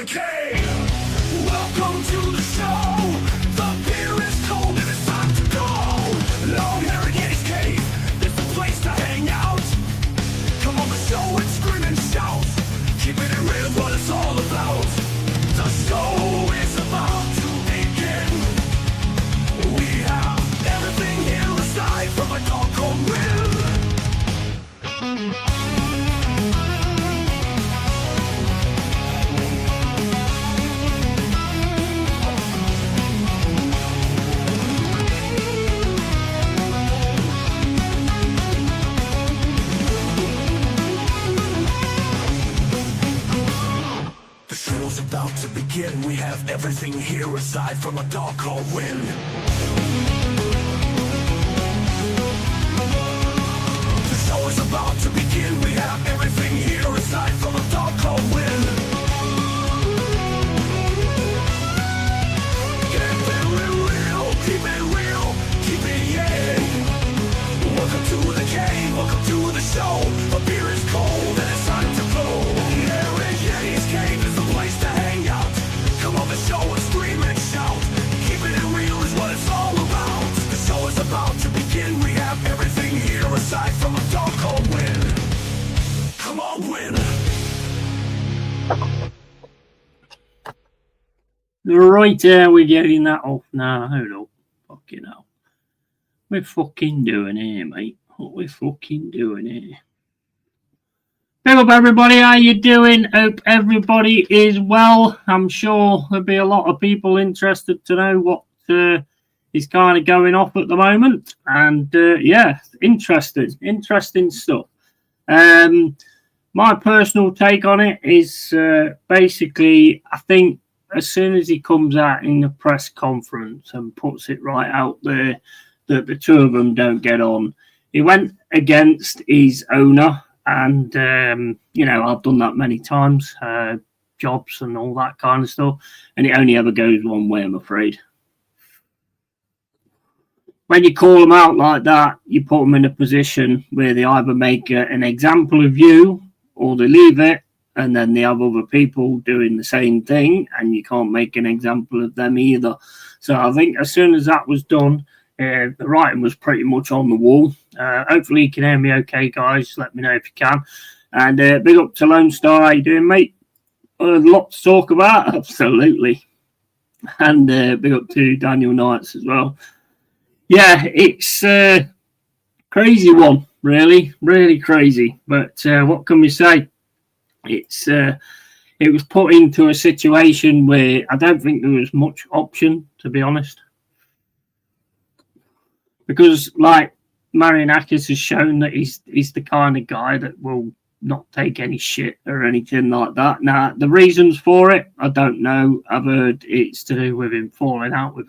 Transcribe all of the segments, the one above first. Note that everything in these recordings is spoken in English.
the cave. Welcome to the show. The beer is cold and it's time to go. LongHairedYeti'sCave, it's the place to hang out. Come on the show and scream and shout. Keeping it real is what it's all about. The show is about to begin. We have everything here aside from a doggone will. The show's about to begin. We have everything here aside from a doggone wind. The show is about to begin. We have everything here aside from a doggone wind. Get very real, keep it real, keep it yeah. Welcome to the cave, welcome to the show. The beer is cold and it's time to blow. LongHairedYeti'sCave is the place to hang out. Come on the show and scream and shout. Keeping it real is what it's all about. The show is about to begin. We have everything here aside from a doggone win. Come on, win. Right there, we're getting that off now. Hold up. Fucking hell. We're fucking doing here, mate. What we're fucking doing here. Big up, everybody. How you doing? Hope everybody is well. I'm sure there'll be a lot of people interested to know what is kind of going off at the moment. And, yeah, interesting stuff. My personal take on it is basically, I think, as soon as he comes out in the press conference and puts it right out there that the two of them don't get on, he went against his owner, and you know, I've done that many times, jobs and all that kind of stuff, and it only ever goes one way, I'm afraid. When you call them out like that, you put them in a position where they either make an example of you or they leave it, and then they have other people doing the same thing, and you can't make an example of them either. So I think as soon as that was done, the writing was pretty much on the wall. Hopefully you can hear me okay, guys. Let me know if you can. And big up to Lone Star. How you doing, mate? A lot to talk about, absolutely. And big up to Daniel Knights as well. Yeah, it's a crazy one, really crazy. But what can we say? It was put into a situation where I don't think there was much option, to be honest. Because, like, Marianakis has shown that he's the kind of guy that will not take any shit or anything like that. Now, the reasons for it, I don't know. I've heard it's to do with him falling out with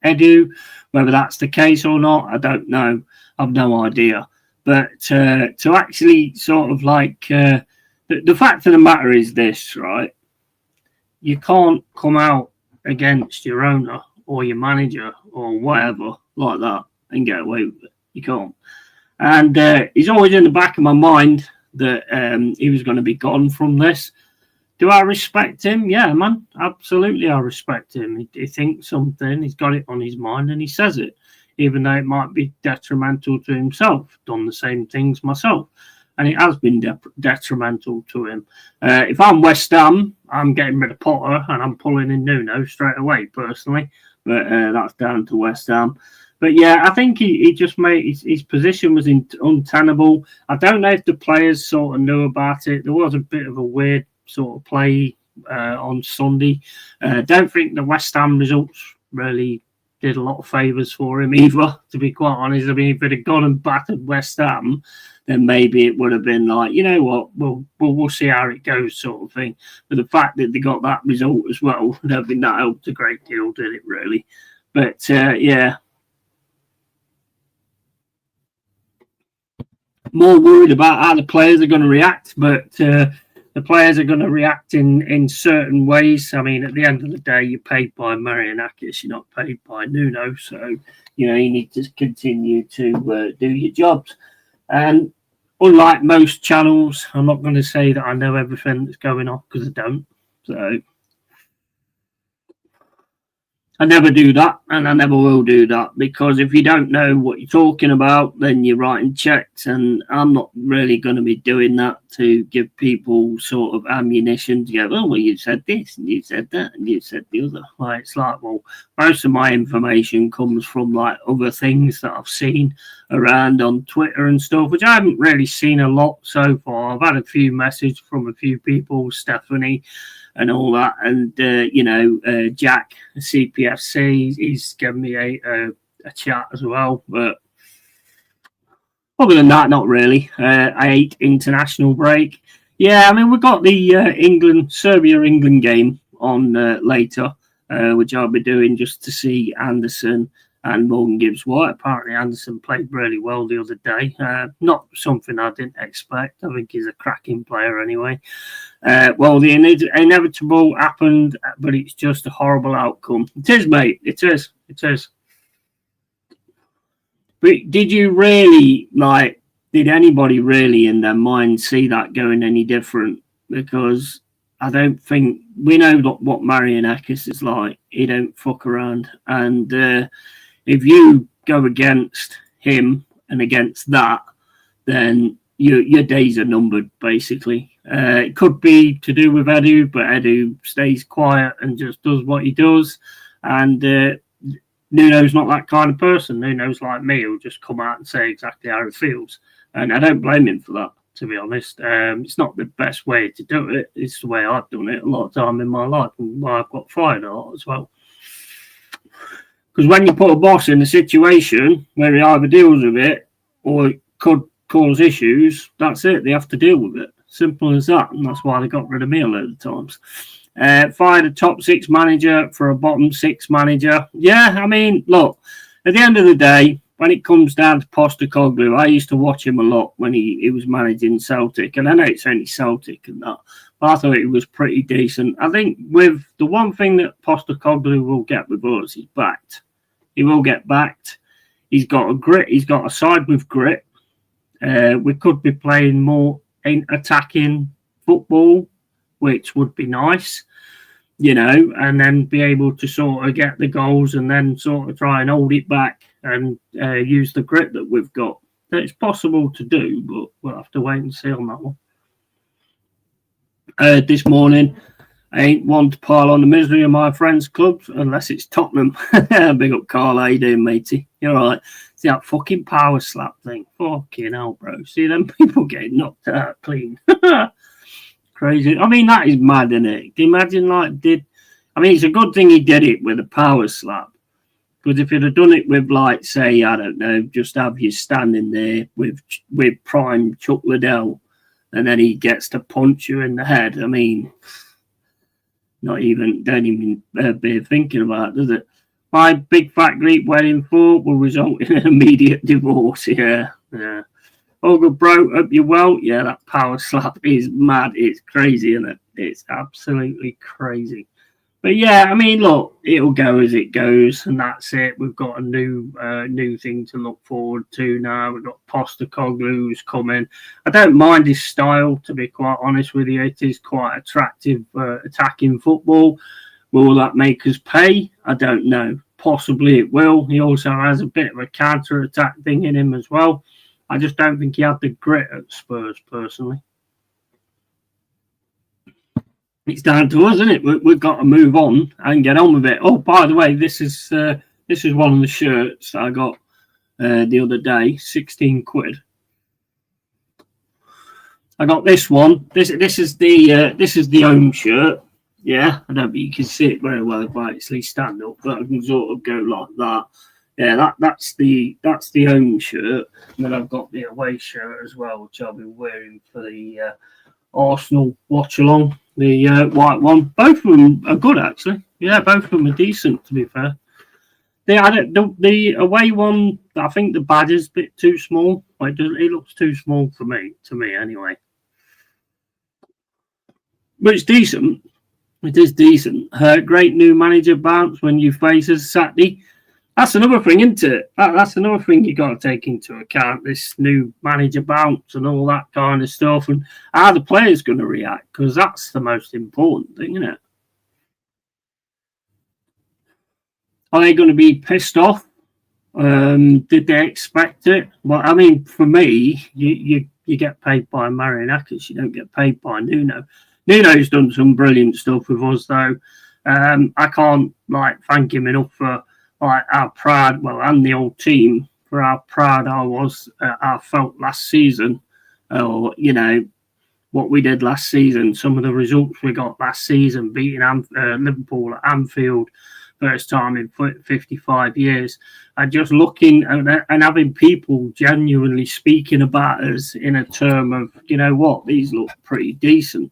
Edu. Whether that's the case or not, I don't know. I've no idea. But to actually sort of like... the fact of the matter is this, right? You can't come out against your owner or your manager or whatever like that and get away with it. You can't. And it's always in the back of my mind that he was going to be gone from this. Do I respect him? Yeah, man. Absolutely, I respect him. He thinks something. He's got it on his mind and he says it, even though it might be detrimental to himself. Done the same things myself. And it has been detrimental to him. If I'm West Ham, I'm getting rid of Potter and I'm pulling in Nuno straight away, personally. But that's down to West Ham. But yeah, I think he just made his position was untenable. I don't know if the players sort of knew about it. There was a bit of a weird sort of play on Sunday. Don't think the West Ham results really did a lot of favours for him either, to be quite honest. I mean, if it had gone and battered West Ham, then maybe it would have been like, you know what, we'll see how it goes sort of thing. But the fact that they got that result as well, I don't think that helped a great deal, did it really? But yeah. More worried about how the players are going to react, but the players are going to react in certain ways. I mean, at the end of the day, you're paid by Marianakis, you're not paid by Nuno. So, you know, you need to continue to do your jobs. And unlike most channels, I'm not going to say that I know everything that's going on because I don't. So I never do that, and I never will do that, because if you don't know what you're talking about, then you're writing checks, and I'm not really going to be doing that to give people sort of ammunition to go, oh, well, you said this, and you said that, and you said the other. Like, it's like, well, most of my information comes from like other things that I've seen around on Twitter and stuff, which I haven't really seen a lot so far. I've had a few messages from a few people, Stephanie, and all that, and Jack, CPFC, he's given me a chat as well. But other than that, not really. I ate international break. Yeah, I mean, we've got the Serbia-England game on later, which I'll be doing just to see Anderson and Morgan Gibbs-White. Apparently, Anderson played really well the other day. Not something I didn't expect. I think he's a cracking player anyway. Well, the inevitable happened, but it's just a horrible outcome. It is, mate. It is. It is. But did you really, did anybody really in their mind see that going any different? Because I don't think, we know what Marianakis is like. He don't fuck around. And if you go against him and against that, then your days are numbered, basically. It could be to do with Edu, but Edu stays quiet and just does what he does. And Nuno's not that kind of person. Nuno's like me, who'll just come out and say exactly how it feels. And I don't blame him for that, to be honest. It's not the best way to do it. It's the way I've done it a lot of time in my life, and why I've got fired a lot as well. Because when you put a boss in a situation where he either deals with it or it could cause issues, that's it. They have to deal with it. Simple as that. And that's why they got rid of me a load of times. Fired a top six manager for a bottom six manager. Yeah, I mean, look, at the end of the day, when it comes down to Postecoglou, I used to watch him a lot when he was managing Celtic. And I know it's only Celtic and that, but I thought he was pretty decent. I think with the one thing that Postecoglou will get with us, he's backed. He will get backed. He's got a grit. He's got a side with grit. We could be playing more attacking football, which would be nice, and then be able to sort of get the goals and then sort of try and hold it back and use the grit that we've got. It's possible to do, but we'll have to wait and see on that one. This morning, I ain't one to pile on the misery of my friends' clubs unless it's Tottenham. Big up, Carl. How you doing, matey? You're all right. See that fucking power slap thing? Fucking hell, bro. See them people getting knocked out clean. Crazy. I mean, that is mad, isn't it? Can you imagine, it's a good thing he did it with a power slap. Because if he'd have done it with, say, I don't know, just have you standing there with prime Chuck Liddell, and then he gets to punch you in the head. I mean, don't even bear thinking about it, does it? My big fat Greek wedding will result in an immediate divorce. Yeah. All good, bro. Hope you're well. Yeah, that power slap is mad. It's crazy, isn't it? It's absolutely crazy. But yeah, I mean, look, it'll go as it goes, and that's it. We've got a new thing to look forward to now. We've got Postecoglou who's coming. I don't mind his style, to be quite honest with you. It is quite attractive attacking football. Will that make us pay? I don't know. Possibly it will. He also has a bit of a counter-attack thing in him as well. I just don't think he had the grit at Spurs, personally. It's down to us, isn't it? We've got to move on and get on with it. Oh, by the way, this is one of the shirts that I got the other day, 16 quid. I got this one. This is the home shirt. Yeah, I don't think you can see it very well if I actually stand up, but I can sort of go like that. Yeah, that's the home shirt. And then I've got the away shirt as well, which I'll be wearing for the Arsenal watch along. The white one. Both of them are good, actually. Yeah, both of them are decent, to be fair. The away one, I think the badge is a bit too small. It looks too small for me, anyway. But it's decent. It is decent. Great new manager bounce when you face us Saturday. That's another thing, isn't it? That's another thing you got to take into account. This new manager bounce and all that kind of stuff, and how the players going to react, because that's the most important thing, isn't it? Are they going to be pissed off? Did they expect it? Well, I mean, for me, you get paid by Marianakis, you don't get paid by Nuno. Nuno's done some brilliant stuff with us, though. I can't thank him enough for how proud, well, and the whole team for how proud I felt last season, or what we did last season, some of the results we got last season, beating Liverpool at Anfield, first time in 55 years, and just looking and having people genuinely speaking about us in a term of, these look pretty decent,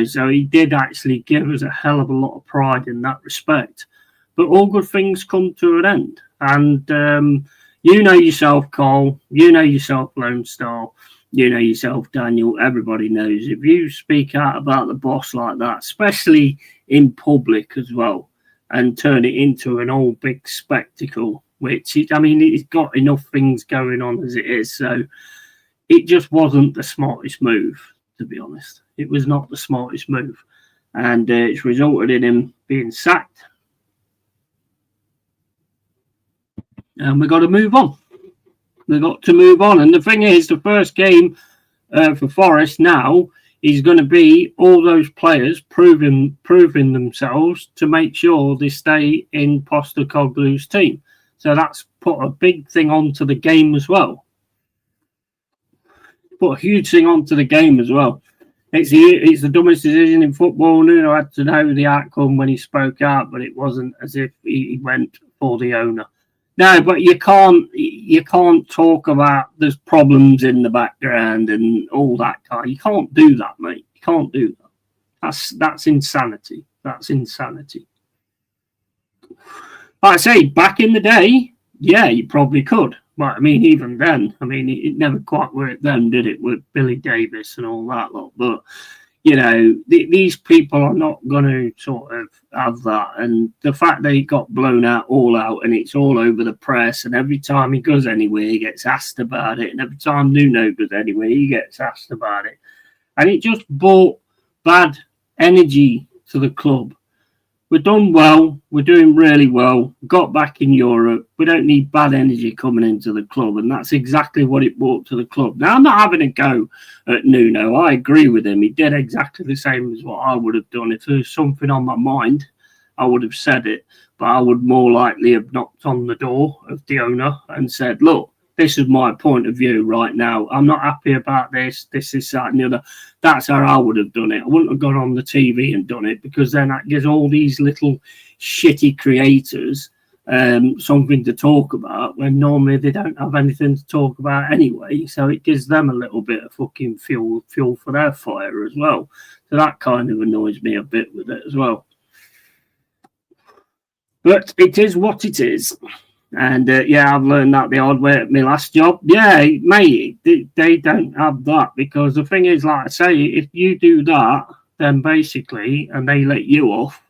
so he did actually give us a hell of a lot of pride in that respect. But all good things come to an end. And you know yourself, Cole, you know yourself, Lone Star, you know yourself, Daniel, everybody knows if you speak out about the boss like that, especially in public as well, and turn it into an all big spectacle, which, it's got enough things going on as it is. So it just wasn't the smartest move, to be honest. It was not the smartest move. And it's resulted in him being sacked. And we've got to move on. We've got to move on. And the thing is, the first game for Forest now is going to be all those players proving themselves to make sure they stay in Postecoglou's team. So that's put a big thing onto the game as well. Put a huge thing onto the game as well. It's the dumbest decision in football. Nuno had to know the outcome when he spoke out, but it wasn't as if he went for the owner. No, but you can't talk about there's problems in the background and all that kind. You can't do that, mate. You can't do that. That's insanity. That's insanity. Like I say, back in the day, yeah, you probably could. But even then, it never quite worked then, did it, with Billy Davis and all that lot. But these people are not going to sort of have that. And the fact that he got blown out and it's all over the press, and every time he goes anywhere, he gets asked about it. And every time Nuno goes anywhere, he gets asked about it. And it just brought bad energy to the club. We're done well. We're doing really well. Got back in Europe. We don't need bad energy coming into the club. And that's exactly what it brought to the club. Now, I'm not having a go at Nuno. I agree with him. He did exactly the same as what I would have done. If there was something on my mind, I would have said it. But I would more likely have knocked on the door of the owner and said, look, this is my point of view right now. I'm not happy about this, that, and the other. That's how I would have done it. I wouldn't have gone on the TV and done it, because then that gives all these little shitty creators something to talk about when normally they don't have anything to talk about anyway. So it gives them a little bit of fucking fuel for their fire as well. So that kind of annoys me a bit with it as well. But it is what it is. And I've learned that the hard way at my last job. Yeah, mate, they don't have that, because the thing is, like I say, if you do that, then basically, and they let you off,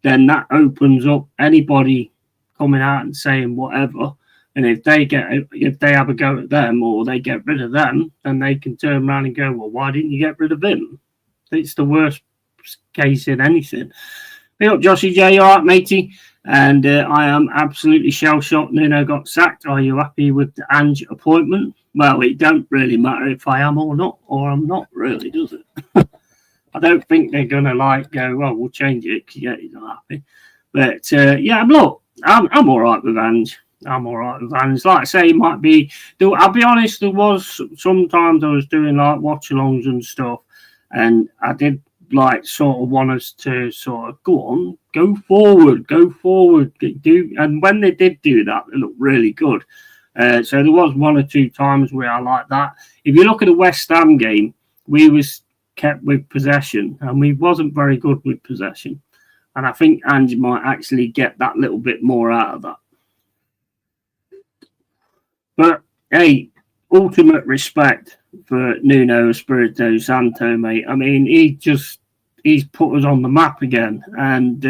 then that opens up anybody coming out and saying whatever. And if they have a go at them, or they get rid of them, then they can turn around and go, well, why didn't you get rid of him? It's the worst case in anything. Hey up, Joshy J, you all right, matey? And I am absolutely shell-shocked Nuno got sacked. Are you happy with the Ange appointment? Well, it don't really matter if I am or not, or I'm not, really, does it? I don't think they're going to go, well, we'll change it because, yeah, he's not happy. But, look, I'm all right with Ange. I'm all right with Ange. Like I say, it might be, I'll be honest, there was sometimes I was doing watch-alongs and stuff, and I did sort of want us to sort of go forward, do. And when they did do that, they looked really good. So there was one or two times where I like that. If you look at the West Ham game, we was kept with possession, and we wasn't very good with possession. And I think Ange might actually get that little bit more out of that. But hey, ultimate respect for Nuno Espirito Santo, mate. He's put us on the map again. And,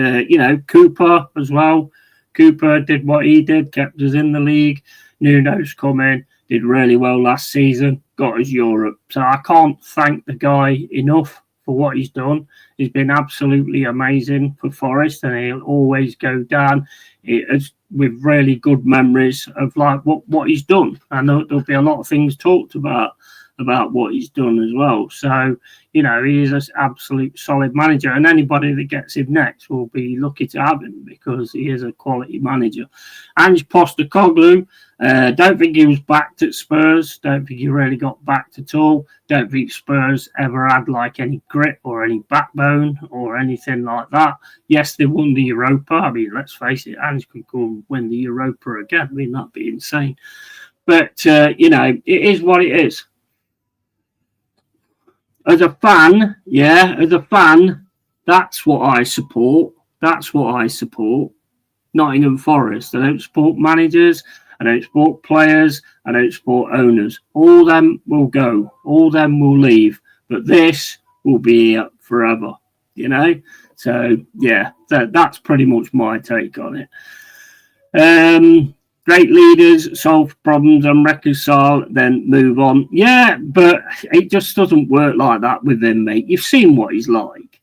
Cooper as well. Cooper did what he did, kept us in the league. Nuno's come in, did really well last season, got us Europe. So I can't thank the guy enough for what he's done. He's been absolutely amazing for Forest, and he'll always go down with really good memories of like what he's done. And there'll be a lot of things talked about what he's done as well. So, you know, he is an absolute solid manager, and anybody that gets him next will be lucky to have him because he is a quality manager. Ange Postecoglou, don't think he was backed at Spurs. Don't think he really got backed at all. Don't think Spurs ever had like any grit or any backbone or anything like that. Yes, they won the Europa. I mean, let's face it, Ange could go and win the Europa again. I mean, that'd be insane. But, you know, it is what it is. As a fan, that's what I support. That's what I support. Nottingham Forest. I don't support managers. I don't support players. I don't support owners. All them will go. All them will leave. But this will be here forever, you know? So, yeah, that's pretty much my take on it. Great leaders solve problems and reconcile, then move on. Yeah, but it just doesn't work like that with him, mate. You've seen what he's like.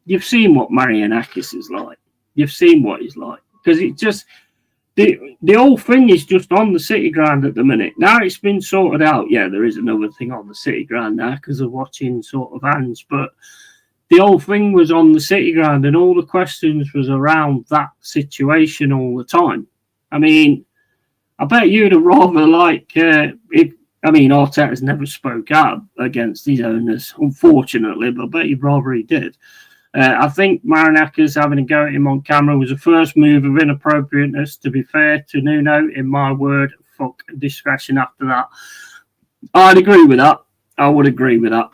You've seen what Marianakis is like. You've seen what he's like. Because it just... The whole thing is just on the City ground at the minute. Now it's been sorted out. Yeah, there is another thing on the City ground now because of watching sort of Ange. But the whole thing was on the City ground and all the questions was around that situation all the time. I mean... I bet you'd have rather Arteta's never spoke out against his owners, unfortunately, but I bet you'd rather he did. I think Marianakis having a go at him on camera was the first move of inappropriateness. To be fair to Nuno, in my word, fuck discretion after that. I'd agree with that. I would agree with that.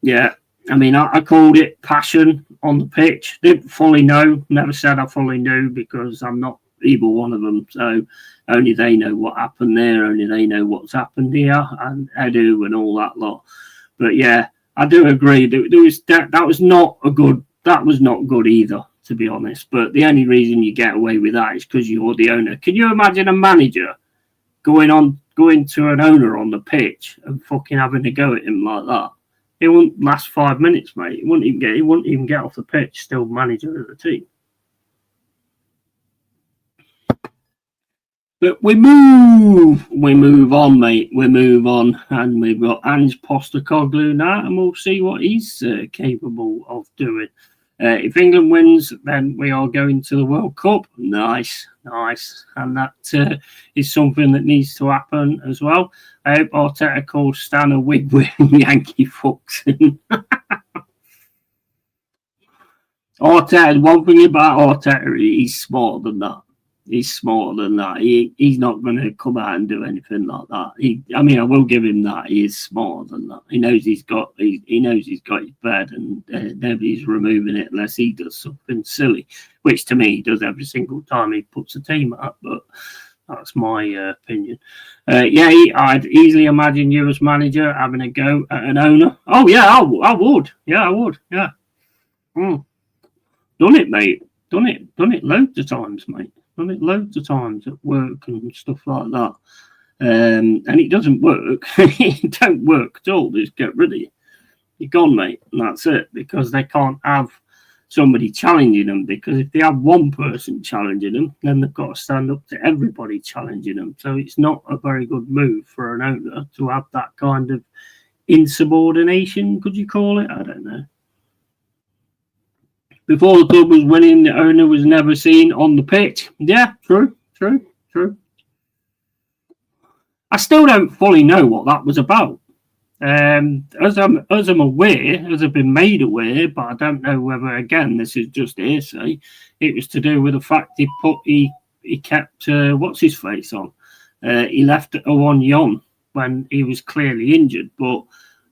Yeah. I mean, I called it passion on the pitch. Didn't fully know. Never said I fully knew because I'm not either one of them. So only they know what happened there. Only they know what's happened here and Edu and all that lot. But yeah, I do agree. That was not good either, to be honest. But the only reason you get away with that is because you're the owner. Can you imagine a manager going to an owner on the pitch and fucking having a go at him like that? It wouldn't last 5 minutes, mate. He wouldn't even get off the pitch, still manager of the team. But we move on, mate. We move on, and we've got Ange Postecoglou now, and we'll see what he's capable of doing. If England wins, then we are going to the World Cup. Nice. And that is something that needs to happen as well. I hope Arteta calls Stan a wig-wig Yankee fucks. Arteta, one thing about Arteta, he's smarter than that. He's smarter than that. He's not going to come out and do anything like that. I will give him that. He is smarter than that. He knows he's got his bed, and nobody's removing it unless he does something silly, which to me he does every single time he puts a team up. But that's my opinion. I'd easily imagine you as manager having a go at an owner. Oh yeah, I would. Yeah, I would. Yeah. Done it, mate. Done it loads of times, mate. Done it loads of times at work and stuff like that. And it doesn't work. It don't work at all. Just get rid of you. You're gone, mate. And that's it. Because they can't have somebody challenging them. Because if they have one person challenging them, then they've got to stand up to everybody challenging them. So it's not a very good move for an owner to have that kind of insubordination, could you call it? I don't know. Before the club was winning, the owner was never seen on the pitch. Yeah, true. I still don't fully know what that was about. As I'm aware, as I've been made aware, but I don't know whether, again, this is just hearsay, it was to do with the fact he kept, what's his face on? He left Awon when he was clearly injured, but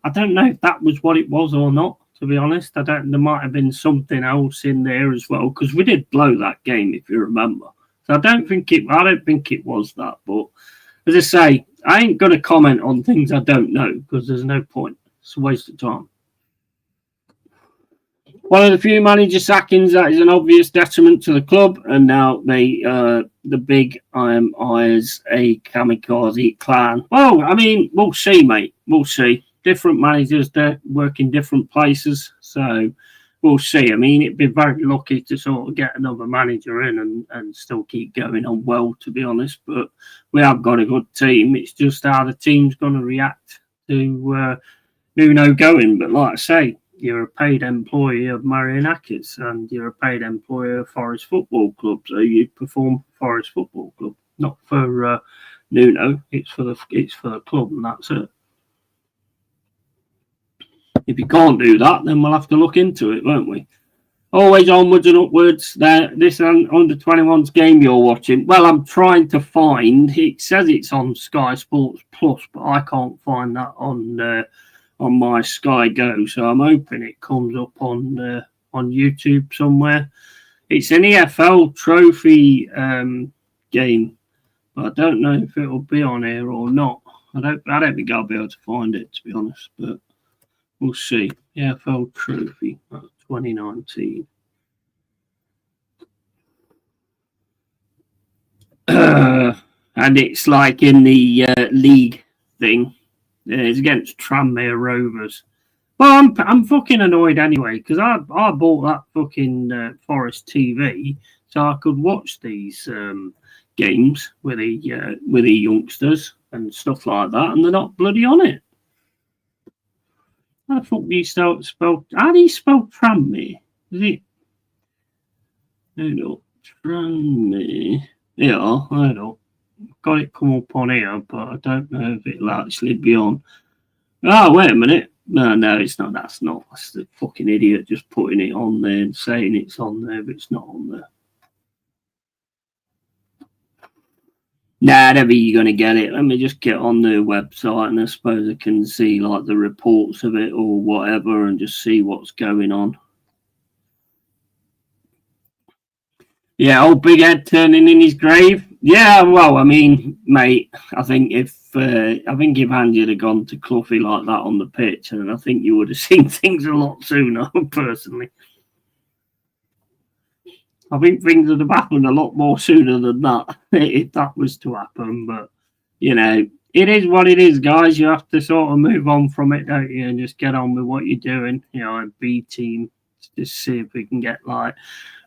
I don't know if that was what it was or not. To be honest, there might have been something else in there as well, because we did blow that game, if you remember. So I don't think it was that. But as I say, I ain't going to comment on things I don't know because there's no point. It's a waste of time. One of the few manager sackings that is an obvious detriment to the club, and now the big hires a kamikaze clan. Well, I mean, we'll see, mate. We'll see. Different managers, they work in different places, so we'll see. I mean, it'd be very lucky to sort of get another manager in and still keep going on well, to be honest. But we have got a good team. It's just how the team's going to react to Nuno going. But like I say, you're a paid employee of Marianakis and you're a paid employee of Forest Football Club. So you perform for Forest Football Club, not for Nuno. It's for the club, and that's it. If you can't do that, then we'll have to look into it, won't we? Always onwards and upwards. This under 21's game you're watching. Well, I'm trying to find. It says it's on Sky Sports Plus, but I can't find that on my Sky Go. So I'm hoping it comes up on YouTube somewhere. It's an EFL Trophy game, but I don't know if it'll be on here or not. I don't think I'll be able to find it, to be honest, but we'll see. EFL Trophy 2019. And it's like in the league thing. It's against Tranmere Rovers. Well, I'm fucking annoyed anyway because I bought that fucking Forest TV so I could watch these games with the youngsters and stuff like that, and they're not bloody on it. How the fuck do you spell? How do you spell Tranmere? Is it? No, Tranmere. Yeah, I know. Got it come up on here, but I don't know if it'll actually be on. Oh, wait a minute. No, it's not. That's not. That's the fucking idiot just putting it on there and saying it's on there, but it's not on there. Nah, never you're going to get it. Let me just get on the website and I suppose I can see like the reports of it or whatever and just see what's going on. Yeah, old Big Ed turning in his grave. Yeah, well, I mean, mate, I think if Andy had gone to Cloughie like that on the pitch, and I think you would have seen things a lot sooner, personally. I think things would have happened a lot more sooner than that if that was to happen. But, you know, it is what it is, guys. You have to sort of move on from it, don't you, and just get on with what you're doing. You know, a B team, just see if we can get like...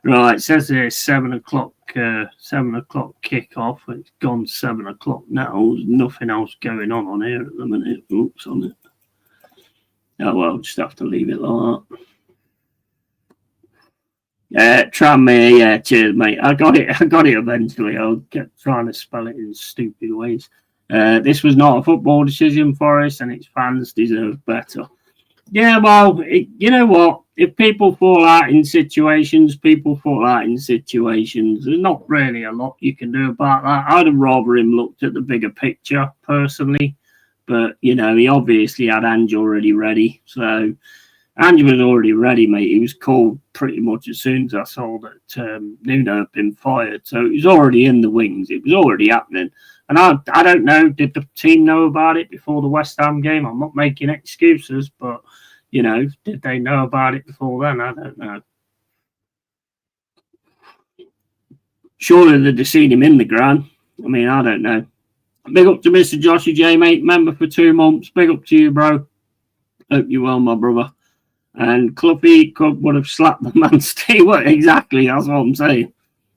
Right, it says here 7 o'clock kickoff. It's gone 7 o'clock now. There's nothing else going on here at the minute. Oops, on it. Oh, well, just have to leave it like that. Tranmere, yeah, cheers, mate. I got it eventually. I'll get trying to spell it in stupid ways. This was not a football decision for us, and its fans deserve better. Yeah, well, you know what? If people fall out in situations, people fall out in situations. There's not really a lot you can do about that. I'd have rather him looked at the bigger picture, personally. But, you know, he obviously had Ange already ready. So, Ange was already ready, mate. He was called pretty much as soon as I saw that Nuno had been fired. So, it was already in the wings. It was already happening. And I don't know, did the team know about it before the West Ham game? I'm not making excuses, but... You know, did they know about it before then? I don't know. Surely they'd have seen him in the ground. I mean, I don't know. Big up to Mr. Joshy J, mate. Member for 2 months. Big up to you, bro. Hope you're well, my brother. And Cloughie would have slapped the Man Stewart. Exactly, that's what I'm saying.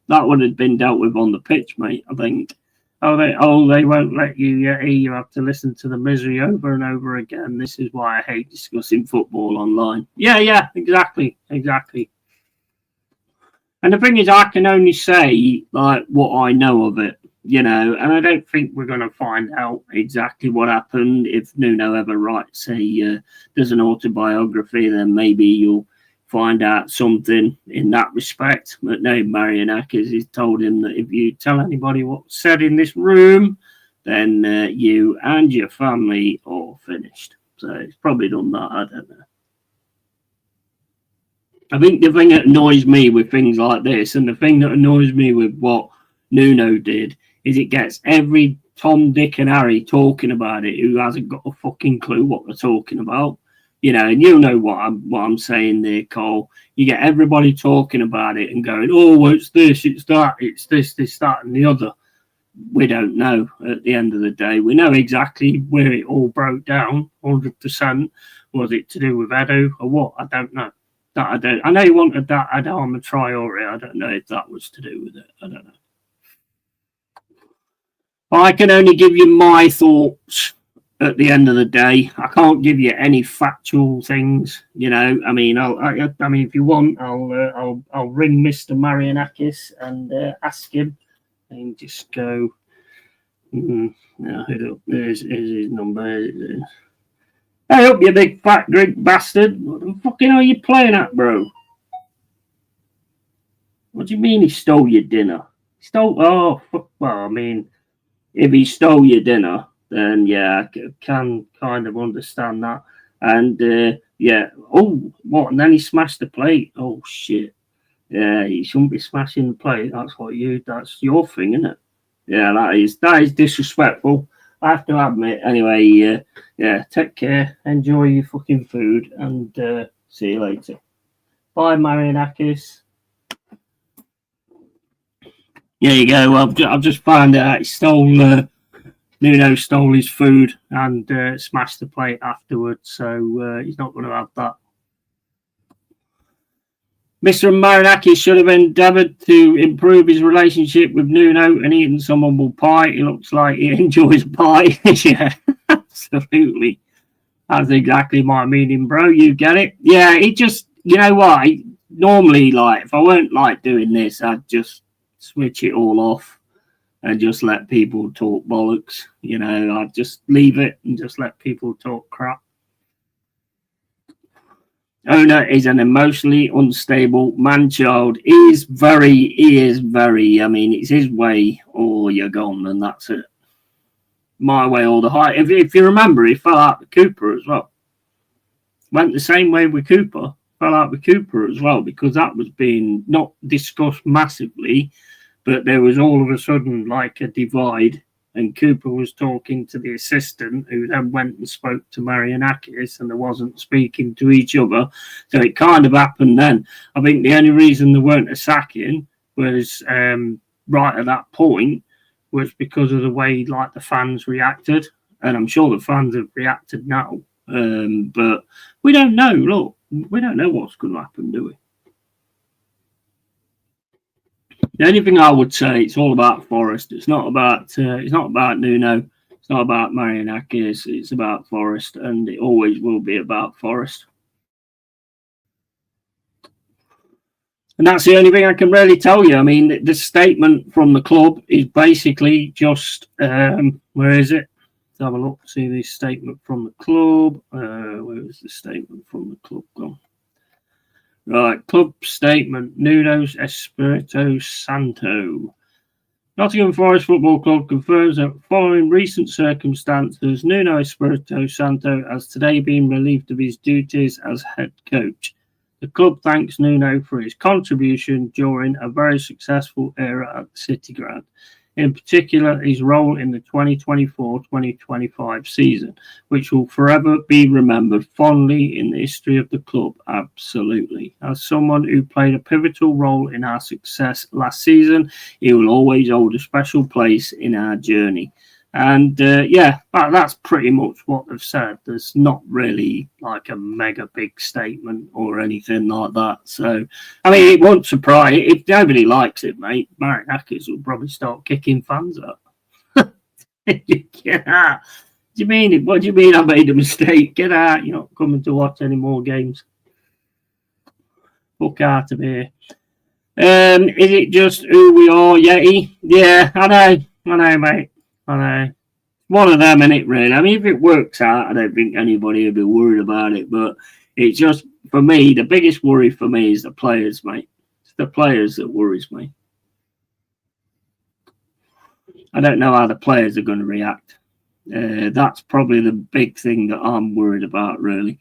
That would have been dealt with on the pitch, mate, I think. They won't let you hear. You have to listen to the misery over and over again. This is why I hate discussing football online. Yeah, exactly. And the thing is, I can only say like what I know of it, you know, and I don't think we're going to find out exactly what happened. If Nuno ever writes there's an autobiography, then maybe you'll find out something in that respect. But no, Marianakis has told him that if you tell anybody what's said in this room, then you and your family are finished. So he's probably done that. I don't know. I think the thing that annoys me with things like this, and the thing that annoys me with what Nuno did, is it gets every Tom, Dick and Harry talking about it who hasn't got a fucking clue what they're talking about. You know, and you know what I'm saying there, Cole. You get everybody talking about it and going, oh, well, it's this, it's that, it's this, that, and the other. We don't know at the end of the day. We know exactly where it all broke down, 100%. Was it to do with Edu or what? I don't know. That I don't. I know he wanted that Adama Traore. I don't know if that was to do with it. I don't know. I can only give you my thoughts at the end of the day. I can't give you any factual things. You know, I mean, I mean, if you want, I'll ring Mr. Marianakis and ask him. And just go. Here's his number. Hey up, you big fat Greek bastard! What the fucking are you playing at, bro? What do you mean he stole your dinner? Oh, fuck. Well, I mean, if he stole your dinner, then yeah, I can kind of understand that. And yeah, oh, what? And then he smashed the plate. Oh shit. Yeah, you shouldn't be smashing the plate. That's your thing, isn't it? Yeah, that is disrespectful. I have to admit. Anyway, yeah, take care. Enjoy your fucking food, and see you later. Bye, Marianakis. There you go. Well, I've just found out Nuno stole his food and smashed the plate afterwards, so he's not going to have that. Mr. Marinakis should have endeavoured to improve his relationship with Nuno and eaten some humble pie. He looks like he enjoys pie. Yeah, absolutely. That's exactly my meaning, bro. You get it? Yeah, it just, you know what? Normally, like, if I weren't like doing this, I'd just switch it all off and just let people talk bollocks. You know, I'd just leave it and just let people talk crap. Owner is an emotionally unstable man-child. He is very, I mean, it's his way or you're gone and that's it. My way or the high. If you remember, he fell out with Cooper as well. Went the same way with Cooper. Fell out with Cooper as well because that was being not discussed massively, but there was all of a sudden like a divide. And Cooper was talking to the assistant, who then went and spoke to Marianakis, and they wasn't speaking to each other. So it kind of happened then. I think the only reason there weren't a sacking was right at that point was because of the way like the fans reacted, and I'm sure the fans have reacted now. But we don't know. Look, we don't know what's going to happen, do we? The only thing I would say, it's all about Forest. It's not about Nuno. It's not about Marianakis. It's about Forest, and it always will be about Forest. And that's the only thing I can really tell you. I mean, the statement from the club is basically just where is it? Let's have a look. See the statement from the club. Where is the statement from the club gone? Right, club statement. Nuno Espirito Santo. Nottingham Forest Football Club confirms that following recent circumstances, Nuno Espirito Santo has today been relieved of his duties as head coach. The club thanks Nuno for his contribution during a very successful era at the City Ground. In particular, his role in the 2024-2025 season, which will forever be remembered fondly in the history of the club. Absolutely. As someone who played a pivotal role in our success last season, he will always hold a special place in our journey. And yeah, that's pretty much what they've said. There's not really like a mega big statement or anything like that. So, I mean, it won't surprise. If nobody likes it, mate, Marianakis will probably start kicking fans up. Get out. What do you mean I made a mistake? Get out. You're not coming to watch any more games. Fuck out of here. Is it just who we are, Yeti? Yeah, I know, mate. I know. One of them, innit, really? I mean, if it works out, I don't think anybody will be worried about it. But it's just, for me, the biggest worry for me is the players, mate. It's the players that worries me. I don't know how the players are going to react. That's probably the big thing that I'm worried about, really.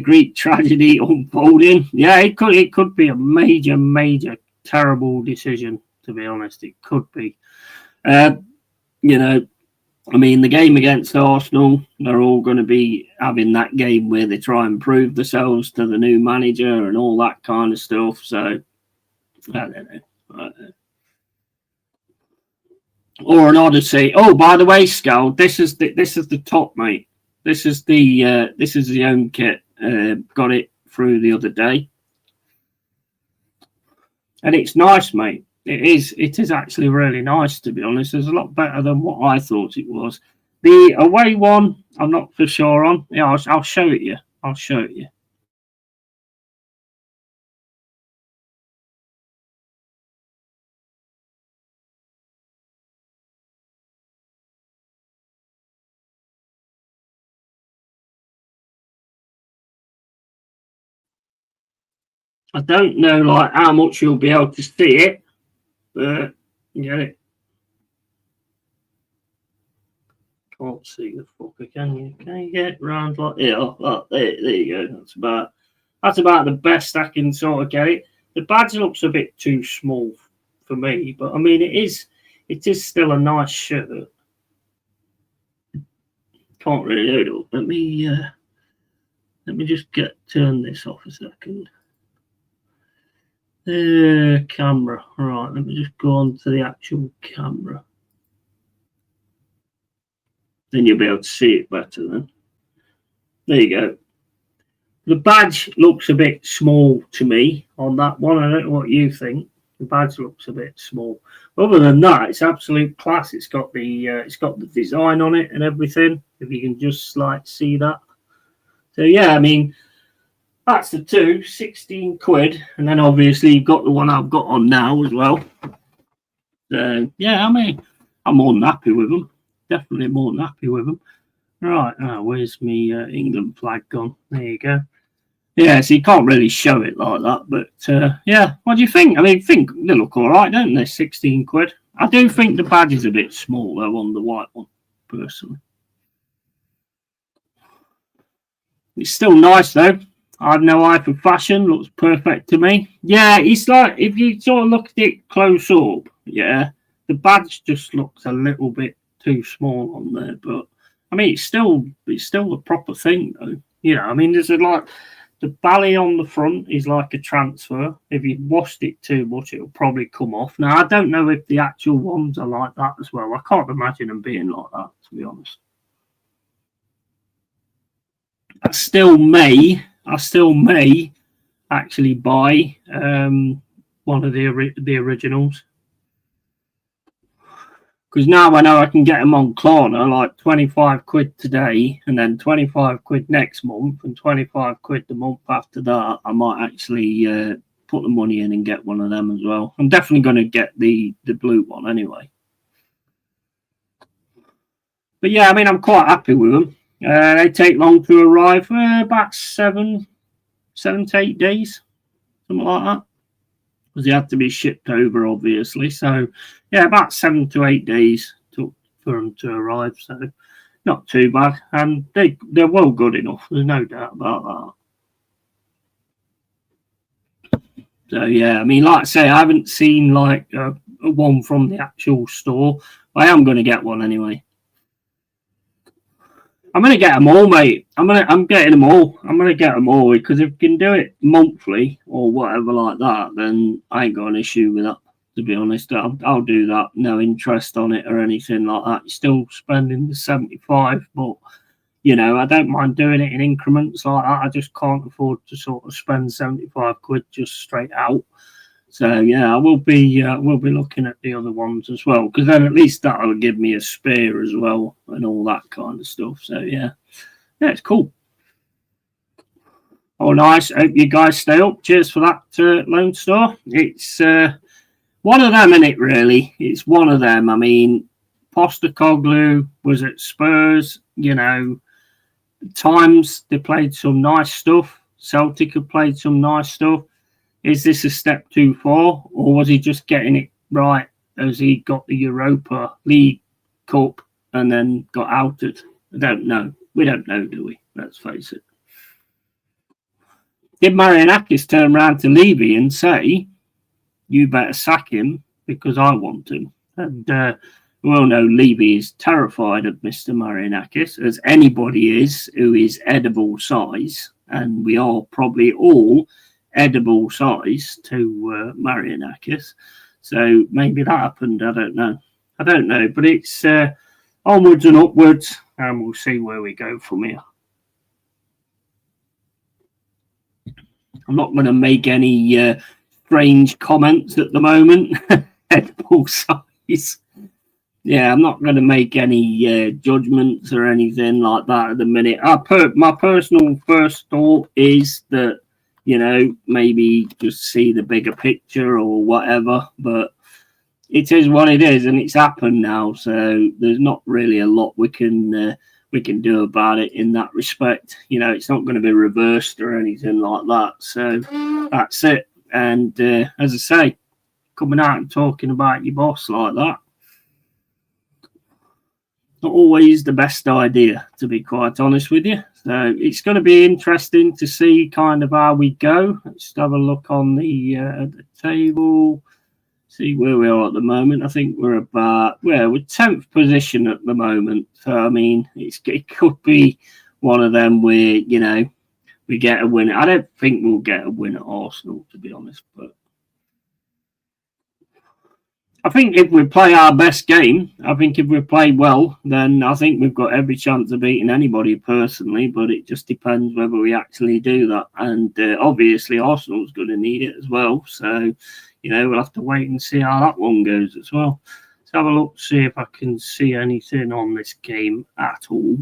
Greek tragedy unfolding. Yeah, it could be a major, terrible decision, to be honest. It could be. You know, I mean, the game against Arsenal, they're all going to be having that game where they try and prove themselves to the new manager and all that kind of stuff. So, I don't know. Or an Odyssey. Oh, by the way, Scal, this is the top, mate. This is the home kit. Got it through the other day, and it's nice, mate. It is actually really nice, to be honest. It's a lot better than what I thought it was. The away one, I'm not for sure on. Yeah, I'll show it you. I'll show it you. I don't know like how much you'll be able to see it, but get it. Can't see the fucker, can you? Can you get round like there you go. That's about the best I can sort of get it. The badge looks a bit too small for me, but I mean it is still a nice shirt. Can't really do it all. Let me just turn this off a second. Camera. Right, let me just go on to the actual camera. Then you'll be able to see it better then. There you go. The badge looks a bit small to me on that one. I don't know what you think. The badge looks a bit small. Other than that, it's absolute class. It's got the design on it and everything. If you can just like see that. So yeah, I mean that's the 16 quid, and then obviously you've got the one I've got on now as well. So yeah, I mean I'm more than happy with them. Definitely more than happy with them. Right, where's me England flag gone? There you go. Yeah, so you can't really show it like that, but yeah, what do you think? I mean, they look all right, don't they? 16 quid. I do think the badge is a bit small though on the white one, personally. It's still nice though. I have no eye for fashion. Looks perfect to me. Yeah, it's like if you sort of look at it close up, yeah, the badge just looks a little bit too small on there. But I mean, it's still the proper thing though. You know, I mean, there's the belly on the front is like a transfer. If you washed it too much, it'll probably come off. Now, I don't know if the actual ones are like that as well. I can't imagine them being like that, to be honest. I still may actually buy one of the originals, because now I know I can get them on Klarna, like 25 quid today, and then 25 quid next month, and 25 quid the month after that. I might actually put the money in and get one of them as well. I'm definitely going to get the blue one anyway. But yeah, I mean, I'm quite happy with them. They take long to arrive, about 7 to 8 days, something like that, because they had to be shipped over, obviously. So yeah, about 7 to 8 days took for them to arrive. So not too bad, and they're well good enough. There's no doubt about that. So yeah, I mean, like I say, I haven't seen like a one from the actual store. I am going to get one anyway. I'm going to get them all, mate. I'm getting them all. I'm going to get them all, because if you can do it monthly or whatever like that, then I ain't got an issue with that, to be honest. I'll do that. No interest on it or anything like that. You're still spending the 75, but, you know, I don't mind doing it in increments like that. I just can't afford to sort of spend 75 quid just straight out. So yeah, I will be looking at the other ones as well, because then at least that'll give me a spare as well and all that kind of stuff. So yeah, it's cool. Oh, nice. Hope you guys stay up. Cheers for that, Lone Star. It's one of them, isn't it? Really, it's one of them. I mean, Postecoglou was at Spurs. You know, times they played some nice stuff. Celtic have played some nice stuff. Is this a step too far, or was he just getting it right as he got the Europa League Cup and then got outed? I don't know. We don't know, do we? Let's face it. Did Marianakis turn around to Levy and say, you better sack him because I want him? And We all know Levy is terrified of Mr. Marianakis, as anybody is who is edible size, and we are probably all edible size to Marianakis. So maybe that happened. I don't know. But it's onwards and upwards, and we'll see where we go from here. I'm not going to make any strange comments at the moment. Edible size. Yeah, I'm not going to make any judgments or anything like that at the minute. My personal first thought is that, maybe just see the bigger picture or whatever. But it is what it is, and it's happened now. So there's not really a lot we can do about it in that respect. It's not going to be reversed or anything like that. So that's it. And as I say, coming out and talking about your boss like that, not always the best idea, to be quite honest with you. So it's going to be interesting to see kind of how we go. Let's have a look on the table, see where we are at the moment. I think we're 10th position at the moment. So, I mean, it could be one of them where, we get a win. I don't think we'll get a win at Arsenal, to be honest, but I think if we play our best game, if we play well, then I think we've got every chance of beating anybody personally, but it just depends whether we actually do that. And obviously Arsenal's going to need it as well. So, we'll have to wait and see how that one goes as well. Let's have a look, see if I can see anything on this game at all.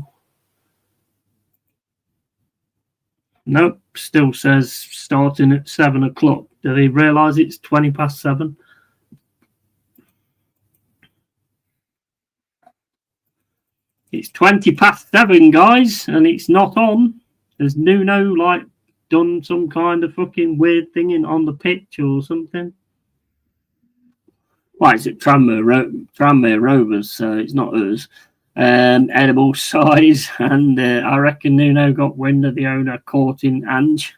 Nope, still says starting at 7 o'clock. Do they realise it's 20 past 7? It's 20 past 7, guys, and it's not on. Has Nuno done some kind of fucking weird thing on the pitch or something? Why is it Tranmere Rovers? So it's not us. Edible size, and I reckon Nuno got wind of the owner courting Ange.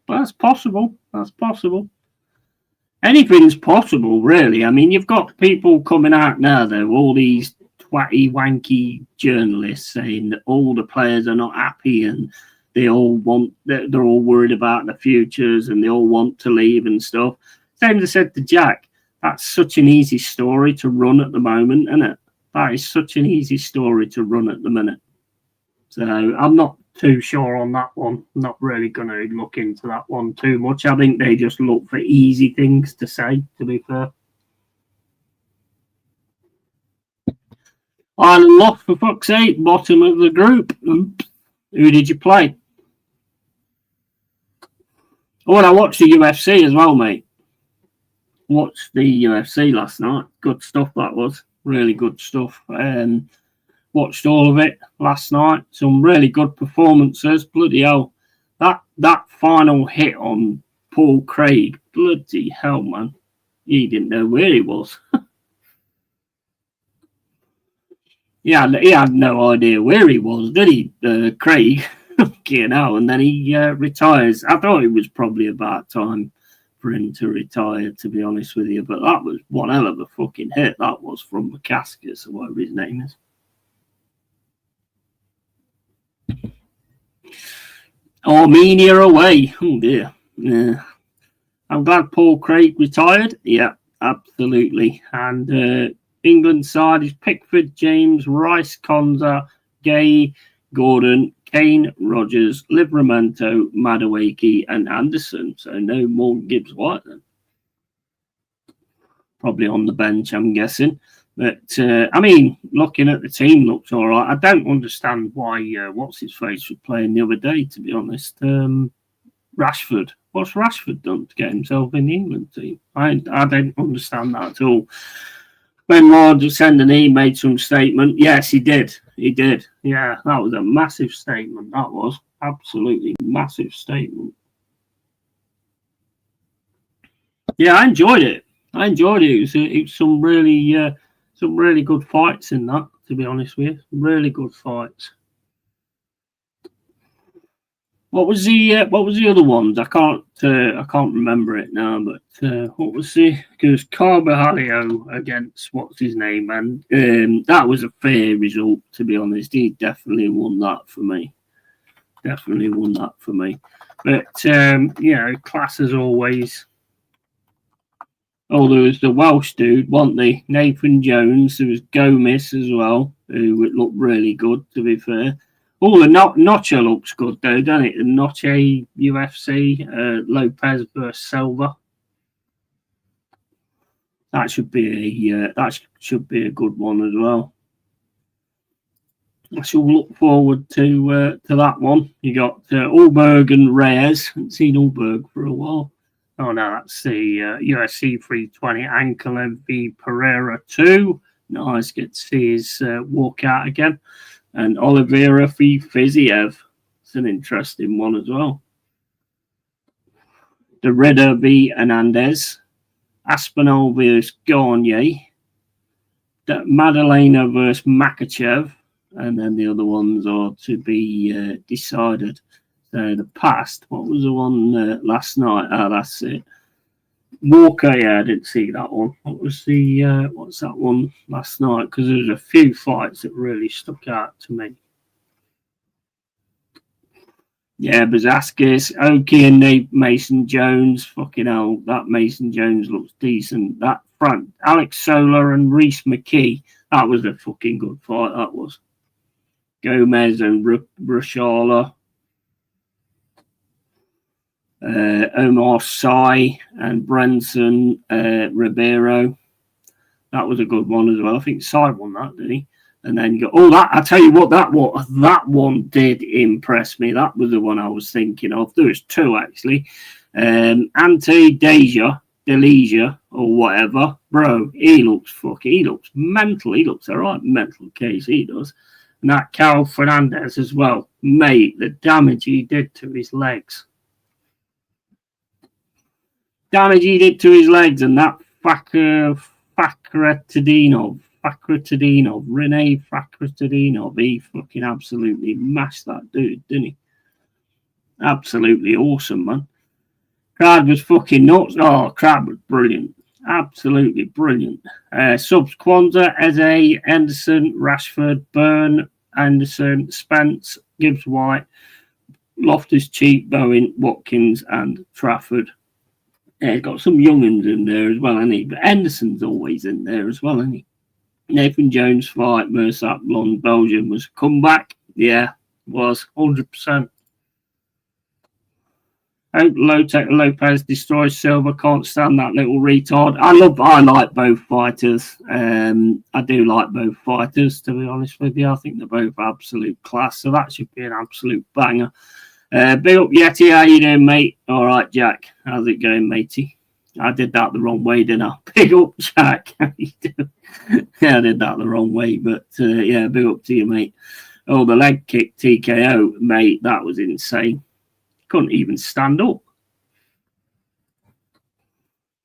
That's possible. Anything's possible, really. I mean, you've got people coming out now, though, all these twatty, wanky journalists saying that all the players are not happy and they're all worried about the futures and they all want to leave and stuff. Same as I said to Jack, that's such an easy story to run at the moment, isn't it? That is such an easy story to run at the minute. So I'm not too sure on that one. I'm not really going to look into that one too much. I think they just look for easy things to say, to be fair. Ireland lost, for fuck's sake, bottom of the group. Oops. Who did you play? Oh, and I watched the UFC as well, mate. Watched the UFC last night. Good stuff that was. Really good stuff. Watched all of it last night. Some really good performances. Bloody hell. That final hit on Paul Craig. Bloody hell, man. He didn't know where he was. He had no idea where he was, did he, Craig? And then he retires. I thought it was probably about time for him to retire, to be honest with you. But that was one hell of a fucking hit. That was from McCaskis, or whatever his name is. Armenia away. Oh, dear. Yeah. I'm glad Paul Craig retired. Yeah, absolutely. And England side is Pickford, James, Rice, Konza, Gay, Gordon, Kane, Rogers, Livramento, Madueke, and Anderson. So no more Gibbs White then. Probably on the bench, I'm guessing. But I mean, looking at the team, looks all right. I don't understand why what's his face was playing the other day, to be honest. Rashford. What's Rashford done to get himself in the England team? I don't understand that at all. When Rogers he made some statement. Yes, he did. He did. Yeah, that was a massive statement. That was absolutely massive statement. Yeah, I enjoyed it. It was some really good fights in that, to be honest with you. Really good fights. What was the other ones? I can't remember it now. But what was the? Because Carvalho against what's his name, and that was a fair result, to be honest. He definitely won that for me. Definitely won that for me. But class as always. Oh, there was the Welsh dude, wasn't there? Nathan Jones. There was Gomez as well, who looked really good, to be fair. Oh, the Notcher looks good, though, doesn't it? The Notcher UFC, Lopez versus Silva. That should be a good one as well. I shall look forward to that one. You got Ulberg and Reyes. Haven't seen Ulberg for a while. Oh no, that's the UFC 320 Ankalev v Pereira 2. Nice, get to see his walkout again. And Oliveira v Fiziev. It's an interesting one as well. The Ritter v Hernandez. Aspinall versus Garnier. The Madalena versus Makachev. And then the other ones are to be decided. So the past, what was the one last night? Ah, that's it. Walker, yeah, I didn't see that one. What was what's that one last night? Because there was a few fights that really stuck out to me. Yeah, Bazaskis, Oki and Mason Jones. Fucking hell, that Mason Jones looks decent. That front, Alex Soler and Reese McKee. That was a fucking good fight, that was. Gomez and Rushala. Omar Sy and Brenson Ribeiro. That was a good one as well. I think Sy won that, did he? And then you got that. I tell you what, that one did impress me. That was the one I was thinking of. There was two actually. Ante Delija or whatever, bro. He looks mental. He looks all right, mental case. He does. And that Carl Fernandez as well, mate. The damage he did to his legs. And that Rene Fakretadinov, he fucking absolutely mashed that dude, didn't he? Absolutely awesome, man. Crowd was fucking nuts. Oh, crowd was brilliant. Absolutely brilliant. Subs Kwanzaa, Eze, Anderson, Rashford, Byrne, Anderson, Spence, Gibbs White, Loftus-Cheek, Bowen, Watkins, and Trafford. Yeah, got some young'uns in there as well, hasn't he? But Anderson's always in there as well, isn't he? Nathan Jones fight, Mersat Blonde, Belgium was a comeback. Yeah, was 100%. Hope Lopez destroys Silva. Can't stand that little retard. I like both fighters. I do like both fighters, to be honest with you. I think they're both absolute class. So that should be an absolute banger. Big up Yeti, how you doing, mate? All right, Jack. How's it going, matey? I did that the wrong way, didn't I? Big up, Jack. How you doing? Yeah, I did that the wrong way, but yeah, big up to you, mate. Oh, the leg kick TKO, mate. That was insane. Couldn't even stand up.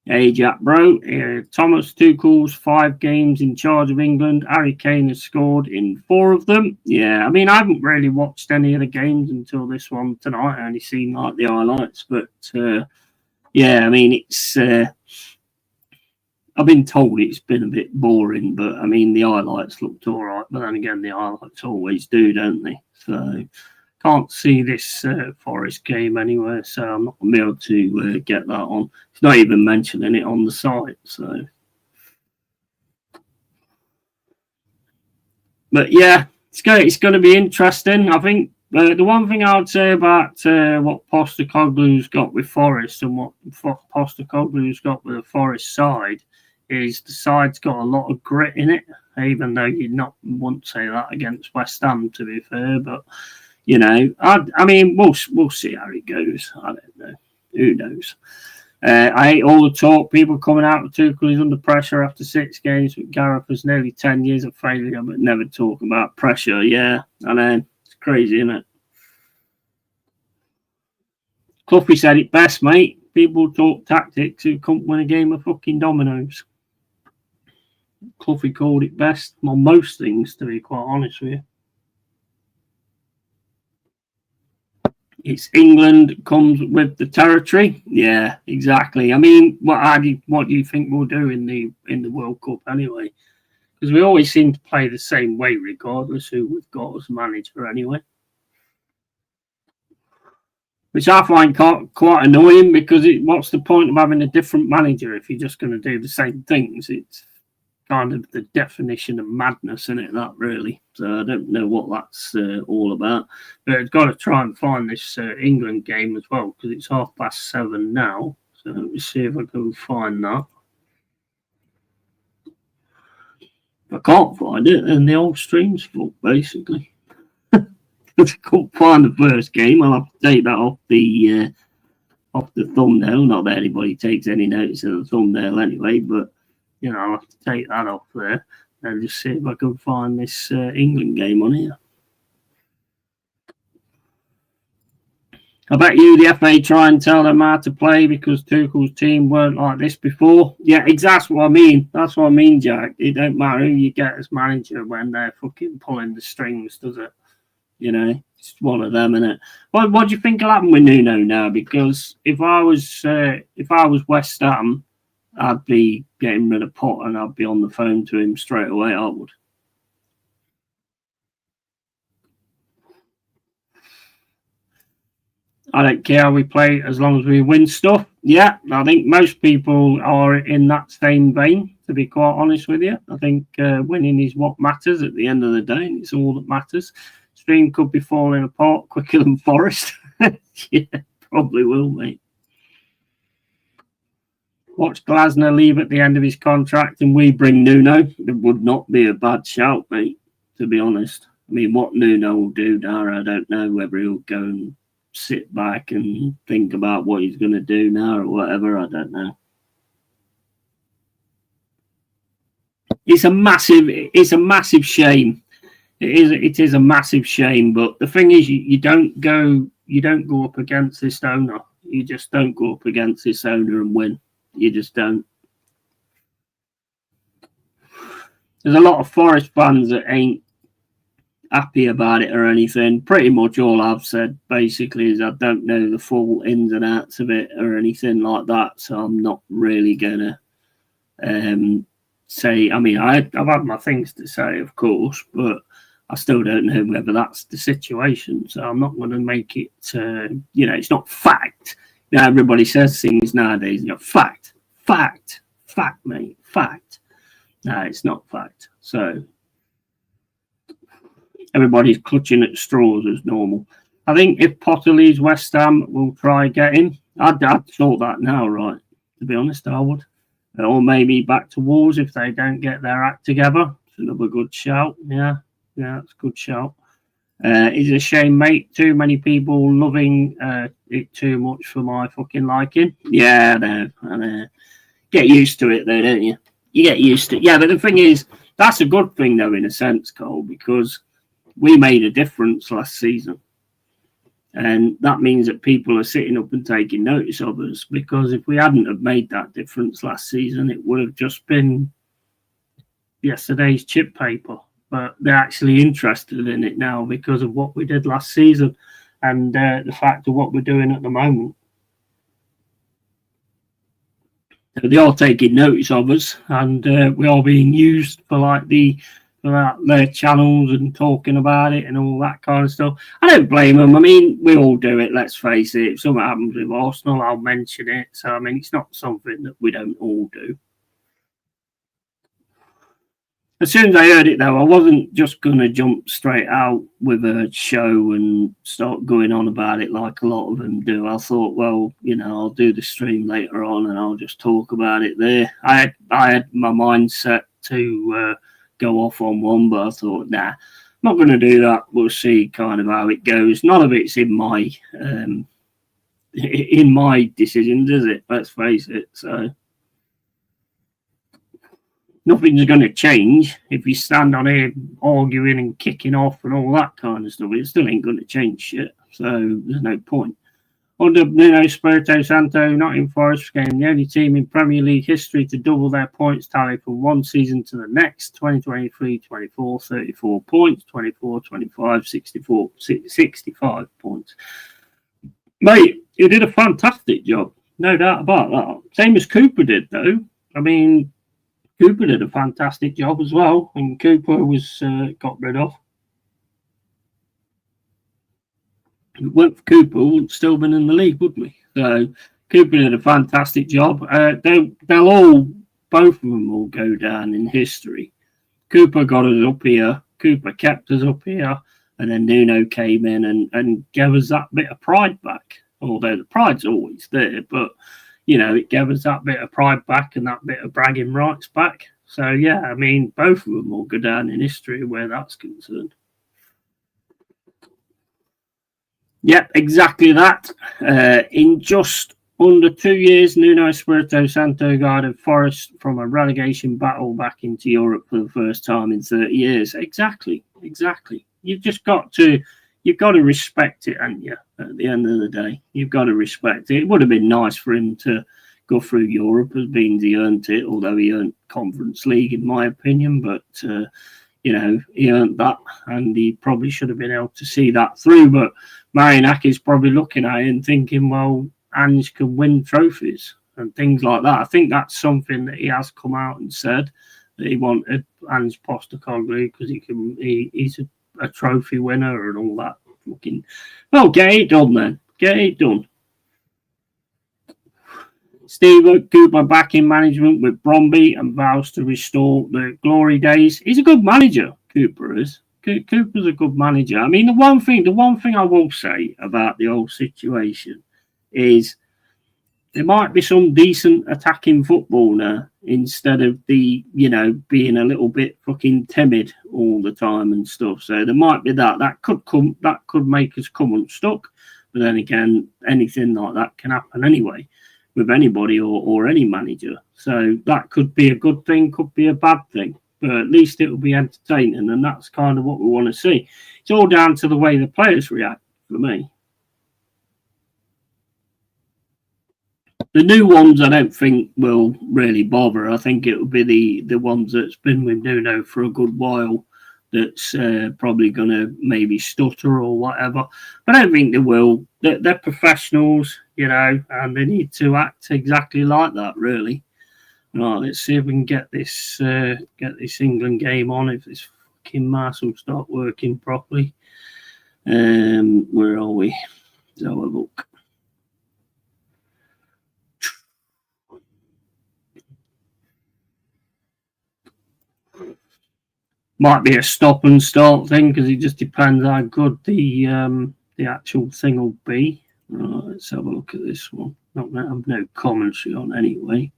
Hey, Jack, bro. Thomas Tuchel's 5 games in charge of England. Harry Kane has scored in 4 of them. Yeah, I mean, I haven't really watched any of the games until this one tonight. I only seen like the highlights, but yeah, I mean, it's. I've been told it's been a bit boring, but I mean, the highlights looked all right. But then again, the highlights always do, don't they? So can't see this Forest game anywhere, so I'm not going to be able to get that on. It's not even mentioning it on the site, so. But yeah, it's going to be interesting. I think the one thing I would say about what Postecoglou's got with Forest and what Postecoglou's got with the Forest side is the side's got a lot of grit in it, even though you'd not want to say that against West Ham, to be fair, but. You know, I mean, we'll see how it goes. I don't know. Who knows? I hate all the talk. People coming out of Tuchel is under pressure after 6 games with Gareth was nearly 10 years of failure, but never talk about pressure. Yeah, I know. It's crazy, isn't it? Cluffy said it best, mate. People talk tactics who can't win a game of fucking dominoes. Cluffy called it best on most things, to be quite honest with you. It's England comes with the territory. Yeah, exactly. I mean, what do you think we'll do in the World Cup anyway? Because we always seem to play the same way, regardless who we've got as manager anyway. Which I find quite annoying, because what's the point of having a different manager if you're just going to do the same things? It's kind of the definition of madness, isn't it, that really? So I don't know what that's all about. But I've got to try and find this England game as well, because it's 7:30 now. So let me see if I can find that. If I can't find it, then the whole stream's full, basically. If I can't find the first game, I'll have to take that off the thumbnail. Not that anybody takes any notice of the thumbnail anyway, but you know, I'll have to take that off there and just see if I can find this England game on here. I bet you the FA try and tell them how to play because Tuchel's team weren't like this before. Yeah, exactly what I mean. That's what I mean, Jack. It don't matter who you get as manager when they're fucking pulling the strings, does it? You know, it's one of them, innit? What do you think will happen with Nuno now? Because if I was West Ham, I'd be getting rid of Potter and I'd be on the phone to him straight away. I would. I don't care how we play as long as we win stuff. Yeah, I think most people are in that same vein, to be quite honest with you. I think winning is what matters at the end of the day, and it's all that matters. Stream could be falling apart quicker than Forest. Yeah, probably will, mate. Watch Glasner leave at the end of his contract and we bring Nuno. It would not be a bad shout, mate, to be honest. I mean, what Nuno will do now, I don't know, whether he'll go and sit back and think about what he's going to do now or whatever. I don't know. It's a massive shame. It is a massive shame. But the thing is, you don't go up against this owner. You just don't go up against this owner and win. You just don't. There's a lot of Forest fans that ain't happy about it or anything. Pretty much all I've said basically is I don't know the full ins and outs of it or anything like that, so I'm not really gonna say. I mean, I've had my things to say, of course, but I still don't know whether that's the situation. So I'm not going to make it. It's not fact. Now everybody says things nowadays. Fact, mate, fact. No, it's not fact. So everybody's clutching at straws as normal. I think if Potter leaves West Ham, we'll try get him. I'd thought that now, right? To be honest, I would. Or maybe back to Wolves if they don't get their act together. It's another good shout. Yeah, it's a good shout. It's a shame, mate. Too many people loving it too much for my fucking liking. Yeah, I know. Get used to it, though, don't you? You get used to it. Yeah, but the thing is, that's a good thing, though, in a sense, Cole, because we made a difference last season. And that means that people are sitting up and taking notice of us, because if we hadn't have made that difference last season, it would have just been yesterday's chip paper. But they're actually interested in it now because of what we did last season and the fact of what we're doing at the moment. So they are taking notice of us, and we are being used for like their channels and talking about it and all that kind of stuff. I don't blame them. I mean, we all do it, let's face it. If something happens with Arsenal, I'll mention it. So, I mean, it's not something that we don't all do. As soon as I heard it, though, I wasn't just going to jump straight out with a show and start going on about it like a lot of them do. I thought, well, I'll do the stream later on and I'll just talk about it there. I had my mind set to go off on one, but I thought, nah, I'm not going to do that. We'll see kind of how it goes. None of it's in my decisions, is it? Let's face it. So nothing's going to change if you stand on here arguing and kicking off and all that kind of stuff. It still ain't going to change shit. So there's no point. Under Nuno Espirito Santo, Nottingham Forest became the only team in Premier League history to double their points tally from one season to the next. 2023-24, 34 points. 24-25, 65 points. Mate, he did a fantastic job. No doubt about that. Same as Cooper did, though. I mean, Cooper did a fantastic job as well, and Cooper was got rid of. If it weren't for Cooper, we wouldn't still been in the league, would we? So Cooper did a fantastic job. They'll all, both of them, will go down in history. Cooper got us up here. Cooper kept us up here, and then Nuno came in and gave us that bit of pride back. Although the pride's always there, but it gave us that bit of pride back and that bit of bragging rights back. So yeah, I mean, both of them will go down in history where that's concerned. Yep, exactly that. In just under 2 years, Nuno Espirito Santo guided Forest from a relegation battle back into Europe for the first time in 30 years. Exactly. You've got to respect it, haven't you? At the end of the day, you've got to respect it. It would have been nice for him to go through Europe, as being he earned it, although he earned Conference League, in my opinion. But he earned that, and he probably should have been able to see that through. But Marinakis probably looking at it and thinking, well, Ange can win trophies and things like that. I think that's something that he has come out and said, that he wanted Ange Postecoglou because he's a trophy winner and all that. Well, get it done then. Get it done. Steve Cooper back in management with Bromby and vows to restore the glory days. He's a good manager, Cooper is. Cooper's a good manager. I mean, the one thing I will say about the whole situation is there might be some decent attacking football now instead of the, being a little bit fucking timid all the time and stuff. So there might be that could make us come unstuck. But then again, anything like that can happen anyway with anybody or any manager. So that could be a good thing, could be a bad thing. But at least it will be entertaining, and that's kind of what we want to see. It's all down to the way the players react for me. The new ones I don't think will really bother. I think it will be the ones that's been with Nuno for a good while that's probably going to maybe stutter or whatever. But I don't think they will. They're professionals, and they need to act exactly like that, really. Right, let's see if we can get this England game on, if this fucking mouse will start working properly. Where are we? Let's have a look. Might be a stop and start thing because it just depends how good the actual thing will be. Right, let's have a look at this one. Not that I have no commentary on anyway.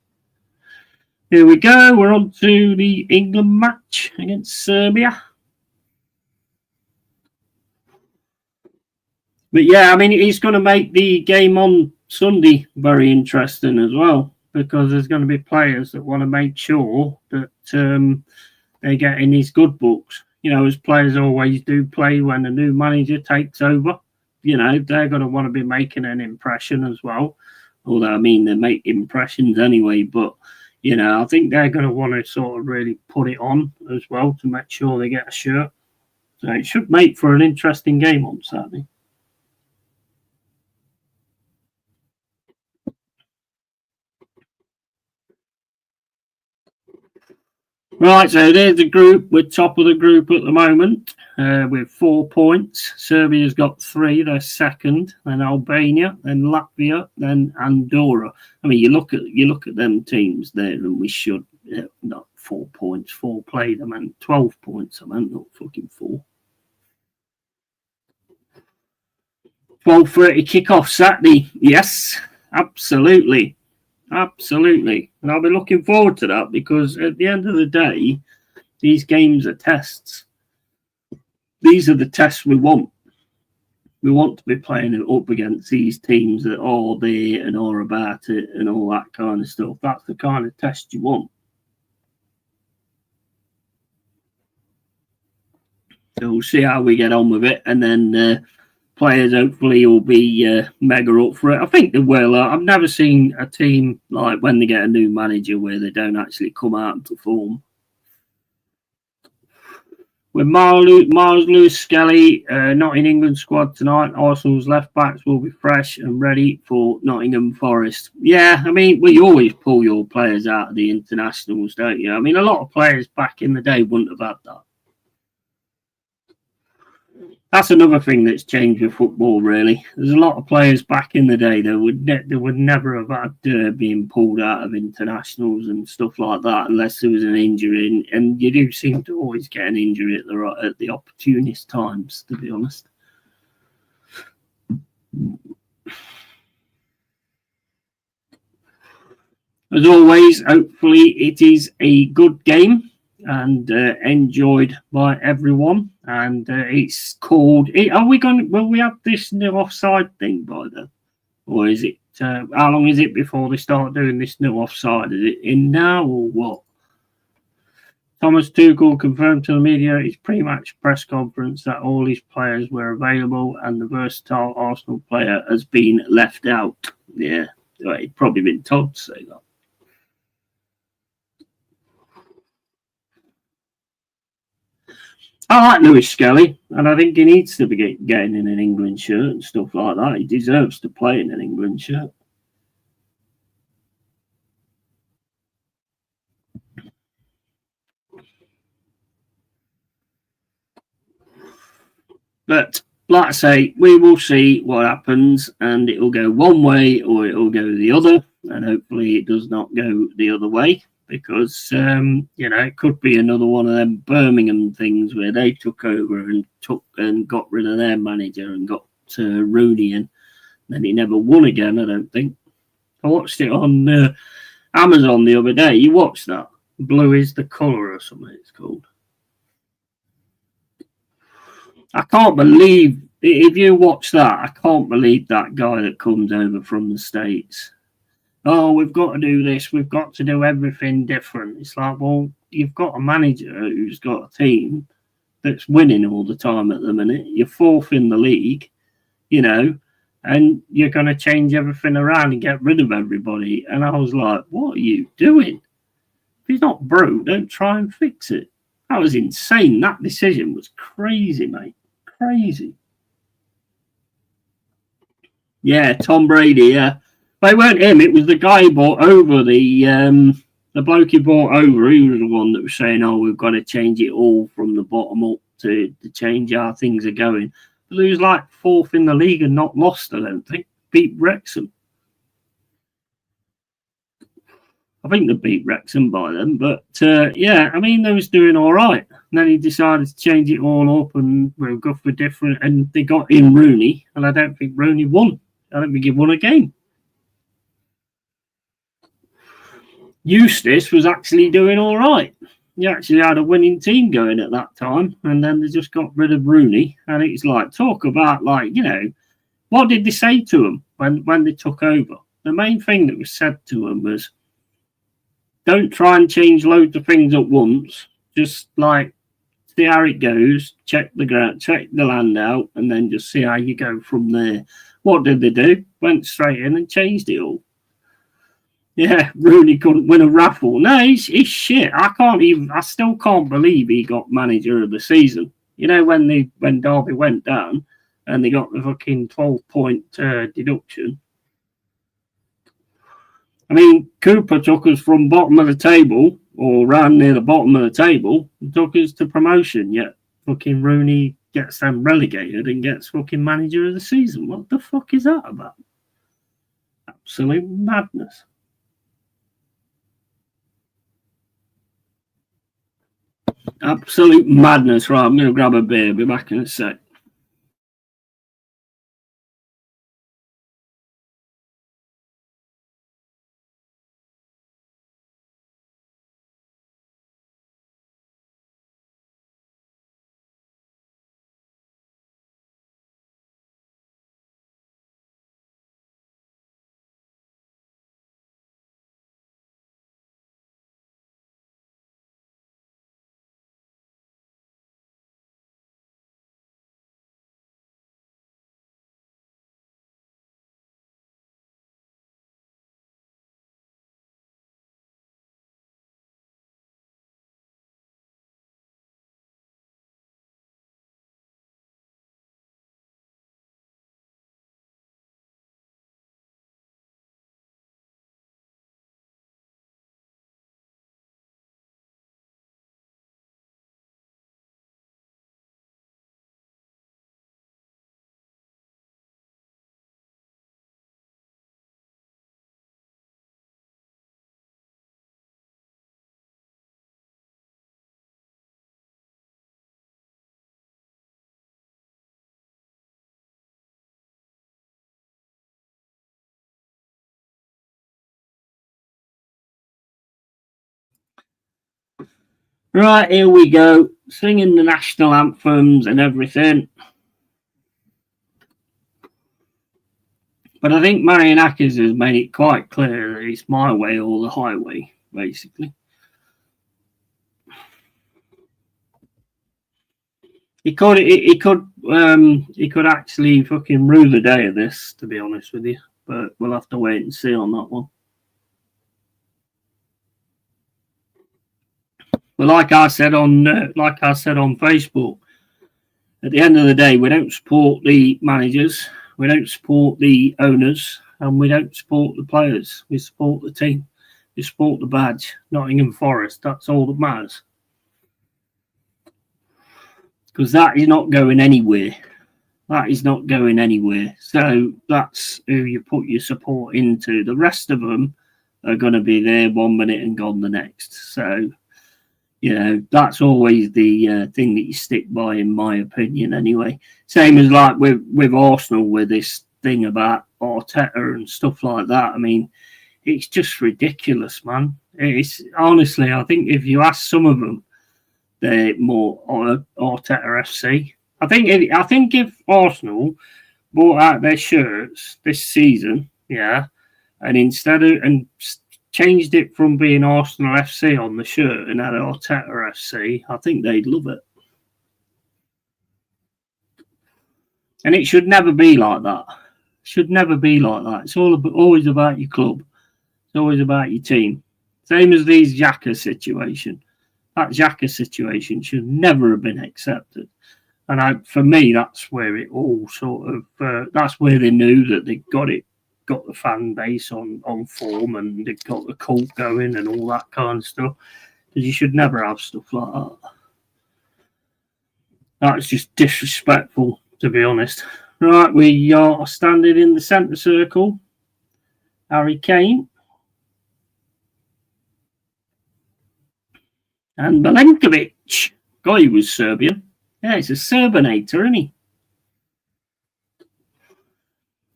Here we go. We're on to the England match against Serbia. But yeah, I mean, he's going to make the game on Sunday very interesting as well, because there's going to be players that want to make sure that they get in his good books. As players always do play when a new manager takes over. They're going to want to be making an impression as well. Although, I mean, they make impressions anyway, but I think they're going to want to sort of really put it on as well to make sure they get a shirt. So it should make for an interesting game on Saturday. Right, so there's the group. We're top of the group at the moment with 4 points. Serbia's got 3. They're second. Then Albania, then Latvia, then Andorra. I mean, you look at them teams there, and we should not 4 points. 4 played. I meant 12 points. I meant not fucking 4. 12:30 kickoff Saturday. Yes, absolutely. Absolutely. And I'll be looking forward to that because at the end of the day, these games are tests. These are the tests we want. We want to be playing it up against these teams that are there and are about it and all that kind of stuff. That's the kind of test you want. So we'll see how we get on with it. And then players hopefully will be mega up for it. I think they will. I've never seen a team like when they get a new manager where they don't actually come out and perform. With Miles Lewis-Skelly not in England squad tonight, Arsenal's left backs will be fresh and ready for Nottingham Forest. Yeah, I mean, well, you always pull your players out of the internationals, don't you? I mean, a lot of players back in the day wouldn't have had that. That's another thing that's changed with football, really. There's a lot of players back in the day that would never have had being pulled out of internationals and stuff like that unless there was an injury. And you do seem to always get an injury at the opportunist times, to be honest. As always, hopefully it is a good game and enjoyed by everyone. And it's called. Are we going? Will we have this new offside thing by then, or is it? How long is it before they start doing this new offside? Is it in now or what? Thomas Tuchel confirmed to the media at his pre-match press conference that all his players were available and the versatile Arsenal player has been left out. Yeah, he'd probably been told to say that. I like Lewis-Skelly, and I think he needs to be getting in an England shirt and stuff like that. He deserves to play in an England shirt. But like I say, we will see what happens, and it will go one way or it will go the other, and hopefully it does not go the other way. Because it could be another one of them Birmingham things where they took over and got rid of their manager and got Rooney in. Then he never won again, I don't think. I watched it on Amazon the other day. You watched that? Blue is the colour or something it's called. I can't believe, if you watch that, I can't believe that guy that comes over from the States. Oh, we've got to do this. We've got to do everything different. It's like, well, you've got a manager who's got a team that's winning all the time at the minute. You're fourth in the league, and you're going to change everything around and get rid of everybody. And I was like, what are you doing? If he's not broke, don't try and fix it. That was insane. That decision was crazy, mate. Crazy. Yeah, Tom Brady, yeah. But it weren't him. It was the guy who bought over the bloke he bought over. He was the one that was saying, "Oh, we've got to change it all from the bottom up to change how things are going." But he was like fourth in the league and not lost. I don't think beat Wrexham. I think they beat Wrexham by then. But yeah, I mean they was doing all right. And then he decided to change it all up and we'll go for different. And they got in Rooney, and I don't think Rooney won. I don't think he won a game. Eustace was actually doing all right. He actually had a winning team going at that time, and then they just got rid of Rooney. And it's like, talk about, what did they say to him when they took over? The main thing that was said to him was, don't try and change loads of things at once. Just see how it goes, check the ground, check the land out, and then just see how you go from there. What did they do? Went straight in and changed it all. Yeah, Rooney couldn't win a raffle. No, he's shit. I still can't believe he got manager of the season. When Derby went down and they got the fucking 12-point deduction. I mean, Cooper took us from bottom of the table or ran near the bottom of the table and took us to promotion. Yet fucking Rooney gets them relegated and gets fucking manager of the season. What the fuck is that about? Absolute madness. Absolute madness. Right, I'm going to grab a beer. Be back in a sec. Right, here we go. Singing the national anthems and everything. But I think Marianakis has made it quite clear that it's my way or the highway, basically. He could actually fucking rue the day of this, to be honest with you. But we'll have to wait and see on that one. But like I said on Facebook, at the end of the day, we don't support the managers, we don't support the owners, and we don't support the players. We support the team. We support the badge. Nottingham Forest. That's all that matters. Because that is not going anywhere. That is not going anywhere. So that's who you put your support into. The rest of them are going to be there 1 minute and gone the next. So, you know, that's always the thing that you stick by, in my opinion, anyway. Same as like with Arsenal, with this thing about Arteta and stuff like that. I mean, it's just ridiculous, man. It's honestly, I think if you ask some of them, they're more Arteta FC. I think if Arsenal bought out their shirts this season, yeah, and changed it from being Arsenal FC on the shirt and had Arteta FC, I think they'd love it. And it should never be like that. Should never be like that. It's always about your club. It's always about your team. Same as these Xhaka situation. That Xhaka situation should never have been accepted. And for me, that's where it all sort of, that's where they knew that they got the fan base on form, and they've got the cult going and all that kind of stuff. Because you should never have stuff like that. That's just disrespectful, to be honest. Right, we are standing in the centre circle. Harry Kane. And Milenkovic. God, he was Serbian. Yeah, he's a Serbinator, isn't he?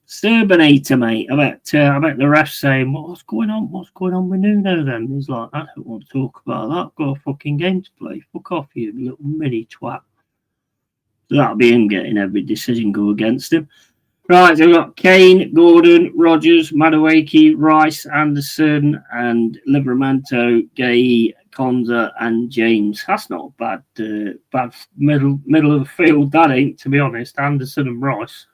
Serbinator, mate. I bet the ref's saying, what's going on? What's going on with Nuno then? He's like, I don't want to talk about that. I've got a fucking game to play. Fuck off, you little mini twat. So that'll be him getting every decision go against him. Right, so we've got Kane, Gordon, Rogers, Madueke, Rice, Anderson, and Livramento, Gay, Konza, and James. That's not bad middle of the field, that ain't, to be honest. Anderson and Rice.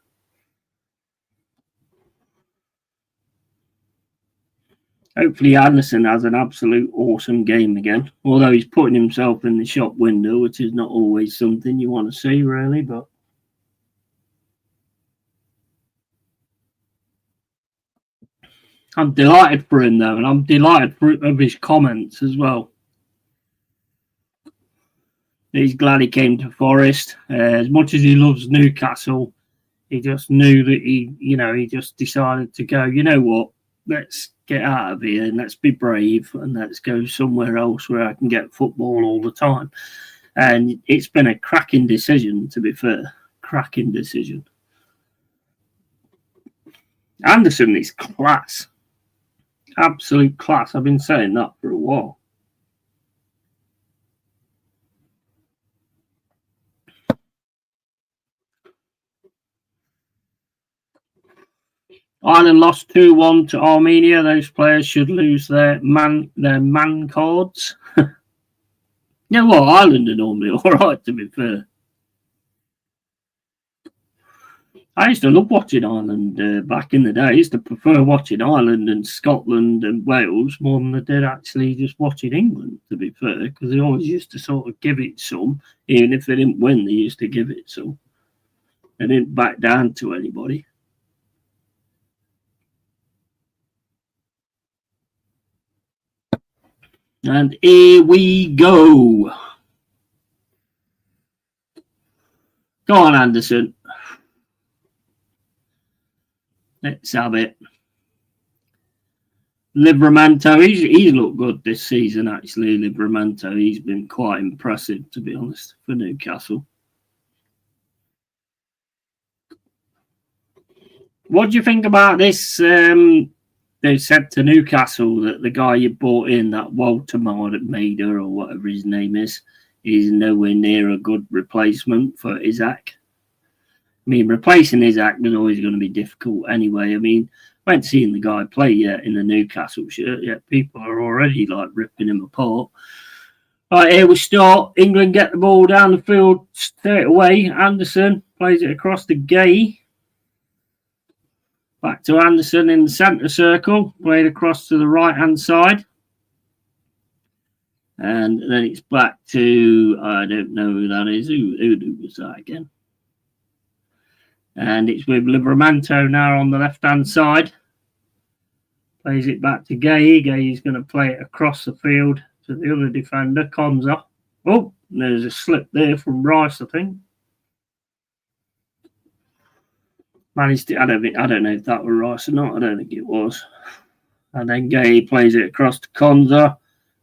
Hopefully Anderson has an absolute awesome game again. Although he's putting himself in the shop window, which is not always something you want to see, really, but I'm delighted for him, though, and I'm delighted for his comments as well. He's glad he came to Forest. As much as he loves Newcastle, he just knew that he just decided to go, you know what, let's get out of here and let's be brave and let's go somewhere else where I can get football all the time. And it's been a cracking decision, to be fair. Cracking decision. Anderson is class. Absolute class. I've been saying that for a while. Ireland lost 2-1 to Armenia. Those players should lose their man cards. You know what? Ireland are normally all right, to be fair. I used to love watching Ireland back in the day. I used to prefer watching Ireland and Scotland and Wales more than I did actually just watching England, to be fair, because they always used to sort of give it some. Even if they didn't win, they used to give it some. They didn't back down to anybody. And here we go. Go on, Anderson. Let's have it. Livramento, he's looked good this season, actually. Livramento, he's been quite impressive, to be honest, for Newcastle. What do you think about this they said to Newcastle that the guy you bought in, that Walter Maida or whatever his name is nowhere near a good replacement for Isaac. I mean, replacing Isaac was always going to be difficult anyway. I mean, I went seeing the guy play yet in the Newcastle shirt, yet people are already like ripping him apart. Right, here we start. England get the ball down the field straight away. Anderson plays it across to Gay. Back to Anderson in the centre circle. Played across to the right-hand side. And then it's back to, I don't know who that is. Who was that again? And it's with Livramento now on the left-hand side. Plays it back to Gay. Gay's going to play it across the field to the other defender, Konza. Oh, there's a slip there from Rice, I think. Managed to, I don't know if that was Rice or not. I don't think it was. And then Gay plays it across to Konza.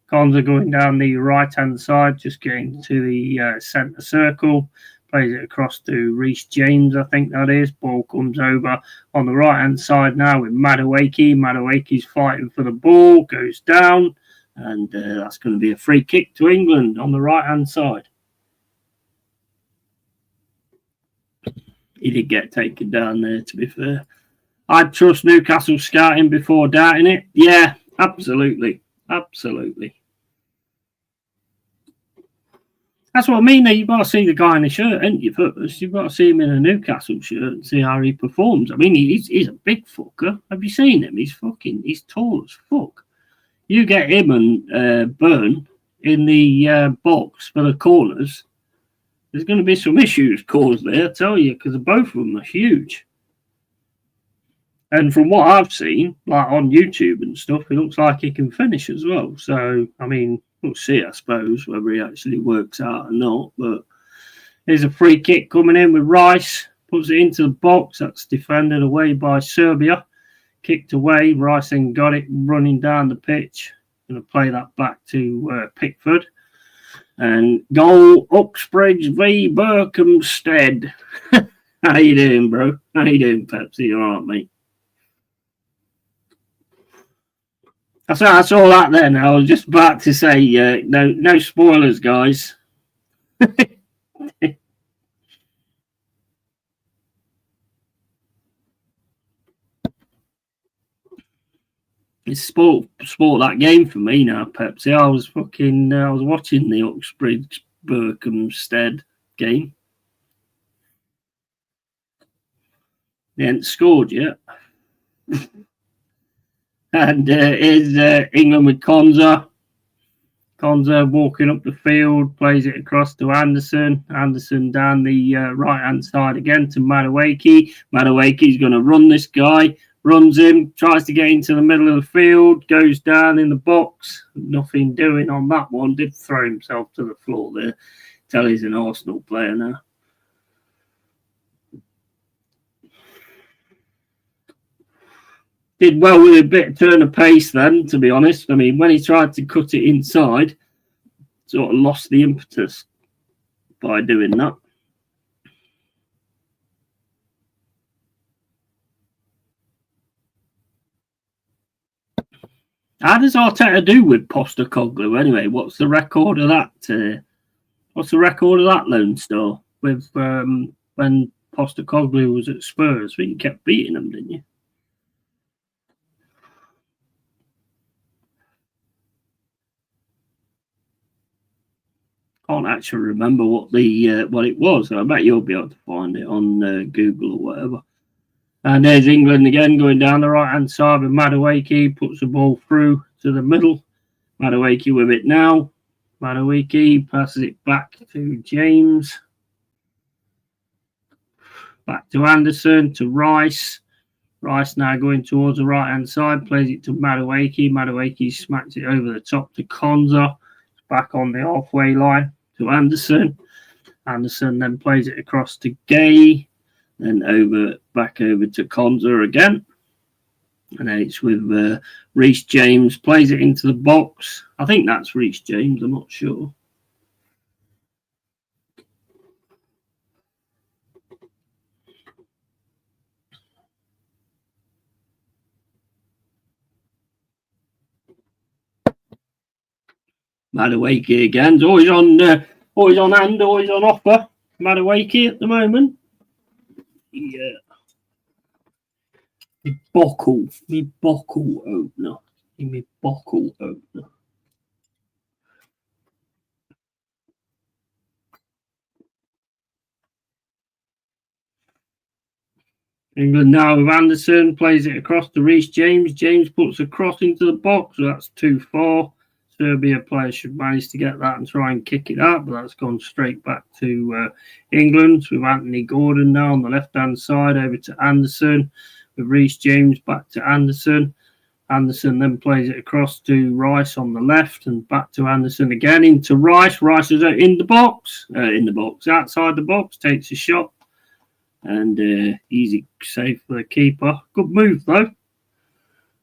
Konza going down the right-hand side, just getting to the centre circle. Plays it across to Reece James, I think that is. Ball comes over on the right-hand side now with Madueke. Madueke's fighting for the ball, goes down. And that's going to be a free kick to England on the right-hand side. He did get taken down there, to be fair. I'd trust Newcastle scouting before doubting it. Yeah, absolutely. Absolutely. That's what I mean. You've got to see the guy in the shirt, ain't you, first? You've got to see him in a Newcastle shirt and see how he performs. I mean, he's a big fucker. Have you seen him? He's tall as fuck. You get him and Byrne in the box for the corners, there's going to be some issues caused there, I tell you, because both of them are huge. And from what I've seen, like on YouTube and stuff, it looks like he can finish as well. So, I mean, we'll see, I suppose, whether he actually works out or not. But there's a free kick coming in with Rice. Puts it into the box. That's defended away by Serbia. Kicked away. Rice then got it running down the pitch. Going to play that back to Pickford. And goal, Uxbridge v Berkhamsted. How you doing, bro? How you doing, Pepsi? You all right, mate? That's all that then. I was just about to say, no spoilers, guys. It's sport that game for me now, Pepsi. I was watching the Uxbridge Berkhamsted game. They hadn't scored yet. And here's England with Konza. Konza walking up the field, plays it across to Anderson. Anderson down the right-hand side again to Madueke. Madueke's going to run this guy. Runs him, tries to get into the middle of the field, goes down in the box. Nothing doing on that one. Did throw himself to the floor there. Tell he's an Arsenal player now. Did well with a bit of turn of pace then, to be honest. I mean, when he tried to cut it inside, sort of lost the impetus by doing that. How does Arteta do with Postecoglou anyway? What's the record of that? What's the record of that Lone Star with when Postecoglou was at Spurs? I think you kept beating them, didn't you? Can't actually remember what it was. I bet you'll be able to find it on Google or whatever. And there's England again going down the right-hand side with Madueke. Puts the ball through to the middle. Madueke with it now. Madueke passes it back to James. Back to Anderson, to Rice. Rice now going towards the right-hand side. Plays it to Madueke. Madueke smacks it over the top to Konza. Back on the halfway line to Anderson. Anderson then plays it across to Gay. Then back over to Konza again. And then it's with Reece James. Plays it into the box. I think that's Reece James. I'm not sure. Madueke again. It's always on hand, always on offer. Madueke at the moment. Yeah. Me bottle opener. Me bottle opener. England now with Anderson, plays it across to Reece James. James puts a cross into the box, so that's 2-4. Serbia players should manage to get that and try and kick it out, but that's gone straight back to England with Anthony Gordon now on the left-hand side over to Anderson, with Reece James back to Anderson. Anderson then plays it across to Rice on the left and back to Anderson again into Rice. Rice is in the box, outside the box, takes a shot. And easy save for the keeper. Good move, though.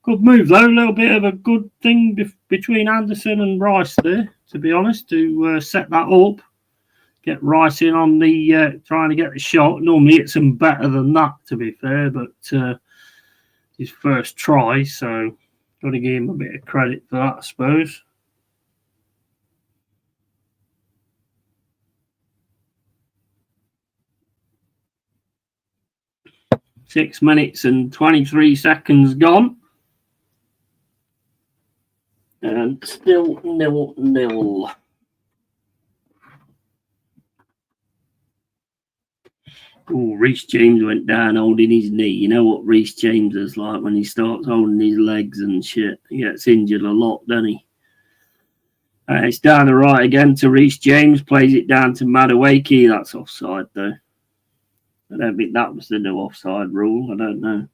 A little bit of a good thing between Anderson and Rice there, to be honest, to set that up. Get Rice in on the trying to get the shot. Normally it's some better than that, to be fair, but his first try, so got to give him a bit of credit for that, I suppose. 6 minutes and 23 seconds gone. And still 0-0. Oh, Reece James went down holding his knee. You know what Reece James is like when he starts holding his legs and shit. He gets injured a lot, doesn't he? It's down the right again to Reece James. Plays it down to Madueke. That's offside, though. I don't think that was the no offside rule. I don't know.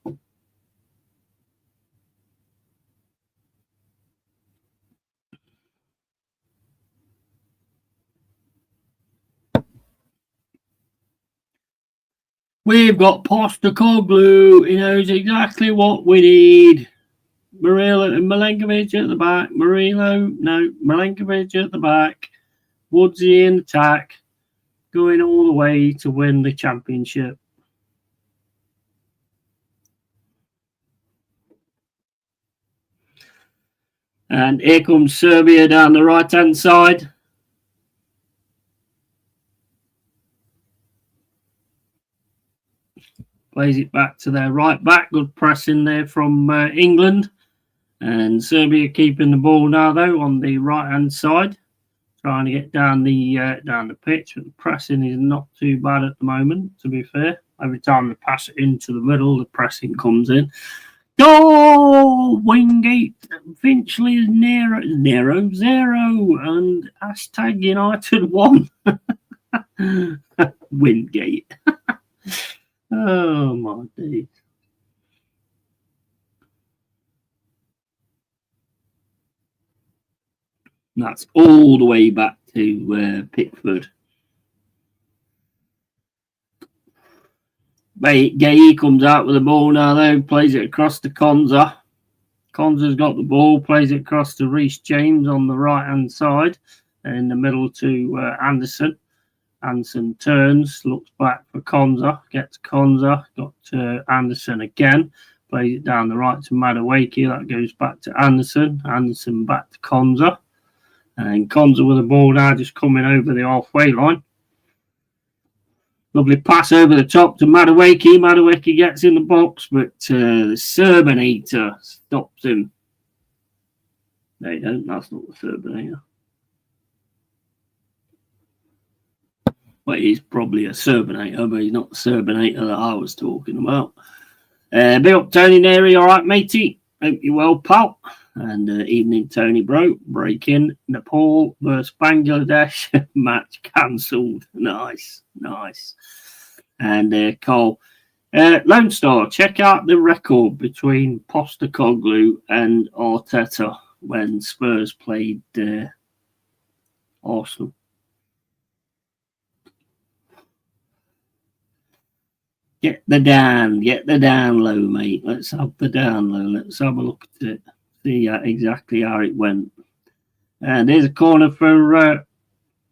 We've got Postecoglou. He knows exactly what we need. Milenkovic at the back. Milenkovic at the back. Woodsy in attack. Going all the way to win the championship. And here comes Serbia down the right-hand side. Plays it back to their right back. Good pressing there from England. And Serbia keeping the ball now, though, on the right-hand side. Trying to get down the pitch. But the pressing is not too bad at the moment, to be fair. Every time they pass it into the middle, the pressing comes in. Oh, Wingate Finchley is Nero 0 and hashtag United 1. Wingate. Oh, my days. That's all the way back to Pickford. Gay comes out with the ball now, though. Plays it across to Konza. Konza's got the ball. Plays it across to Reece James on the right-hand side. And in the middle to Anderson. Anderson turns, looks back for Konza. Gets Konza. Got Anderson again. Plays it down the right to Madueke. That goes back to Anderson. Anderson back to Konza. And Konza with the ball now, just coming over the halfway line. Lovely pass over the top to Madueke. Madueke gets in the box, but the Serbinator stops him. They don't. That's not the Serbinator. Well, he's probably a Serbinator, but he's not the Serbinator that I was talking about. Big up, Tony Neri. All right, matey. Hope you're well, pal. And evening, Tony, bro. Break-in. Nepal versus Bangladesh. Match cancelled. Nice. And Cole. Lone Star, check out the record between Postecoglou and Arteta when Spurs played Arsenal. Get the down low, mate. Let's have the down low. Let's have a look at it. See exactly how it went. And there's a corner for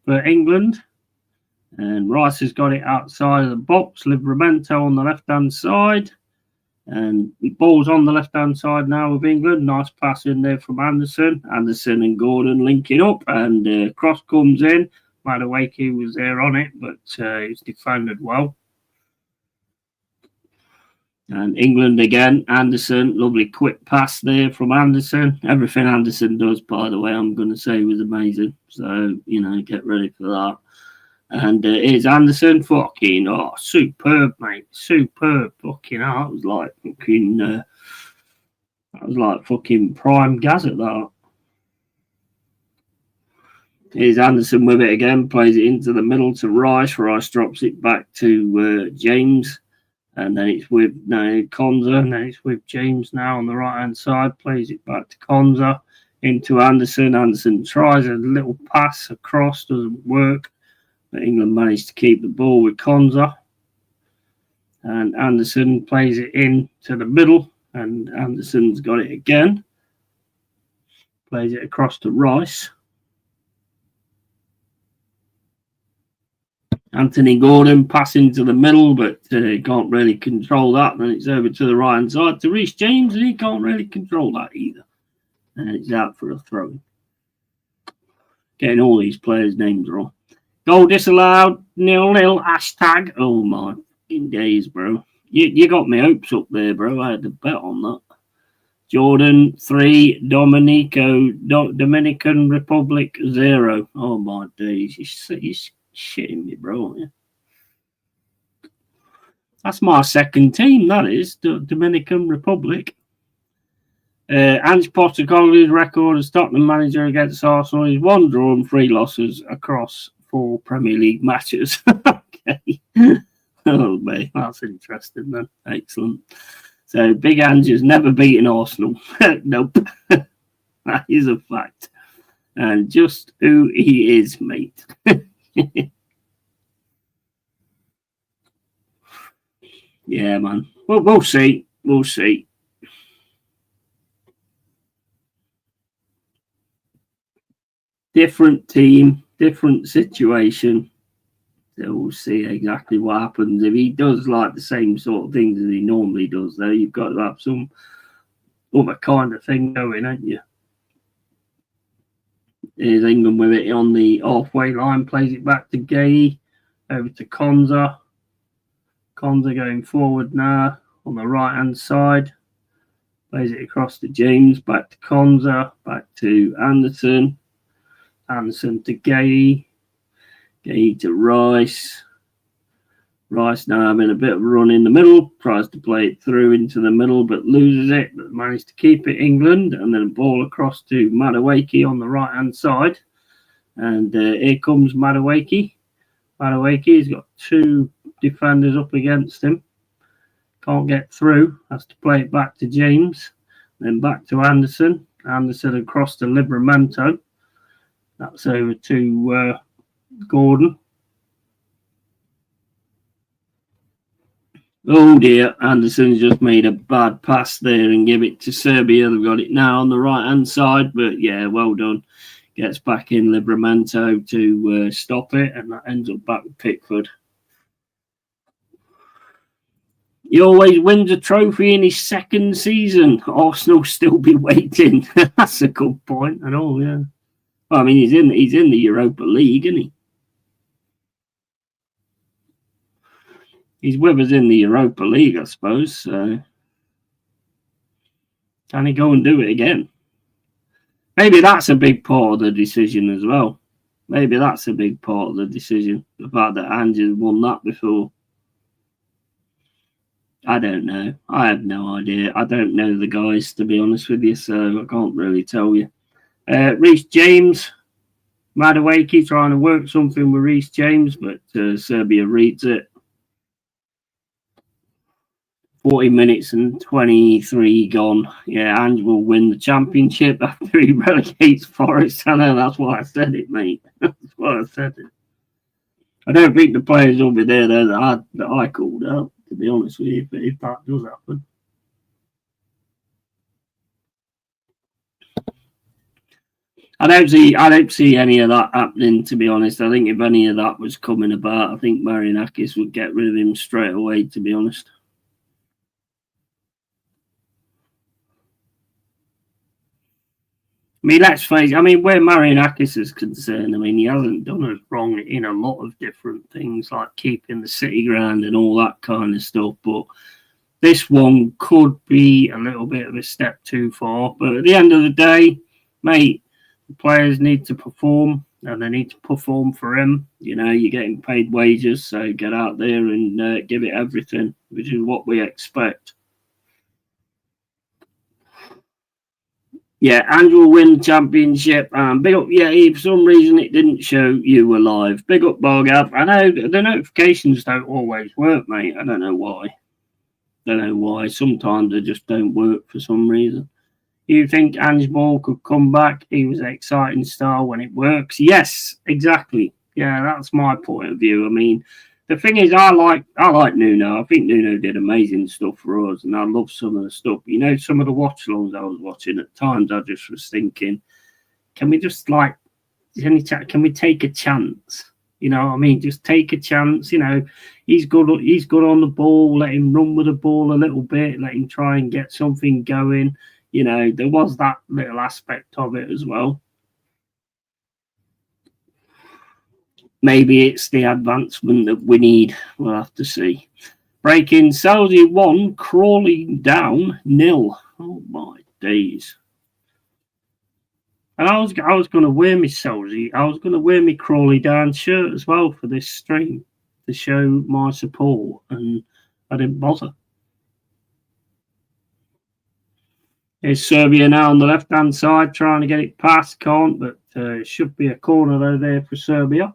England. And Rice has got it outside of the box. Livramento on the left-hand side. And the ball's on the left-hand side now of England. Nice pass in there from Anderson. Anderson and Gordon linking up, and cross comes in. Madueke was there on it, but he's defended well. And England again, Anderson, lovely quick pass there from Anderson. Everything Anderson does, by the way, I'm going to say was amazing. So, get ready for that. And here's Anderson, fucking, superb, mate. Superb, fucking hell. That was like fucking prime gas at that. Here's Anderson with it again, plays it into the middle to Rice. Rice drops it back to James. And then it's with Konza, and then it's with James now on the right-hand side. Plays it back to Konza, into Anderson. Anderson tries a little pass across, doesn't work. But England managed to keep the ball with Konza. And Anderson plays it in to the middle, and Anderson's got it again. Plays it across to Rice. Anthony Gordon passing to the middle, but can't really control that. Then it's over to the right-hand side to Reece James, and he can't really control that either. And it's out for a throw. Getting all these players' names wrong. Goal disallowed, 0-0, hashtag. Oh, my fucking days, bro. You got me hopes up there, bro. I had to bet on that. Jordan, 3, Dominican Republic, 0. Oh, my days. You're shitting me, bro. Yeah. That's my second team, that is, the Dominican Republic. Ange Postecoglou's record as Tottenham manager against Arsenal is 1 draw and 3 losses across 4 Premier League matches. Okay. Oh, mate, that's interesting, then. Excellent. So, Big Ange has never beaten Arsenal. Nope. That is a fact. And just who he is, mate. Yeah, man. Well, we'll see. We'll see. Different team, different situation. So we'll see exactly what happens. If he does like the same sort of things as he normally does, though, you've got to have some other kind of thing going, haven't you? Here's England with it on the halfway line, plays it back to Gay, over to Konza. Konza going forward now on the right-hand side. Plays it across to James, back to Konza, back to Anderson. Anderson to Gay. Gay to Rice. Rice now having a bit of a run in the middle. Tries to play it through into the middle, but loses it. But managed to keep it, England. And then a ball across to Madueke on the right-hand side. And here comes Madueke. Madueke's got 2 defenders up against him. Can't get through. Has to play it back to James. Then back to Anderson. Anderson across to Livramento. That's over to Gordon. Oh dear, Anderson's just made a bad pass there and give it to Serbia. They've got it now on the right-hand side, but yeah, well done. Gets back in Livramento to stop it, and that ends up back with Pickford. He always wins a trophy in his second season. Arsenal still be waiting. That's a good point and all, yeah. Well, I mean, he's in the Europa League, isn't he? He's with us in the Europa League, I suppose. So can he go and do it again? Maybe that's a big part of the decision as well. Maybe that's a big part of the decision. The fact that Ange has won that before. I don't know. I have no idea. I don't know the guys, to be honest with you, so I can't really tell you. Reece James, Madueke trying to work something with Reece James, but Serbia reads it. 40 minutes and 23 gone. Yeah, Ange will win the championship after he relegates Forest. I know, that's why I said it, mate. That's why I said it. I don't think the players will be there though that I called out, to be honest with you, if that does happen. I don't see any of that happening, to be honest. I think if any of that was coming about, I think Marinakis would get rid of him straight away, to be honest. mean, let's face it. I mean, where Marianakis is concerned, I mean, he hasn't done us wrong in a lot of different things, like keeping the city ground and all that kind of stuff. But this one could be a little bit of a step too far. But at the end of the day, mate, the players need to perform, and they need to perform for him. You know, you're getting paid wages, so get out there and give it everything, which is what we expect. Yeah, Andrew will win the championship. Big up, yeah, for some reason it didn't show you were live. Big up, Bargab. I know the notifications don't always work, mate. I don't know why. Sometimes they just don't work for some reason. You think Ange Ball could come back? He was an exciting star when it works. Yes, exactly. Yeah, that's my point of view. I mean, the thing is, I like Nuno. I think Nuno did amazing stuff for us, and I love some of the stuff. You know, some of the watch-alongs I was watching at times, I just was thinking, can we just can we take a chance? You know what I mean? Just take a chance. You know, he's good on the ball. Let him run with the ball a little bit. Let him try and get something going. You know, there was that little aspect of it as well. Maybe it's the advancement that we need. We'll have to see. Breaking Saudi 1, Crawley down 0. Oh my days. And I was going to wear my Saudi. I was going to wear my Crawley down shirt as well for this stream to show my support, and I didn't bother. There's Serbia now on the left-hand side, trying to get it past. Can't, but it should be a corner though there for Serbia.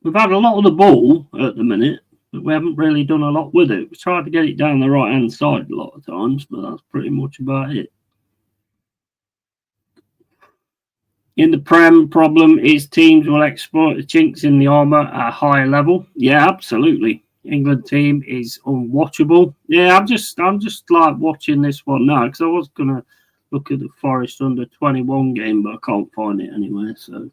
We've had a lot of the ball at the minute, but we haven't really done a lot with it. We tried to get it down the right-hand side a lot of times, but that's pretty much about it. In the Prem, problem is teams will exploit the chinks in the armour at a higher level. Yeah, absolutely. England team is unwatchable. Yeah, I'm just like watching this one now, because I was going to look at the Forest under 21 game, but I can't find it anywhere, so...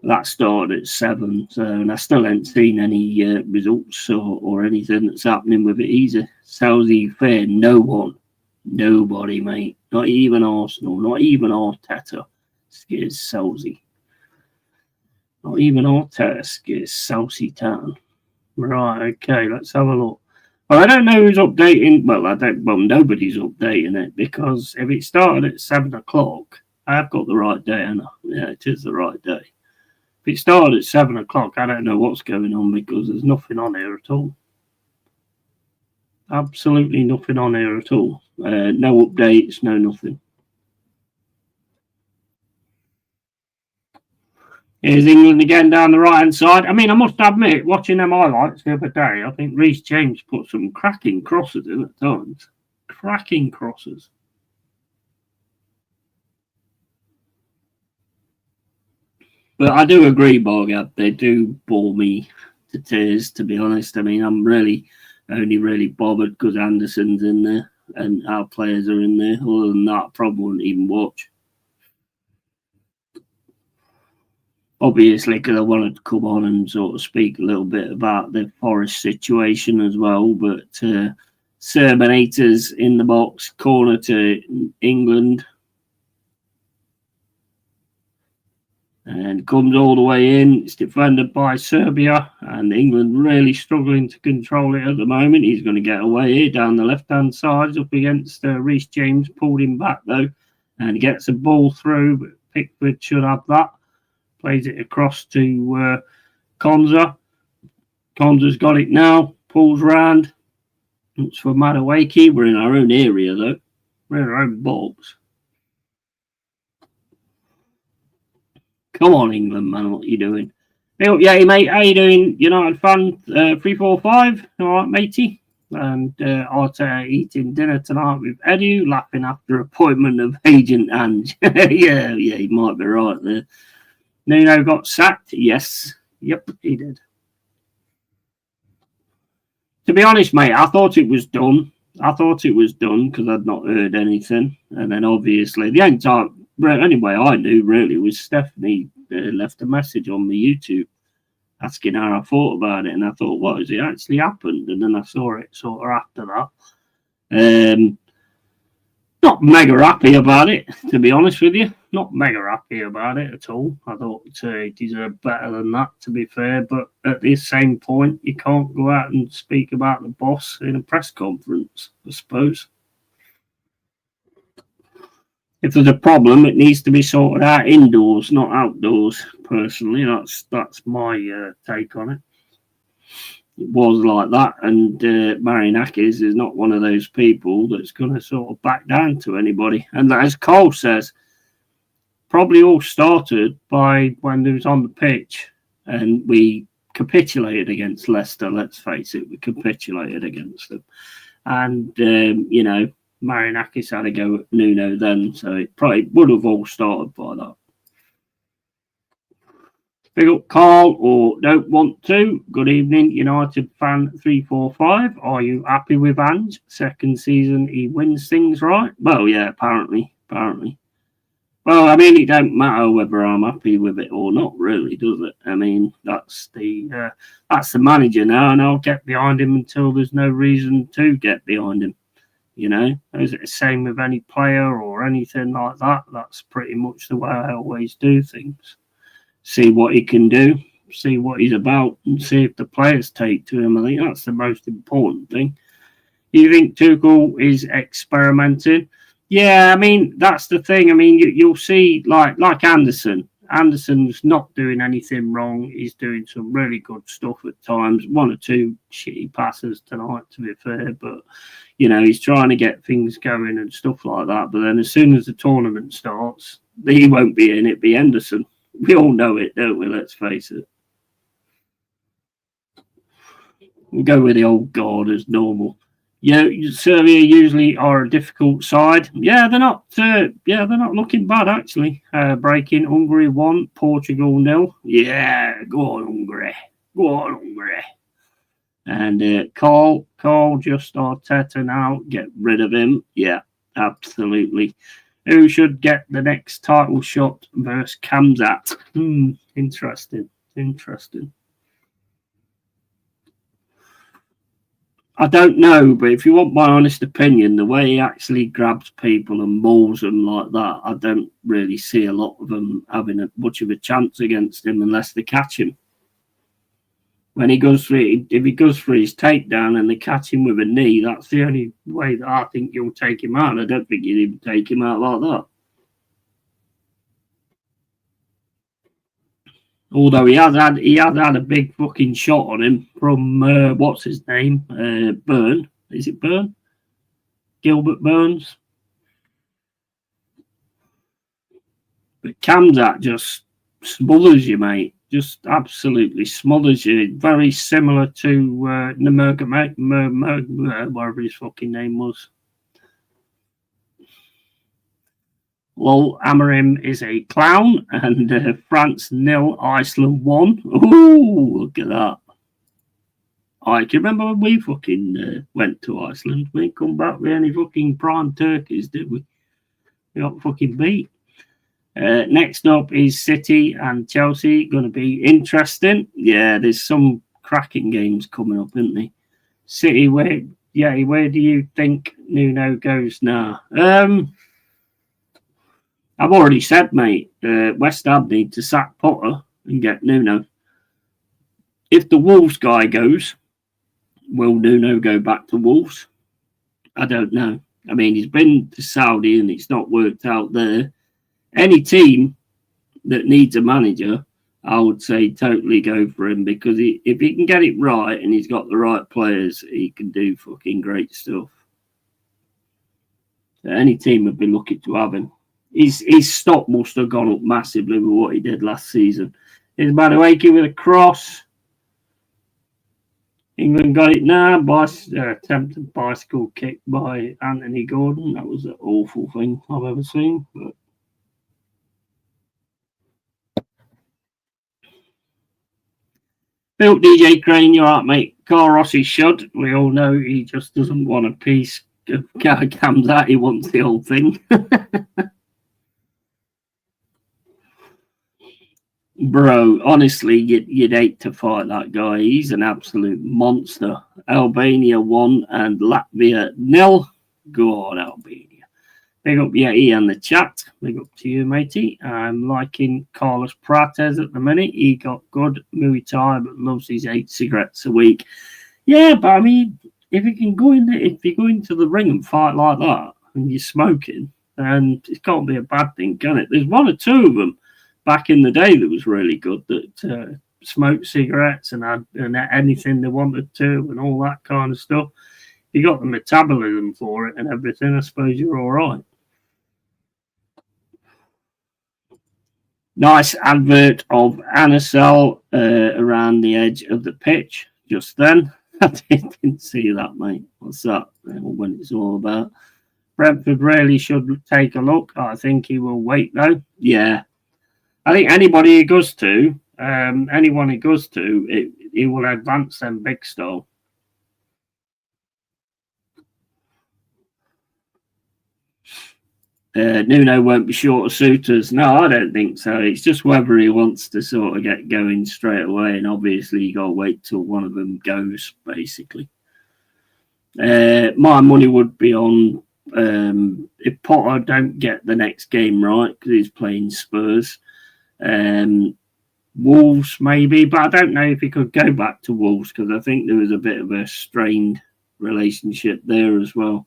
That started at 7, so, and I still haven't seen any results or anything that's happening with it either. Saudi fair, no one, nobody, mate. Not even Arsenal, not even Arteta scares Saudi. Not even Arteta scares Saudi Town. Right, okay, let's have a look. Well, I don't know who's updating. Well, nobody's updating it, because if it started at 7 o'clock, I've got the right day, and yeah, it is the right day. If it started at 7 o'clock, I don't know what's going on, because there's nothing on here at all. Absolutely nothing on here at all. No updates, no nothing. Here's England again down the right-hand side. I mean, I must admit, watching them highlights the other day, I think Reece James put some cracking crosses in at times. Cracking crosses. But I do agree, Bargab, they do bore me to tears, to be honest. I mean, I'm only really bothered because Anderson's in there and our players are in there. Other than that, I probably wouldn't even watch. Obviously, because I wanted to come on and sort of speak a little bit about the Forest situation as well. But Sermonators in the box, corner to England. And comes all the way in. It's defended by Serbia, and England really struggling to control it at the moment. He's going to get away here down the left-hand side, up against Reece James. Pulled him back though, and he gets a ball through. But Pickford should have that. Plays it across to Konza. Konza's got it now. Pulls round. Looks for Madueke. We're in our own area though. We're in our own box. Come on, England, man. What are you doing? Yeah, mate. How you doing, United fan? 345. All right, matey. And Arteta eating dinner tonight with Edu, laughing after appointment of Agent Ange. yeah, he might be right there. Nuno got sacked. Yes. Yep, he did. To be honest, mate, I thought it was done. Because I'd not heard anything. And then obviously, the only time, anyway, I knew really was Stephanie left a message on my YouTube asking how I thought about it, and I thought, what has it actually happened? And then I saw it sort of after that. Not mega happy about it, to be honest with you. Not mega happy about it at all. I thought he deserved better than that, to be fair. But at the same point, you can't go out and speak about the boss in a press conference, I suppose. If there's a problem, it needs to be sorted out indoors, not outdoors. Personally, that's my take on it. It was like that, and Marinakis is not one of those people that's going to sort of back down to anybody. And as Cole says, probably all started by when he was on the pitch, and we capitulated against Leicester. Let's face it, we capitulated against them, and Marinakis had to go at Nuno then, so it probably would have all started by that. Big up Carl, or don't want to. Good evening, United fan 345. Are you happy with Ange? Second season he wins things right? Well, yeah, apparently. Well, I mean, it don't matter whether I'm happy with it or not, really, does it? I mean, that's the manager now, and I'll get behind him until there's no reason to get behind him. Is it the same with any player or anything like that? That's pretty much the way I always do things. See what he can do, see what he's about, and see if the players take to him. I think that's the most important thing. You think Tuchel is experimenting? Yeah, I mean, that's the thing. I mean, you'll see, like Anderson. Anderson's not doing anything wrong. He's doing some really good stuff at times. One or two shitty passes tonight, to be fair, but he's trying to get things going and stuff like that. But then as soon as the tournament starts, he won't be in it, be Henderson. We all know it, don't we? Let's face it. We'll go with the old guard as normal. Serbia usually are a difficult side. Yeah, they're not. They're not looking bad actually. Breaking Hungary 1, Portugal 0. Yeah, go on Hungary. And Carl, just Arteta now. Get rid of him. Yeah, absolutely. Who should get the next title shot versus Kamzat? Interesting. I don't know, but if you want my honest opinion, the way he actually grabs people and mauls them like that, I don't really see a lot of them having much of a chance against him unless they catch him. When if he goes for his takedown and they catch him with a knee, that's the only way that I think you'll take him out. I don't think you'd even take him out like that. Although he has had a big fucking shot on him from what's his name? Burn. Is it Burn? Gilbert Burns. But Kamzat just smothers you, mate. Just absolutely smothers you. Very similar to whatever his fucking name was. Lol, Amorim is a clown, and France 0, Iceland 1. Ooh, look at that. Do you remember when we fucking went to Iceland? We didn't come back with any fucking prime turkeys, did we? We got fucking beat. Next up is City and Chelsea. Going to be interesting. Yeah, there's some cracking games coming up, isn't there? City, where do you think Nuno goes now? I've already said, mate, West Ham need to sack Potter and get Nuno. If the Wolves guy goes, will Nuno go back to Wolves? I don't know. I mean, he's been to Saudi and it's not worked out there. Any team that needs a manager, I would say totally go for him, because if he can get it right and he's got the right players, he can do fucking great stuff. So any team would be lucky to have him. His stock must have gone up massively with what he did last season. Here's Madueke with a cross. England got it now. Attempted bicycle kick by Anthony Gordon. That was an awful thing I've ever seen. But Built DJ Crane, you're right, mate. Carl Rossi should. We all know he just doesn't want a piece of Kamzat. He wants the whole thing. Bro, honestly, you'd hate to fight that guy. He's an absolute monster. Albania 1 and Latvia 0. Go on, Albania. Big up Yeti and the chat. Big up to you, matey. I'm liking Carlos Prates at the minute. He got good Muay Thai, but loves his 8 cigarettes a week. Yeah, but I mean, if you go into the ring and fight like that and you're smoking, then it can't be a bad thing, can it? There's one or two of them back in the day that was really good that smoked cigarettes and had anything they wanted to and all that kind of stuff. You got the metabolism for it and everything, I suppose you're all right. Nice advert of Anacel around the edge of the pitch just then. I didn't see that, mate. What's that? When it's all about. Brentford really should take a look. I think he will wait, though. Yeah. I think anyone he goes to, he will advance them big style. Nuno won't be short of suitors. No, I don't think so. It's just whether he wants to sort of get going straight away, and obviously you got to wait till one of them goes, basically. My money would be on if Potter don't get the next game right because he's playing Spurs. Wolves maybe, but I don't know if he could go back to Wolves because I think there was a bit of a strained relationship there as well.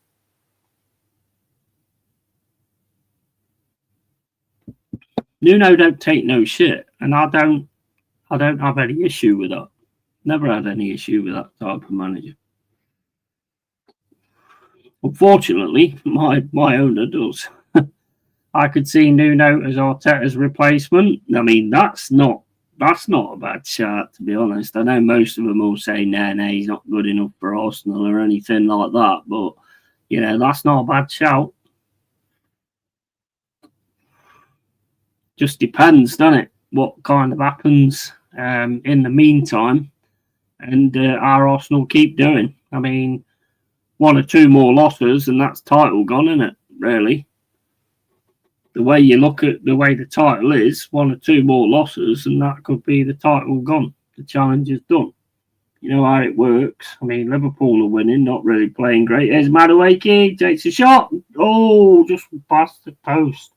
Nuno don't take no shit, and I don't have any issue with that. Never had any issue with that type of manager. Unfortunately, my owner does. I could see Nuno as Arteta's replacement. I mean, that's not a bad shout, to be honest. I know most of them will say, no, he's not good enough for Arsenal or anything like that, but that's not a bad shout. Just depends, doesn't it, what kind of happens in the meantime, and our Arsenal keep doing. I mean, 1 or 2 more losses, and that's title gone, isn't it? Really, the way you look at the way the title is, 1 or 2 more losses, and that could be the title gone. The challenge is done. You know how it works. I mean, Liverpool are winning, not really playing great. There's Madueke, takes a shot. Oh, just past the post.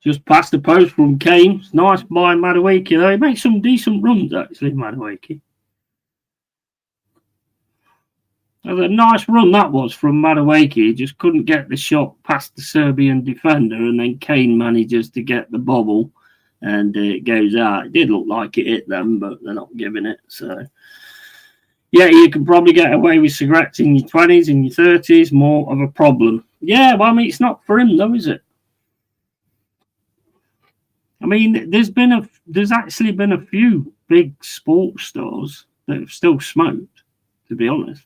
Just past the post from Kane. It's nice by Madueke, though. He makes some decent runs, actually, Madueke. That was a nice run that was from Madueke. He just couldn't get the shot past the Serbian defender, and then Kane manages to get the bobble, and it goes out. It did look like it hit them, but they're not giving it. So, yeah, you can probably get away with cigarettes in your 20s and your 30s. More of a problem. Yeah, well, I mean, it's not for him, though, is it? I mean, there's actually been a few big sports stars that have still smoked, to be honest.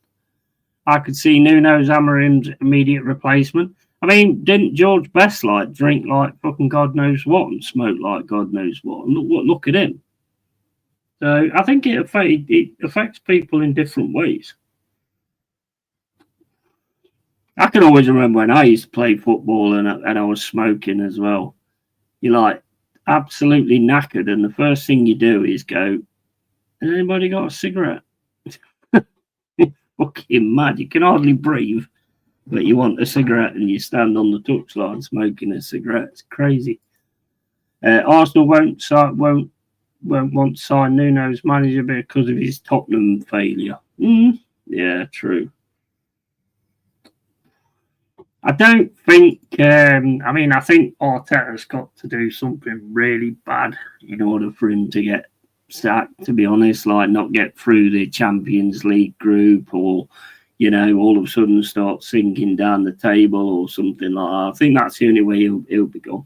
I could see Nuno's Amorim's immediate replacement. I mean, didn't George Best drink like fucking God knows what and smoke like God knows what? And look at him. So I think it affects people in different ways. I can always remember when I used to play football and I was smoking as well. You're absolutely knackered, and the first thing you do is go, has anybody got a cigarette? Fucking mad. You can hardly breathe, but you want a cigarette and you stand on the touchline smoking a cigarette. It's crazy. Arsenal won't want to sign Nuno's manager because of his Tottenham failure. Yeah, true. I don't think. I think Arteta's got to do something really bad in order for him to get sacked. To be honest, not get through the Champions League group, or all of a sudden start sinking down the table or something like that. I think that's the only way he'll be gone.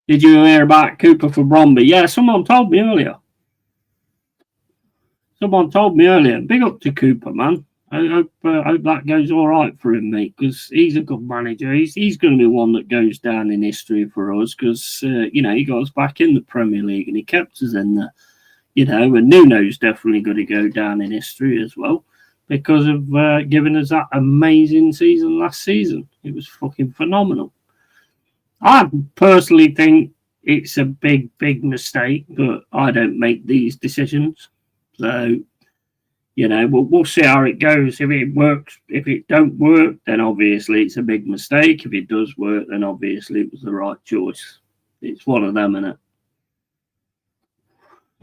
Did you hear about Cooper for Bromby? Yeah, someone told me earlier. Big up to Cooper, man. I hope that goes all right for him, mate, because he's a good manager. He's going to be one that goes down in history for us because, he got us back in the Premier League and he kept us in there, and Nuno's definitely going to go down in history as well. because of giving us that amazing season last season. It was fucking phenomenal. I personally think it's a big, big mistake, but I don't make these decisions. So, we'll see how it goes. If it works, if it don't work, then obviously it's a big mistake. If it does work, then obviously it was the right choice. It's one of them, innit?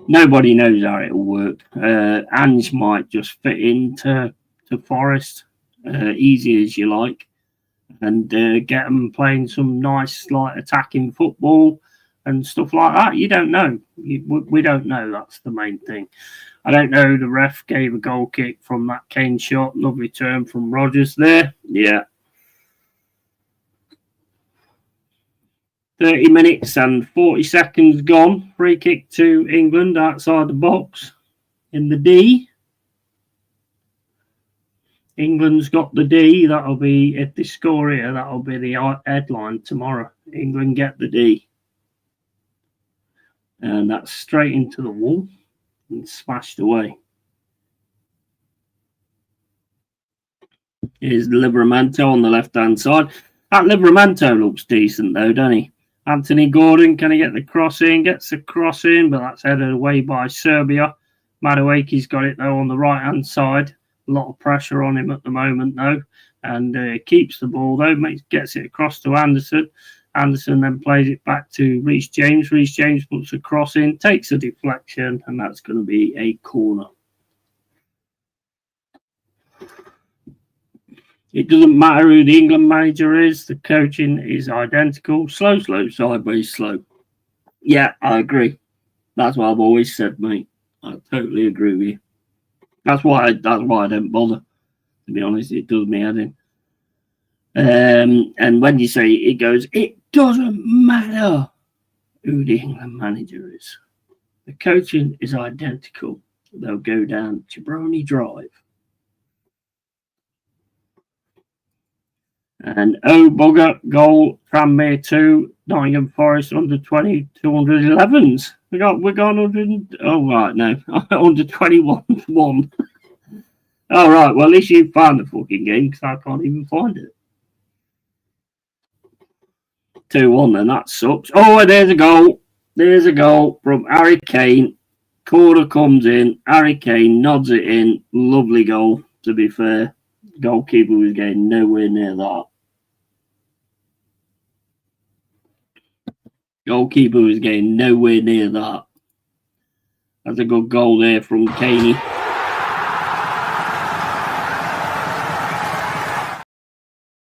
Nobody knows how it'll work. Ange might just fit into Forest, easy as you like, and get them playing some nice, like, attacking football and stuff like that. You don't know. We don't know. That's the main thing. I don't know. The ref gave a goal kick from that Kane shot. Lovely turn from Rodgers there. Yeah. 30 minutes and 40 seconds gone. Free kick to England outside the box in the D. England's got the D. That'll be, if they score here, that'll be the headline tomorrow. England get the D. And that's straight into the wall and smashed away. Here's Livramento on the left-hand side. That Livramento looks decent, though, doesn't he? Anthony Gordon, can he get the cross in? Gets the cross in, but that's headed away by Serbia. Madueke's got it, though, on the right-hand side. A lot of pressure on him at the moment, though. And keeps the ball, though. Gets it across to Anderson. Anderson then plays it back to Reece James. Reece James puts a cross in, takes a deflection, and that's going to be a corner. It doesn't matter who the England manager is. The coaching is identical. Slow, sideways, slow. Yeah, I agree. That's what I've always said, mate. I totally agree with you. That's why I don't bother. To be honest, it does me head in. And when you say it goes, it doesn't matter who the England manager is. The coaching is identical. They'll go down Jabroni Drive. And bugger, goal, Tranmere 2, Nottingham Forest under 20, 211s. We're going 100. Oh, right, no. Under 21 1. All right, well, at least you found the fucking game because I can't even find it. 2-1, then that sucks. Oh, there's a goal. There's a goal from Harry Kane. Corner comes in. Harry Kane nods it in. Lovely goal, to be fair. Goalkeeper was getting nowhere near that. Goalkeeper was getting nowhere near that. That's a good goal there from Kaney.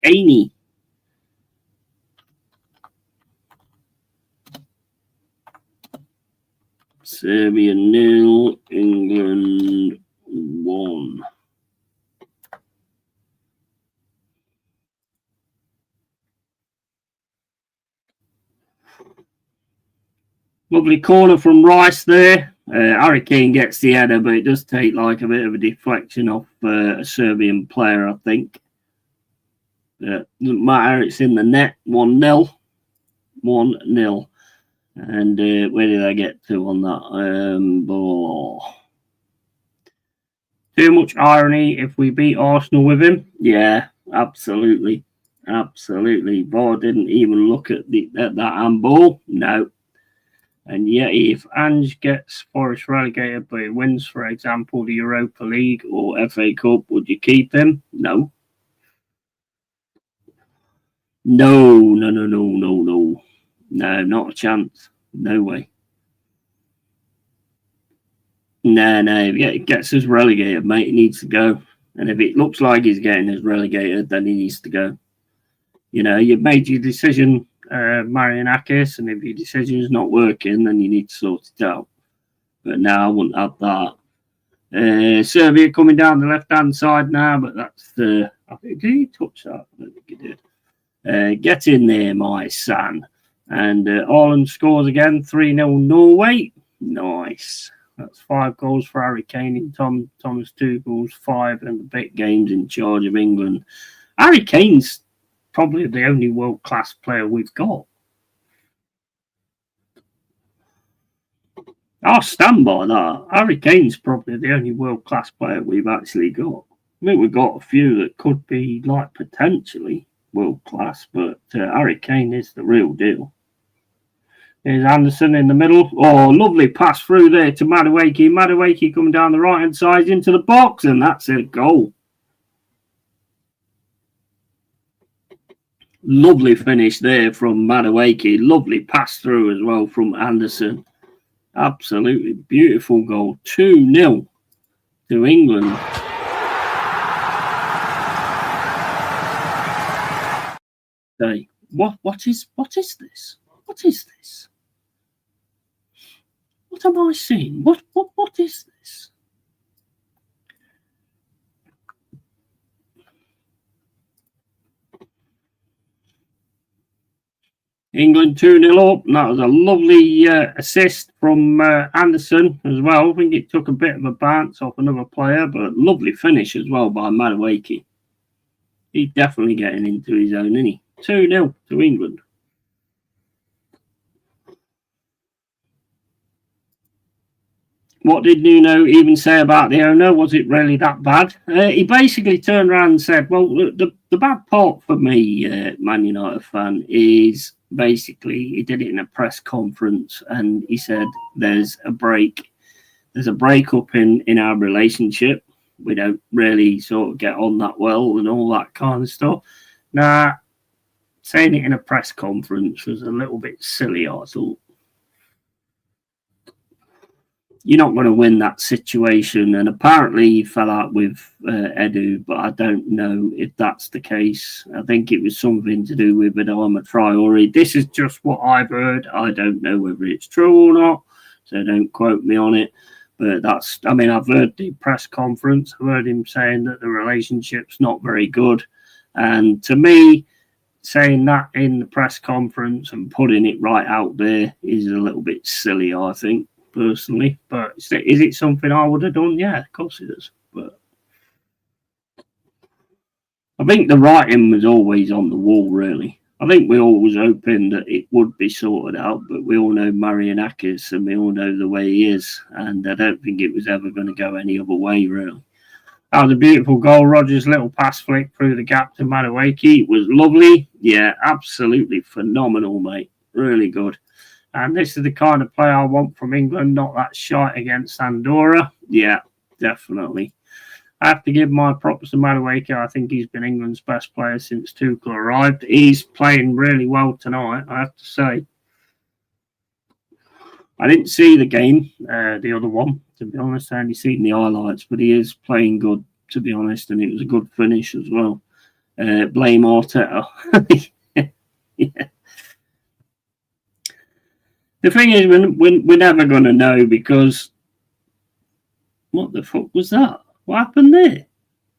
Kaney. Serbia 0, England 1. Lovely corner from Rice there. Harry Kane gets the header, but it does take like a bit of a deflection off a Serbian player, I think. Doesn't matter, it's in the net. 1-0. 1-0. And where did I get to on that? Too much irony if we beat Arsenal with him. Yeah, absolutely. Absolutely. VAR didn't even look at that handball. No. And yet, if Ange gets Forest relegated but he wins, for example, the Europa League or FA Cup, would you keep him? No. No. No, not a chance. No way. No. If he gets us relegated, mate, he needs to go. And if it looks like he's getting us relegated, then he needs to go. You've made your decision, Marianakis, and if your decision is not working, then you need to sort it out. But now I wouldn't have that. Serbia coming down the left-hand side now, but that's the... I think, did he touch that? I don't think he did. Get in there, my son. And Ireland scores again, 3-0 Norway. Nice. That's 5 goals for Harry Kane and Thomas Tuchel's 5 and the big games in charge of England. Harry Kane's probably the only world-class player we've got. I'll stand by that. Harry Kane's probably the only world-class player we've actually got. I think we've got a few that could be like potentially world class, but Harry Kane is the real deal. There's Anderson in the middle. Oh, lovely pass through there to Madueke. Madueke coming down the right hand side into the box, and that's a goal. Lovely finish there from Madueke. Lovely pass through as well from Anderson. Absolutely beautiful goal. 2-0 to England. Hey, what is this? What is this? What am I seeing? What is this? England 2-0 up. That was a lovely assist from Anderson as well. I think it took a bit of a bounce off another player, but lovely finish as well by Madueke. He's definitely getting into his own, isn't he? 2-0 to England. What did Nuno even say about the owner? Was it really that bad? He basically turned around and said, well, the bad part for me, Man United fan, is basically he did it in a press conference and he said there's a breakup in our relationship. We don't really sort of get on that well and all that kind of stuff. Now, saying it in a press conference was a little bit silly, I thought. You're not going to win that situation. And apparently he fell out with Edu, but I don't know if that's the case. I think it was something to do with Adama Traore. This is just what I've heard. I don't know whether it's true or not, so don't quote me on it. But I've heard the press conference. I've heard him saying that the relationship's not very good. And to me, saying that in the press conference and putting it right out there is a little bit silly, I think. Personally, but is it something I would have done? Yeah, of course it is. But I think the writing was always on the wall, really. I think we all was hoping that it would be sorted out, but we all know Marianakis and we all know the way he is, and I don't think it was ever going to go any other way, really. That was a beautiful goal. Roger's little pass flick through the gap to Madueke. It was lovely. Yeah, absolutely phenomenal, mate. Really good. And this is the kind of play I want from England, not that shite against Andorra. Yeah, definitely. I have to give my props to Madueke. I think he's been England's best player since Tuchel arrived. He's playing really well tonight, I have to say. I didn't see the game, the other one, to be honest. I only seen the highlights, but he is playing good, to be honest, and it was a good finish as well. Blame Arteta. Yeah. The thing is, we're never going to know because what the fuck was that? What happened there?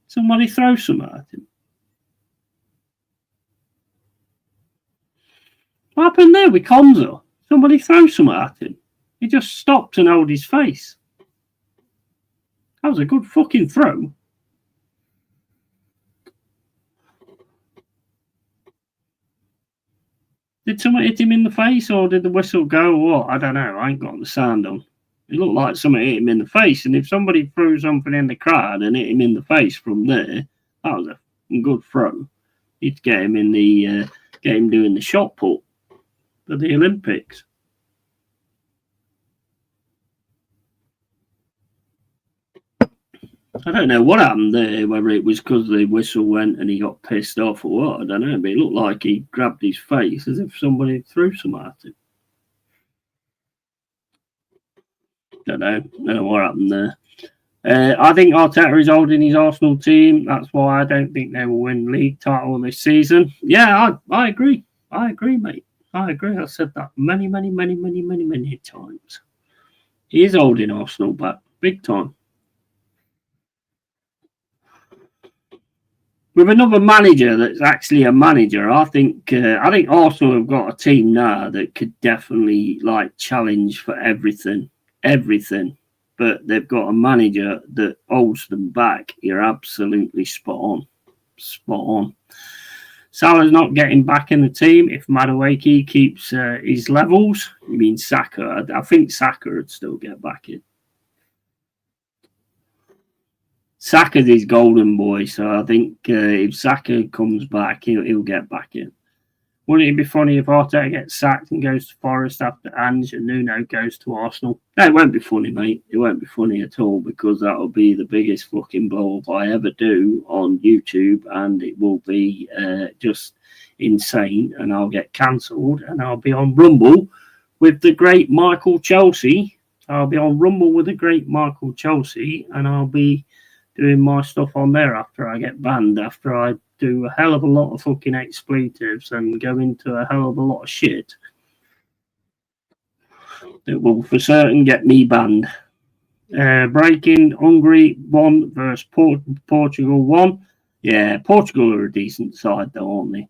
Somebody throw something at him. What happened there with Konza? Somebody throw something at him. He just stopped and held his face. That was a good fucking throw. Did someone hit him in the face or did the whistle go or what? I don't know. I ain't got the sound on. It looked like someone hit him in the face. And if somebody threw something in the crowd and hit him in the face from there, that was a good throw. You'd get him in the get him doing the shot put for the Olympics. I don't know what happened there, whether it was because the whistle went and he got pissed off or what. I don't know, but it looked like he grabbed his face as if somebody threw something at him. Don't know what happened there. I think Arteta is holding his Arsenal team. That's why I don't think they will win league title this season. Yeah, I agree. I agree, mate. I agree. I've said that many times. He is holding Arsenal back big time. With another manager that's actually a manager, I think Arsenal have got a team now that could definitely challenge for everything. But they've got a manager that holds them back. You're absolutely spot on. Salah's not getting back in the team if Madueke keeps his levels. You mean Saka? I think Saka would still get back in. Saka's his golden boy, so I think if Saka comes back, he'll get back in. Wouldn't it be funny if Arteta gets sacked and goes to Forest after Ange and Nuno goes to Arsenal? No, it won't be funny, mate. It won't be funny at all because that'll be the biggest fucking blow up I ever do on YouTube, and it will be just insane, and I'll get cancelled, and I'll be on Rumble with the great Michael Chelsea. I'll be on Rumble with the great Michael Chelsea, and I'll be doing my stuff on there after I get banned, after I do a hell of a lot of fucking expletives and go into a hell of a lot of shit. It will for certain get me banned. Breaking Hungary 1 versus Portugal 1. Yeah, Portugal are a decent side though, aren't they?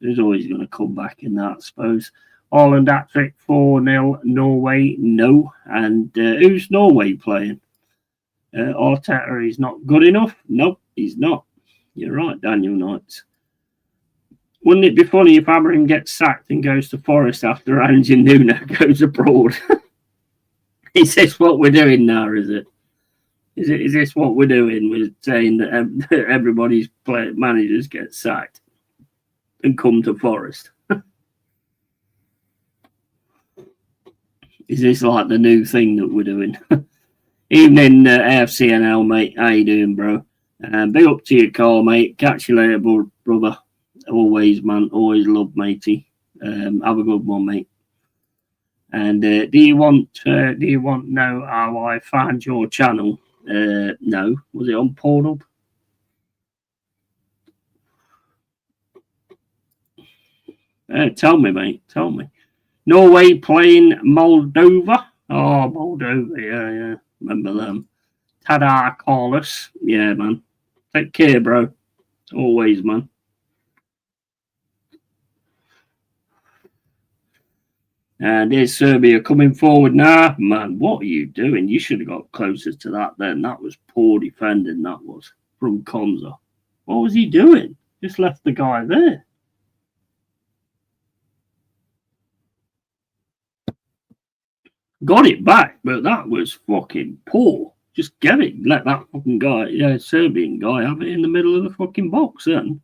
There's always going to come back in that, I suppose. Ireland hat-trick 4-0. Norway, no. And who's Norway playing? Arteta is not good enough? Nope, he's not. You're right, Daniel Knights. Wouldn't it be funny if Abraham gets sacked and goes to Forest after Ange and Nuno goes abroad? Is this what we're doing now, is it? Is this what we're doing? We're saying that everybody's managers get sacked and come to Forest. Is this like the new thing that we're doing? Evening, AFCNL, mate. How you doing, bro? Big up to your call, mate. Catch you later, brother. Always, man. Always love, matey. Have a good one, mate. And do you want to know how I found your channel? No. Was it on Pornhub? Tell me, mate. Tell me. Norway playing Moldova. Oh, Moldova. Yeah. Remember them. Tada, Carlos. Yeah, man. Take care, bro. Always, man. And there's Serbia coming forward now. Man, what are you doing? You should have got closer to that then. That was poor defending, that was, from Konza. What was he doing? Just left the guy there. Got it back, but that was fucking poor. Just get it. Let that fucking guy, Serbian guy, have it in the middle of the fucking box then.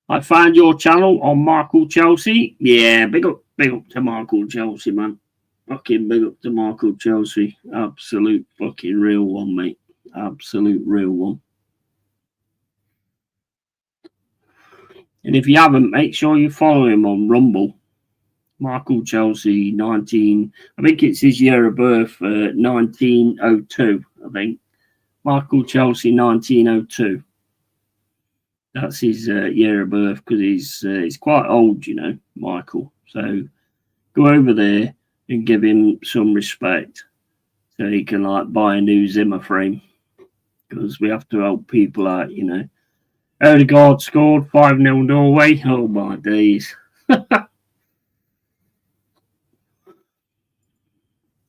I found your channel on Michael Chelsea. Yeah, big up to Michael Chelsea, man. Fucking big up to Michael Chelsea. Absolute fucking real one, mate. Absolute real one. And if you haven't, make sure you follow him on Rumble. Michael Chelsea, 19. I think it's his year of birth, 1902, I think. Michael Chelsea, 1902. That's his year of birth because he's quite old, you know, Michael. So go over there and give him some respect so he can like buy a new Zimmer frame because we have to help people out, you know. Odegaard scored 5-0 Norway. Oh my days.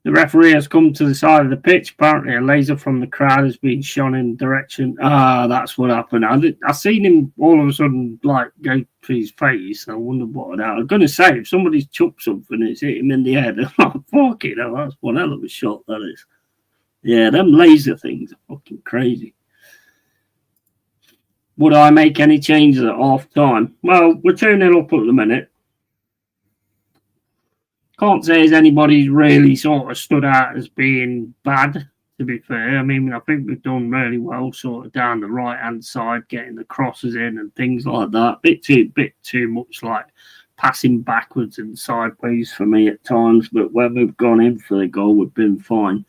The referee has come to the side of the pitch. Apparently, a laser from the crowd has been shone in the direction. That's what happened. I seen him all of a sudden like go to his face. I wonder what that. I was going to say if somebody's chucked something, it's hit him in the head. I'm like, fuck it, that's one hell of a shot that is. Yeah, them laser things are fucking crazy. Would I make any changes at half time? Well, we're 2-0 up at the minute. Can't say as anybody's really sort of stood out as being bad, to be fair. I mean, I think we've done really well sort of down the right-hand side, getting the crosses in and things like that. Bit too much like passing backwards and sideways for me at times, but when we've gone in for the goal, we've been fine.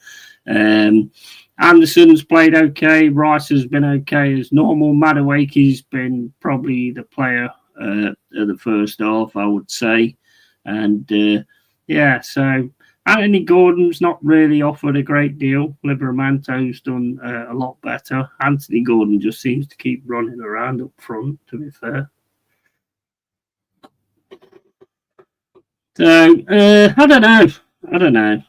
Anderson's played okay. Rice has been okay as normal. Madueke's been probably the player of the first half, I would say. And so Anthony Gordon's not really offered a great deal. Livramanto's done a lot better. Anthony Gordon just seems to keep running around up front, to be fair. So, I don't know.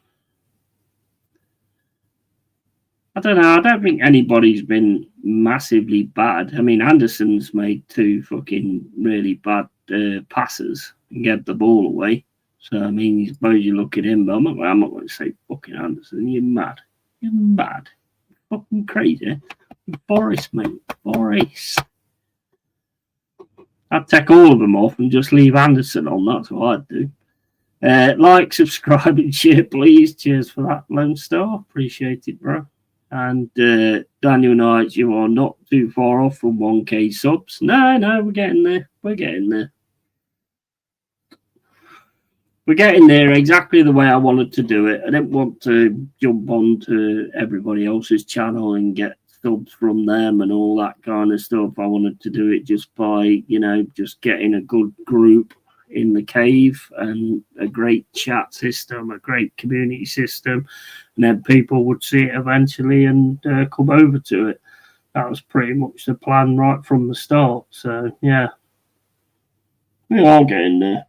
I don't think anybody's been massively bad. I mean, Anderson's made 2 fucking really bad passes and get the ball away. So, I mean, I suppose you look at him, but I'm not going to say fucking Anderson. You're mad. You're mad. Fucking crazy. Boris, mate. Boris. I'd take all of them off and just leave Anderson on. That's what I'd do. Like, subscribe, and share, please. Cheers for that, Lone Star. Appreciate it, bro. And Daniel Knight, you are not too far off from 1K subs. No, we're getting there. We're getting there. We're getting there exactly the way I wanted to do it. I didn't want to jump onto everybody else's channel and get subs from them and all that kind of stuff. I wanted to do it just by, just getting a good group in the cave and a great chat system, a great community system, and then people would see it eventually and come over to it. That was pretty much the plan right from the start. So, yeah. We are getting there.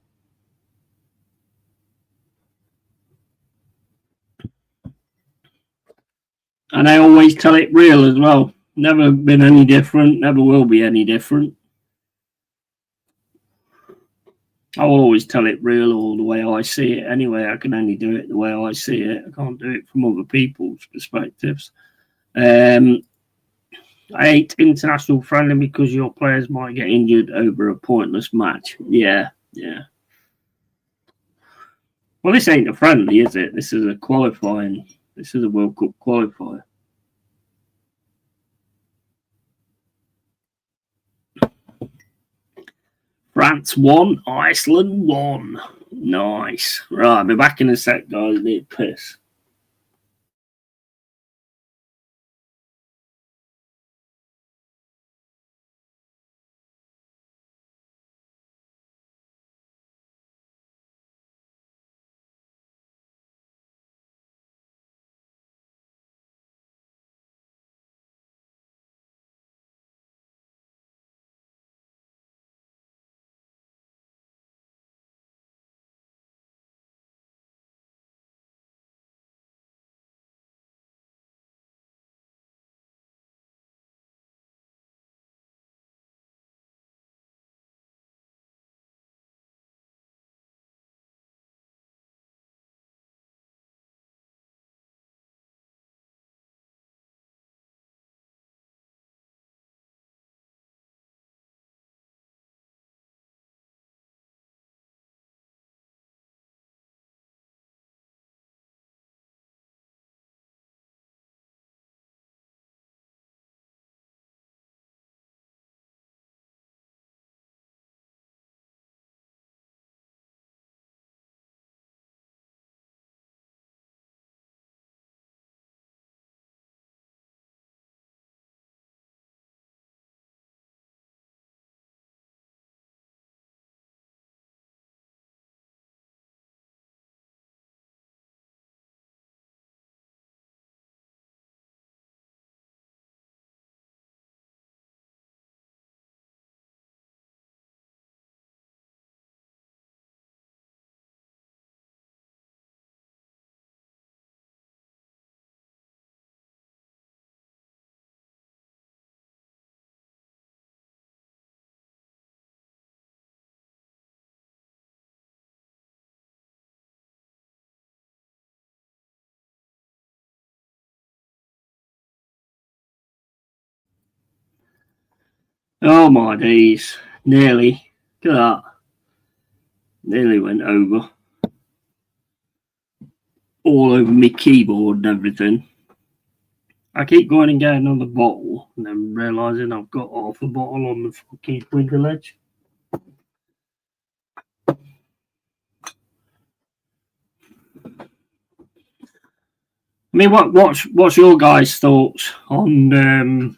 And I always tell it real as well. Never been any different, never will be any different. I will always tell it real or the way I see it anyway. I can only do it the way I see it. I can't do it from other people's perspectives. I hate international friendly because your players might get injured over a pointless match. Yeah. Well, this ain't a friendly, is it? This is a qualifying. This is a World Cup qualifier. France 1, Iceland 1. Nice. Right, I'll be back in a sec, guys. I need piss. Oh my days. Nearly. Look at that. Nearly went over. All over my keyboard and everything. I keep going and getting another bottle and then realising I've got half a bottle on the fucking window ledge. I mean, what's your guys' thoughts on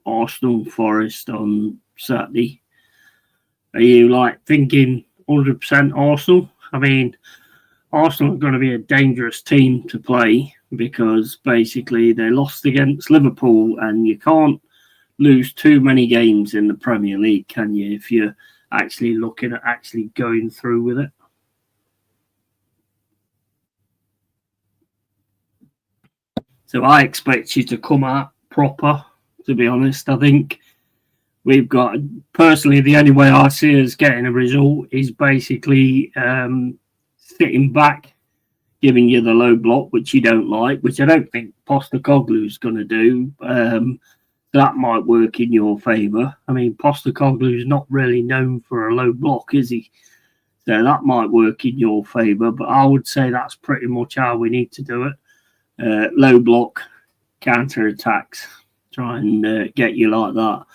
Arsenal Forest on Saturday? Are you like thinking 100% Arsenal? I mean, Arsenal are going to be a dangerous team to play because basically they lost against Liverpool, and you can't lose too many games in the Premier League, can you, if you're actually looking at actually going through with it? So I expect you to come out proper, to be honest. I think we've got, personally, the only way I see us getting a result is basically sitting back, giving you the low block, which you don't like, which I don't think Postecoglou's going to do. That might work in your favour. I mean, Postecoglou's not really known for a low block, is he? So that might work in your favour, but I would say that's pretty much how we need to do it. Low block, counter attacks, try and get you like that.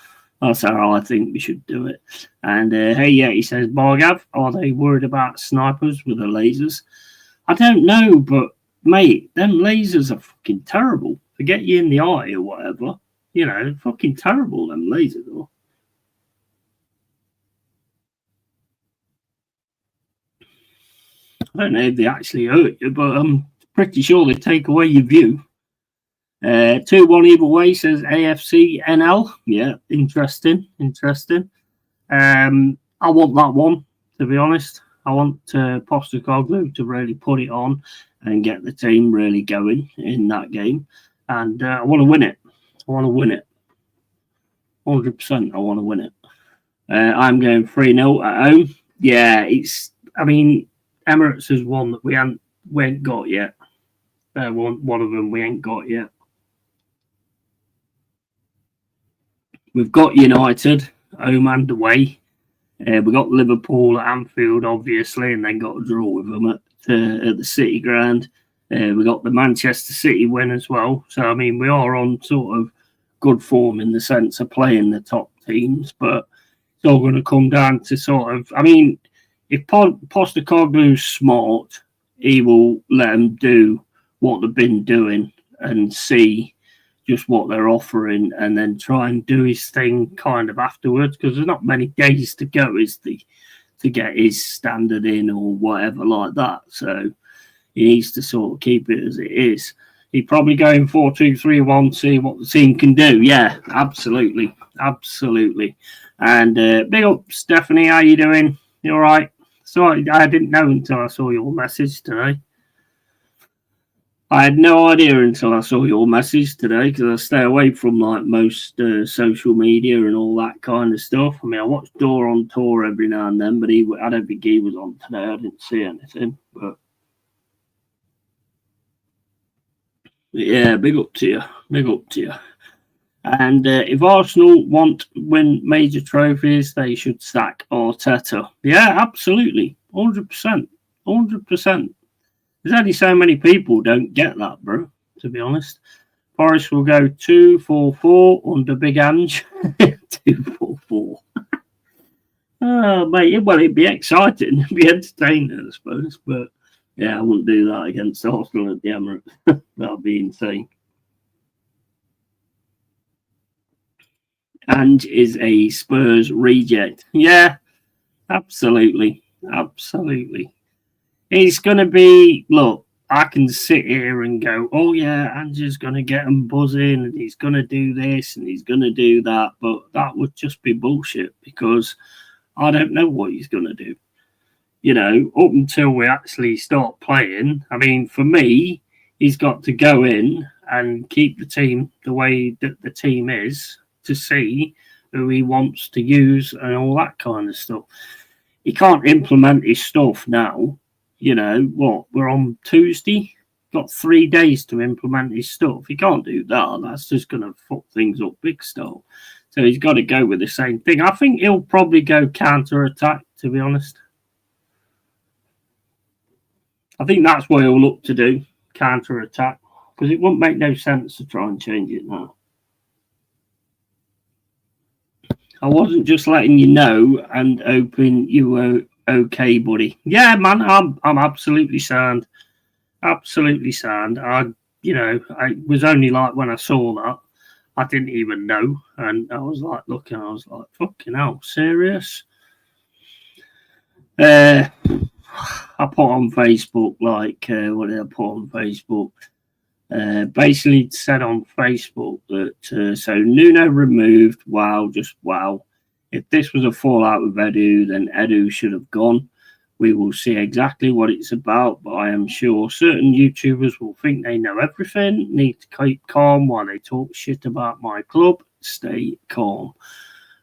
That's how I think we should do it. And hey, yeah, he says, Bargav, are they worried about snipers with the lasers? I don't know, but mate, them lasers are fucking terrible. They get you in the eye or whatever. You know, they're fucking terrible, them lasers are. I don't know if they actually hurt you, but I'm pretty sure they take away your view. 2-1 either way, says AFC NL. Yeah, interesting. I want that one, to be honest. I want Postecoglou to really put it on and get the team really going in that game. And I want to win it. 100%, I want to win it. I'm going 3-0 at home. Yeah, Emirates is one that we ain't got yet. One of them we ain't got yet. We've got United, home and away. We got Liverpool at Anfield, obviously, and then got a draw with them at the City Ground. We got the Manchester City win as well. So, I mean, we are on sort of good form in the sense of playing the top teams, but it's all going to come down to sort of, I mean, if Postecoglou's smart, he will let them do what they've been doing and see just what they're offering and then try and do his thing kind of afterwards, because there's not many days to go, to get his standard in or whatever like that. So he needs to sort of keep it as it is. He'd probably go in 4-2-3-1, see what the team can do. Yeah, absolutely. And big up, Stephanie. How you doing? You all right? Sorry, I didn't know until I saw your message today. I had no idea until I saw your message today, because I stay away from like most social media and all that kind of stuff. I mean, I watch Door on Tour every now and then, but I don't think he was on today. I didn't see anything. But yeah, big up to you. And if Arsenal want to win major trophies, they should sack Arteta. Yeah, absolutely. 100%. There's only so many people don't get that, bro, to be honest. Forest will go 2-4-4 under Big Ange. 2-4-4. Oh, mate, well, it'd be exciting. It'd be entertaining, I suppose. But, yeah, I wouldn't do that against Arsenal at the Emirates. That'd be insane. And is a Spurs reject. Yeah, absolutely. It's going to be, look, I can sit here and go, oh, yeah, Andrew's going to get them buzzing and he's going to do this and he's going to do that. But that would just be bullshit, because I don't know what he's going to do. You know, up until we actually start playing, I mean, for me, he's got to go in and keep the team the way that the team is, to see who he wants to use and all that kind of stuff. He can't implement his stuff now. You know, what, we're on Tuesday? Got 3 days to implement his stuff. He can't do that. That's just going to fuck things up big style. So he's got to go with the same thing. I think he'll probably go counter-attack, to be honest. I think that's what he'll look to do, counter-attack, because it wouldn't make no sense to try and change it now. I wasn't just letting you know and hoping you were okay, buddy. Yeah, man, I'm absolutely sound. Absolutely sound. I was only like, when I saw that, I didn't even know. And I was like looking, I was like, fucking hell, serious? I put on Facebook, like, what did I put on Facebook? Basically said on Facebook that so Nuno removed, wow, just wow. If this was a fallout with Edu, then Edu should have gone. We will see exactly what it's about, but I am sure certain YouTubers will think they know everything. Need to keep calm while they talk shit about my club. Stay calm.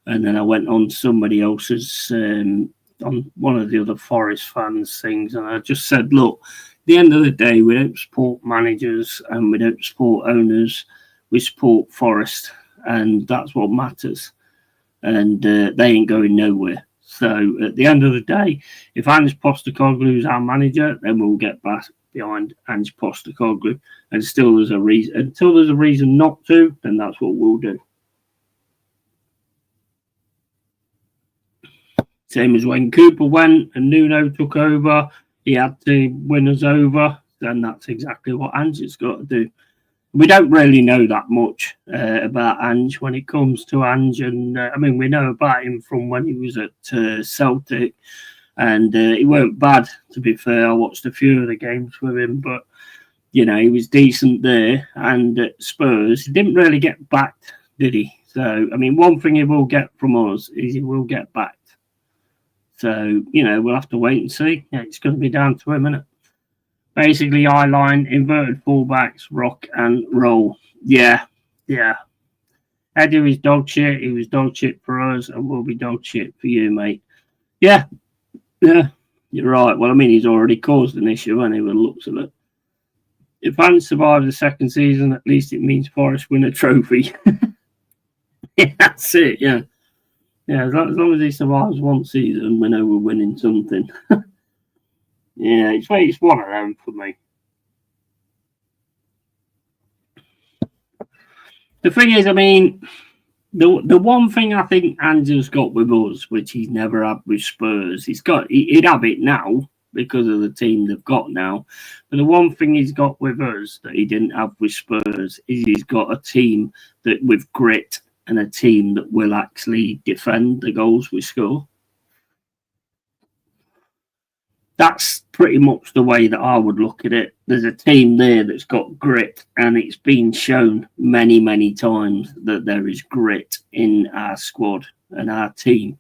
And then I went on somebody else's, on one of the other Forest fans things, and I just said, look, at the end of the day, we don't support managers and we don't support owners. We support Forest, and that's what matters. And they ain't going nowhere. So at the end of the day, if Ange Postecoglou is our manager, then we'll get back behind Ange Postecoglou. And still there's a reason, until there's a reason not to, then that's what we'll do. Same as when Cooper went and Nuno took over, he had to win us over. Then that's exactly what Ange has got to do. We don't really know that much about Ange when it comes to Ange. And I mean, we know about him from when he was at Celtic. And he weren't bad, to be fair. I watched a few of the games with him. But, you know, he was decent there. And at Spurs, he didn't really get backed, did he? So, I mean, one thing he will get from us is he will get backed. So, you know, we'll have to wait and see. Yeah, it's going to be down to him, isn't it? Basically, eye line, inverted fullbacks, rock and roll. Yeah. Eddie was dog shit. He was dog shit for us and will be dog shit for you, mate. Yeah, you're right. Well, I mean, he's already caused an issue, hasn't he, with the looks of it. If Ange survives the second season, at least it means Forest win a trophy. Yeah, that's it, yeah. Yeah, as long as he survives one season, we know we're winning something. Yeah, it's one of them for me. The thing is, I mean, the one thing I think Ange's got with us, which he's never had with Spurs, he'd have it now because of the team they've got now. But the one thing he's got with us that he didn't have with Spurs is he's got a team that with grit and a team that will actually defend the goals we score. That's pretty much the way that I would look at it. There's a team there that's got grit, and it's been shown many, many times that there is grit in our squad and our team.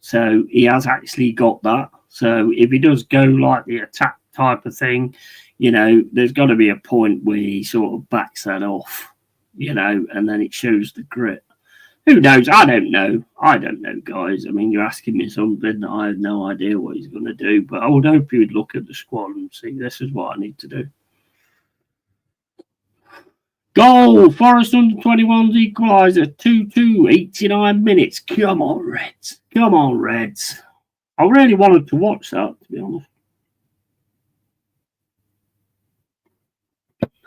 So he has actually got that. So if he does go like the attack type of thing, you know, there's got to be a point where he sort of backs that off, you know, and then it shows the grit. Who knows? I don't know, guys. I mean, you're asking me something that I have no idea what he's going to do, but I would hope he would look at the squad and see this is what I need to do. Goal! Forest under 21's equaliser. 2-2, 89 minutes. Come on, Reds. Come on, Reds. I really wanted to watch that, to be honest.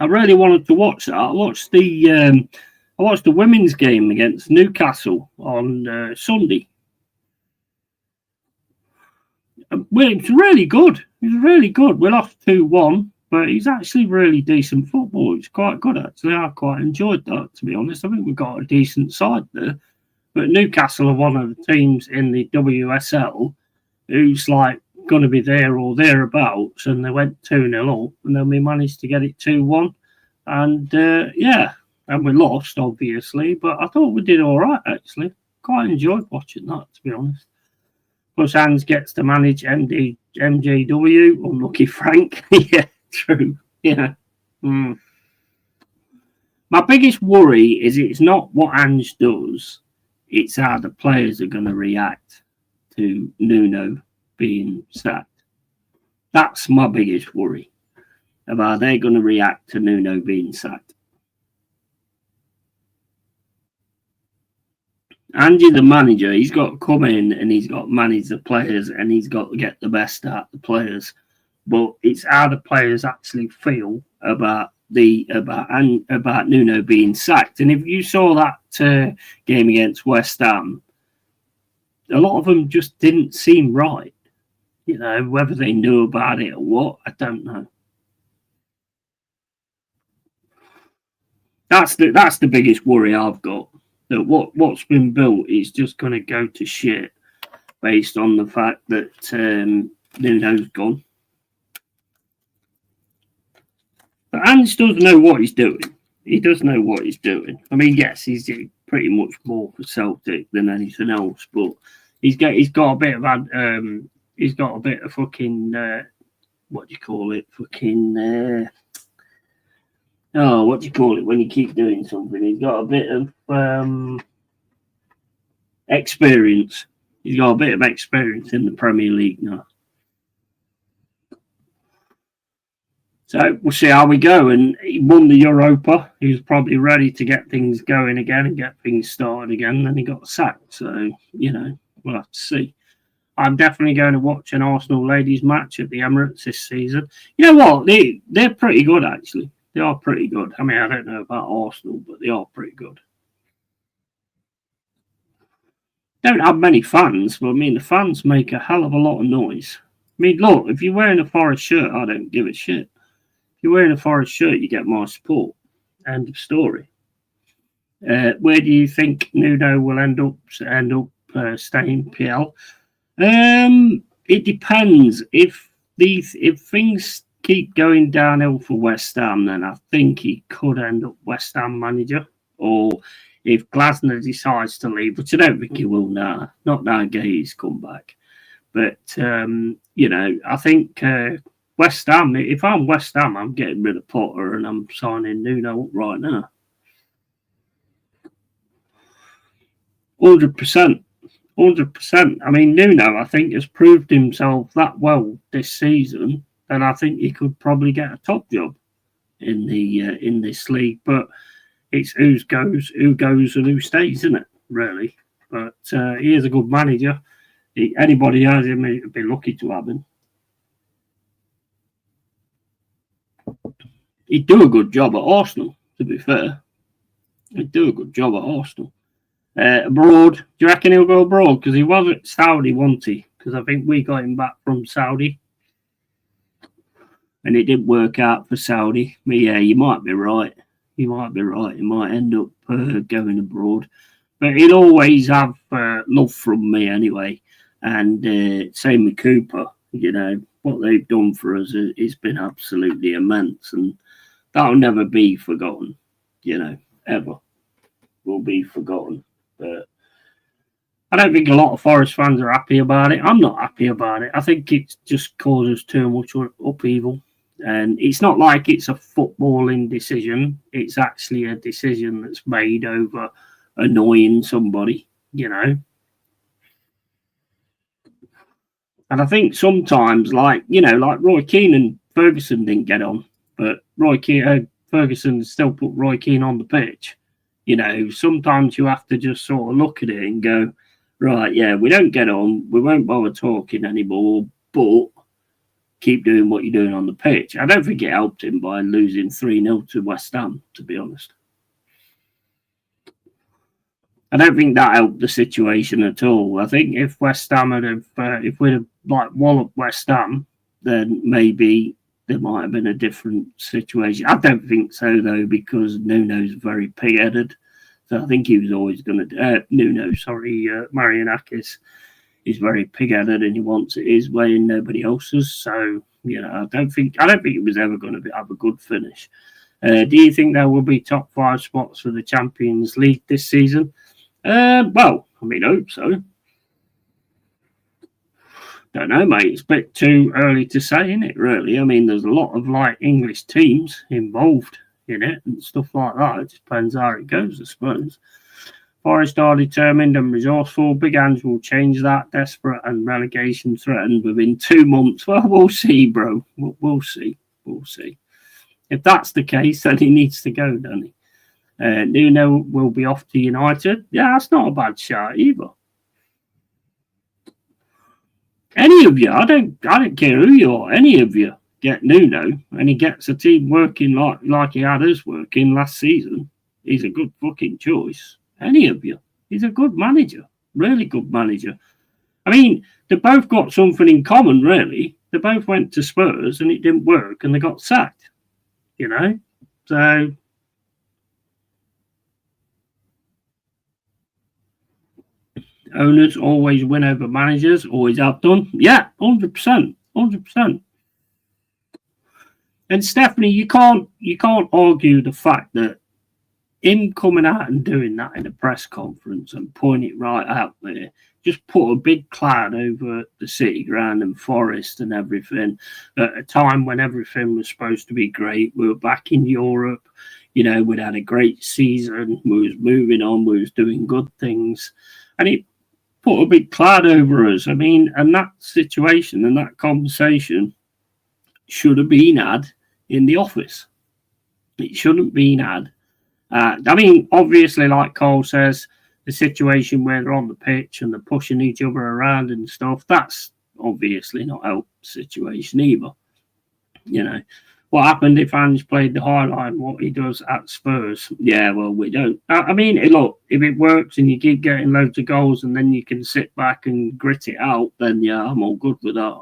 I really wanted to watch that. I watched the women's game against Newcastle on Sunday. Well, it was really good. It was really good. We lost 2-1, but he's actually really decent football. It's quite good, actually. I quite enjoyed that, to be honest. I think we've got a decent side there. But Newcastle are one of the teams in the WSL who's like going to be there or thereabouts, and they went 2-0 up, and then we managed to get it 2-1. And, and we lost, obviously, but I thought we did all right, actually. Quite enjoyed watching that, to be honest. Plus, Ange gets to manage MJW, unlucky Frank. Yeah, true. Yeah. My biggest worry is it's not what Ange does, it's how the players are going to react to Nuno being sacked. That's my biggest worry, of how they're going to react to Nuno being sacked. Ange, the manager, he's got to come in and he's got to manage the players and he's got to get the best out of the players. But it's how the players actually feel about Nuno being sacked. And if you saw that game against West Ham, a lot of them just didn't seem right. You know, whether they knew about it or what, I don't know. That's the biggest worry I've got. That what's been built is just going to go to shit based on the fact that Nuno's gone. But Ange does know what he's doing. He does know what he's doing. I mean, yes, he's pretty much more for Celtic than anything else, but he's got a bit of fucking what do you call it? Fucking what do you call it when you keep doing something? He's got a bit of experience. He's got a bit of experience in the Premier League now. So we'll see how we go. And he won the Europa. He was probably ready to get things going again and get things started again. Then he got sacked. So, we'll have to see. I'm definitely going to watch an Arsenal ladies match at the Emirates this season. You know what? They're pretty good, actually. They are pretty good. I mean, I don't know about Arsenal, but they are pretty good. Don't have many fans, but I mean, the fans make a hell of a lot of noise. I mean, look, if you're wearing a Forest shirt, I don't give a shit. If you're wearing a Forest shirt, you get my support. End of story. Where do you think Nuno will end up staying PL? It depends. If things keep going downhill for West Ham, then I think he could end up West Ham manager. Or if Glasner decides to leave, which I don't think he will now. Not now Gay's come back. But, I think West Ham, if I'm West Ham, I'm getting rid of Potter and I'm signing Nuno up right now. 100%. 100%. I mean, Nuno, I think, has proved himself that well this season, and I think he could probably get a top job in this league. But it's who goes and who stays, isn't it? Really. But he is a good manager. Anybody has him, would be lucky to have him. He'd do a good job at Arsenal, to be fair. He'd do a good job at Arsenal. Abroad, do you reckon he'll go abroad? Because he was at Saudi, wasn't he? Because I think we got him back from Saudi. And it didn't work out for Saudi. But yeah, you might be right. He might end up going abroad. But he'll always have love from me anyway. And same with Cooper. What they've done for us has been absolutely immense. And that'll never be forgotten, ever will be forgotten. But I don't think a lot of Forest fans are happy about it. I'm not happy about it. I think it just causes too much upheaval. And it's not like it's a footballing decision. It's actually a decision that's made over annoying somebody, And I think sometimes, like Roy Keane and Ferguson didn't get on, but Ferguson still put Roy Keane on the pitch. Sometimes you have to just sort of look at it and go, right, yeah, we don't get on, we won't bother talking anymore, but keep doing what you're doing on the pitch. I don't think it helped him by losing 3-0 to West Ham, to be honest. I don't think that helped the situation at all. I think if West Ham if we'd have walloped West Ham, then maybe there might have been a different situation. I don't think so, though, because Nuno's very pig-headed. So I think he was always going to... Marianakis is very pig-headed and he wants it his way and nobody else's. So, I don't think it was ever going to have a good finish. Do you think there will be top 5 spots for the Champions League this season? Well, I mean, I hope so. Don't know, mate. It's a bit too early to say, isn't it, really? I mean, there's a lot of, English teams involved in it and stuff like that. It depends how it goes, I suppose. Forest are determined and resourceful. Big Ange will change that. Desperate and relegation threatened within 2 months. Well, we'll see, bro. We'll see. We'll see. If that's the case, then he needs to go, doesn't he? Nuno will be off to United. Yeah, that's not a bad shot either. Any of you, I don't care who you are, any of you get Nuno and he gets a team working like he had us working last season, he's a good fucking choice. Any of you. He's a good manager. Really good manager. I mean, they both got something in common, really. They both went to Spurs and it didn't work and they got sacked. So... Owners always win over managers, always have done. Yeah, 100%. 100%. And Stephanie, you can't argue the fact that him coming out and doing that in a press conference and pointing it right out there, just put a big cloud over the City ground and Forest and everything at a time when everything was supposed to be great. We were back in Europe, we'd had a great season, we was moving on, we was doing good things. And put a big cloud over us. I mean, and that situation and that conversation should have been had in the office. It shouldn't have been had. I mean, obviously, like Cole says, the situation where they're on the pitch and they're pushing each other around and stuff, that's obviously not help the situation either. You know, what happened if Ange played the highlight, what he does at Spurs? Yeah, well, we don't. I mean, look, if it works and you keep getting loads of goals and then you can sit back and grit it out, then yeah, I'm all good with that.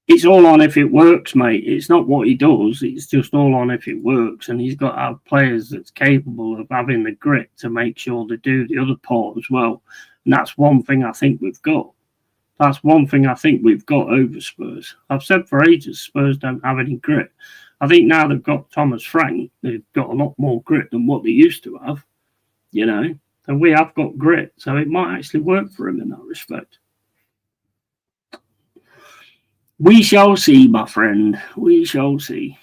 It's all on if it works, mate. It's not what he does. It's just all on if it works. And he's got to have players that's capable of having the grit to make sure they do the other part as well. And that's one thing I think we've got. That's one thing I think we've got over Spurs. I've said for ages, Spurs don't have any grit. I think now they've got Thomas Frank, they've got a lot more grit than what they used to have, you know. And we have got grit. So it might actually work for him in that respect. We shall see, my friend. We shall see.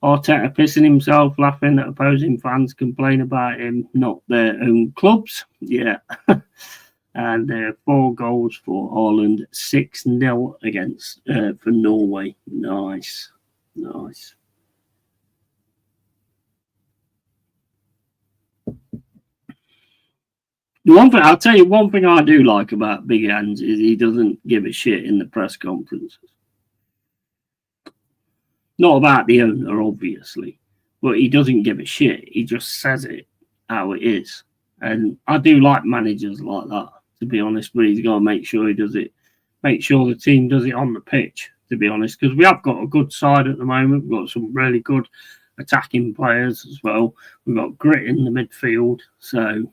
Arteta pissing himself, laughing that opposing fans complain about him, not their own clubs. Yeah. And 4 goals for Ireland, 6-0 against for Norway. Nice. Nice. I'll tell you one thing I do like about Big Hands is he doesn't give a shit in the press conferences. Not about the owner, obviously, but he doesn't give a shit. He just says it how it is. And I do like managers like that, to be honest, but he's got to make sure he does it, make sure the team does it on the pitch, to be honest, because we have got a good side at the moment. We've got some really good attacking players as well. We've got grit in the midfield. So,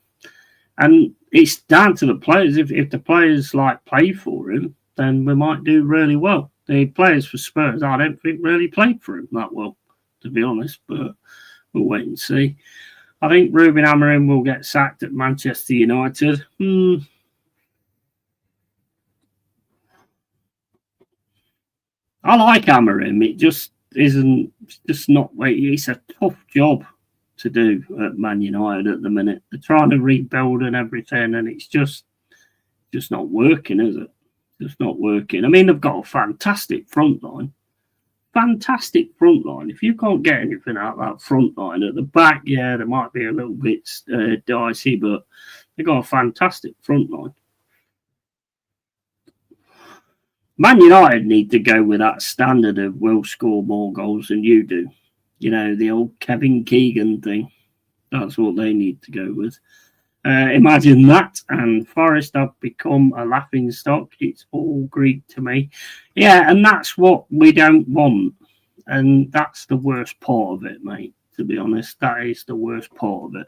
and it's down to the players. If the players like play for him, then we might do really well. The players for Spurs, I don't think really played for him that well, to be honest, but we'll wait and see. I think Ruben Amorim will get sacked at Manchester United. I like Amorim. It just isn't, just not, it's a tough job to do at Man United at the minute. They're trying to rebuild and everything, and it's just not working, is it? Just not working. I mean, they've got a fantastic front line. Fantastic front line. If you can't get anything out of that front line at the back, yeah, they might be a little bit dicey, but they've got a fantastic front line. Man United need to go with that standard of we'll score more goals than you do. You know, the old Kevin Keegan thing. That's what they need to go with. Imagine that, and Forest have become a laughing stock. It's all Greek to me. Yeah, and that's what we don't want. And that's the worst part of it, mate, to be honest. That is the worst part of it.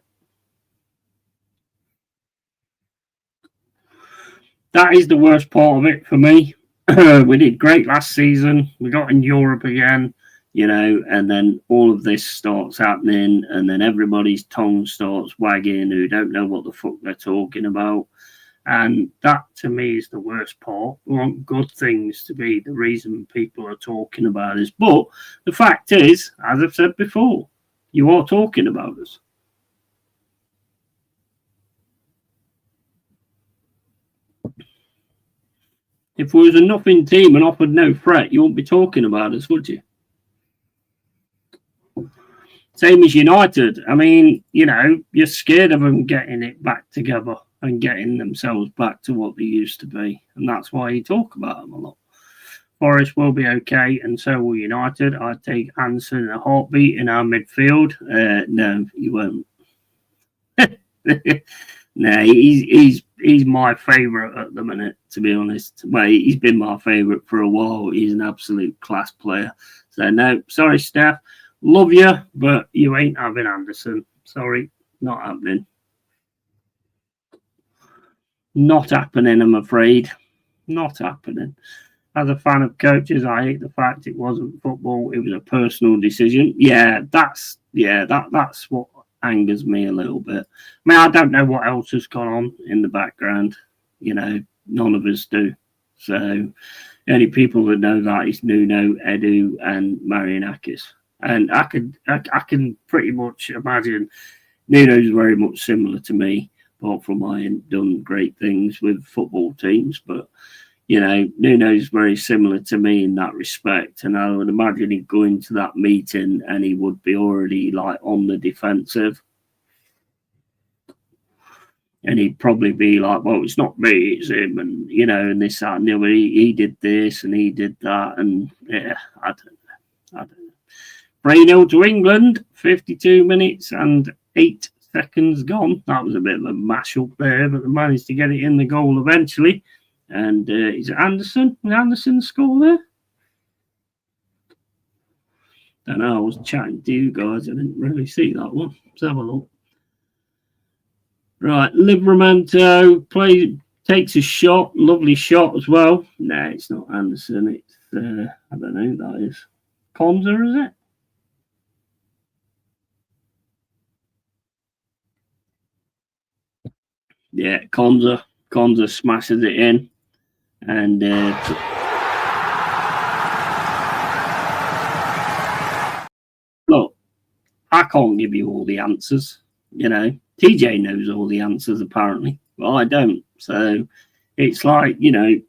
That is the worst part of it for me. We did great last season. We got in Europe again, you know, and then all of this starts happening, and then everybody's tongue starts wagging who don't know what the fuck they're talking about. And that, to me, is the worst part. We want good things to be the reason people are talking about us. But the fact is, as I've said before, you are talking about us. If we was a nothing team and offered no threat, you wouldn't be talking about us, would you? Same as United. I mean, you know, you're scared of them getting it back together and getting themselves back to what they used to be. And that's why you talk about them a lot. Forest will be okay, and so will United. I'd take Hansen in a heartbeat in our midfield. No, you won't. No, he's my favourite at the minute, to be honest. Well, he's been my favourite for a while. He's an absolute class player. So, no, sorry, Steph. Love you, but you ain't having Anderson. Sorry, not happening. Not happening, I'm afraid. Not happening. As a fan of coaches, I hate the fact it wasn't football. It was a personal decision. That's what angers me a little bit. I mean, I don't know what else has gone on in the background. You know, none of us do. So the only people that know that is Nuno, Edu, and Marianakis. And I can pretty much imagine Nuno's very much similar to me, apart from I ain't done great things with football teams. But, you know, Nuno's very similar to me in that respect. And I would imagine he'd go into that meeting and he would be already like on the defensive. And he'd probably be like, well, it's not me, it's him. And, you know, and this, that, and the other. He did this and he did that. And, yeah, I don't know. 3-0 to England, 52 minutes and 8 seconds gone. That was a bit of a mash up there, but they managed to get it in the goal eventually. And is it Anderson? Was Anderson score there? Don't know. I was chatting to you guys. I didn't really see that one. Let's have a look. Right, Livramento takes a shot, lovely shot as well. No, it's not Anderson. It's I don't know who that is. Konza, is it? Yeah, Konza. Konza smashes it in, and look, I can't give you all the answers. You know, TJ knows all the answers apparently, but I don't. So it's like, you know,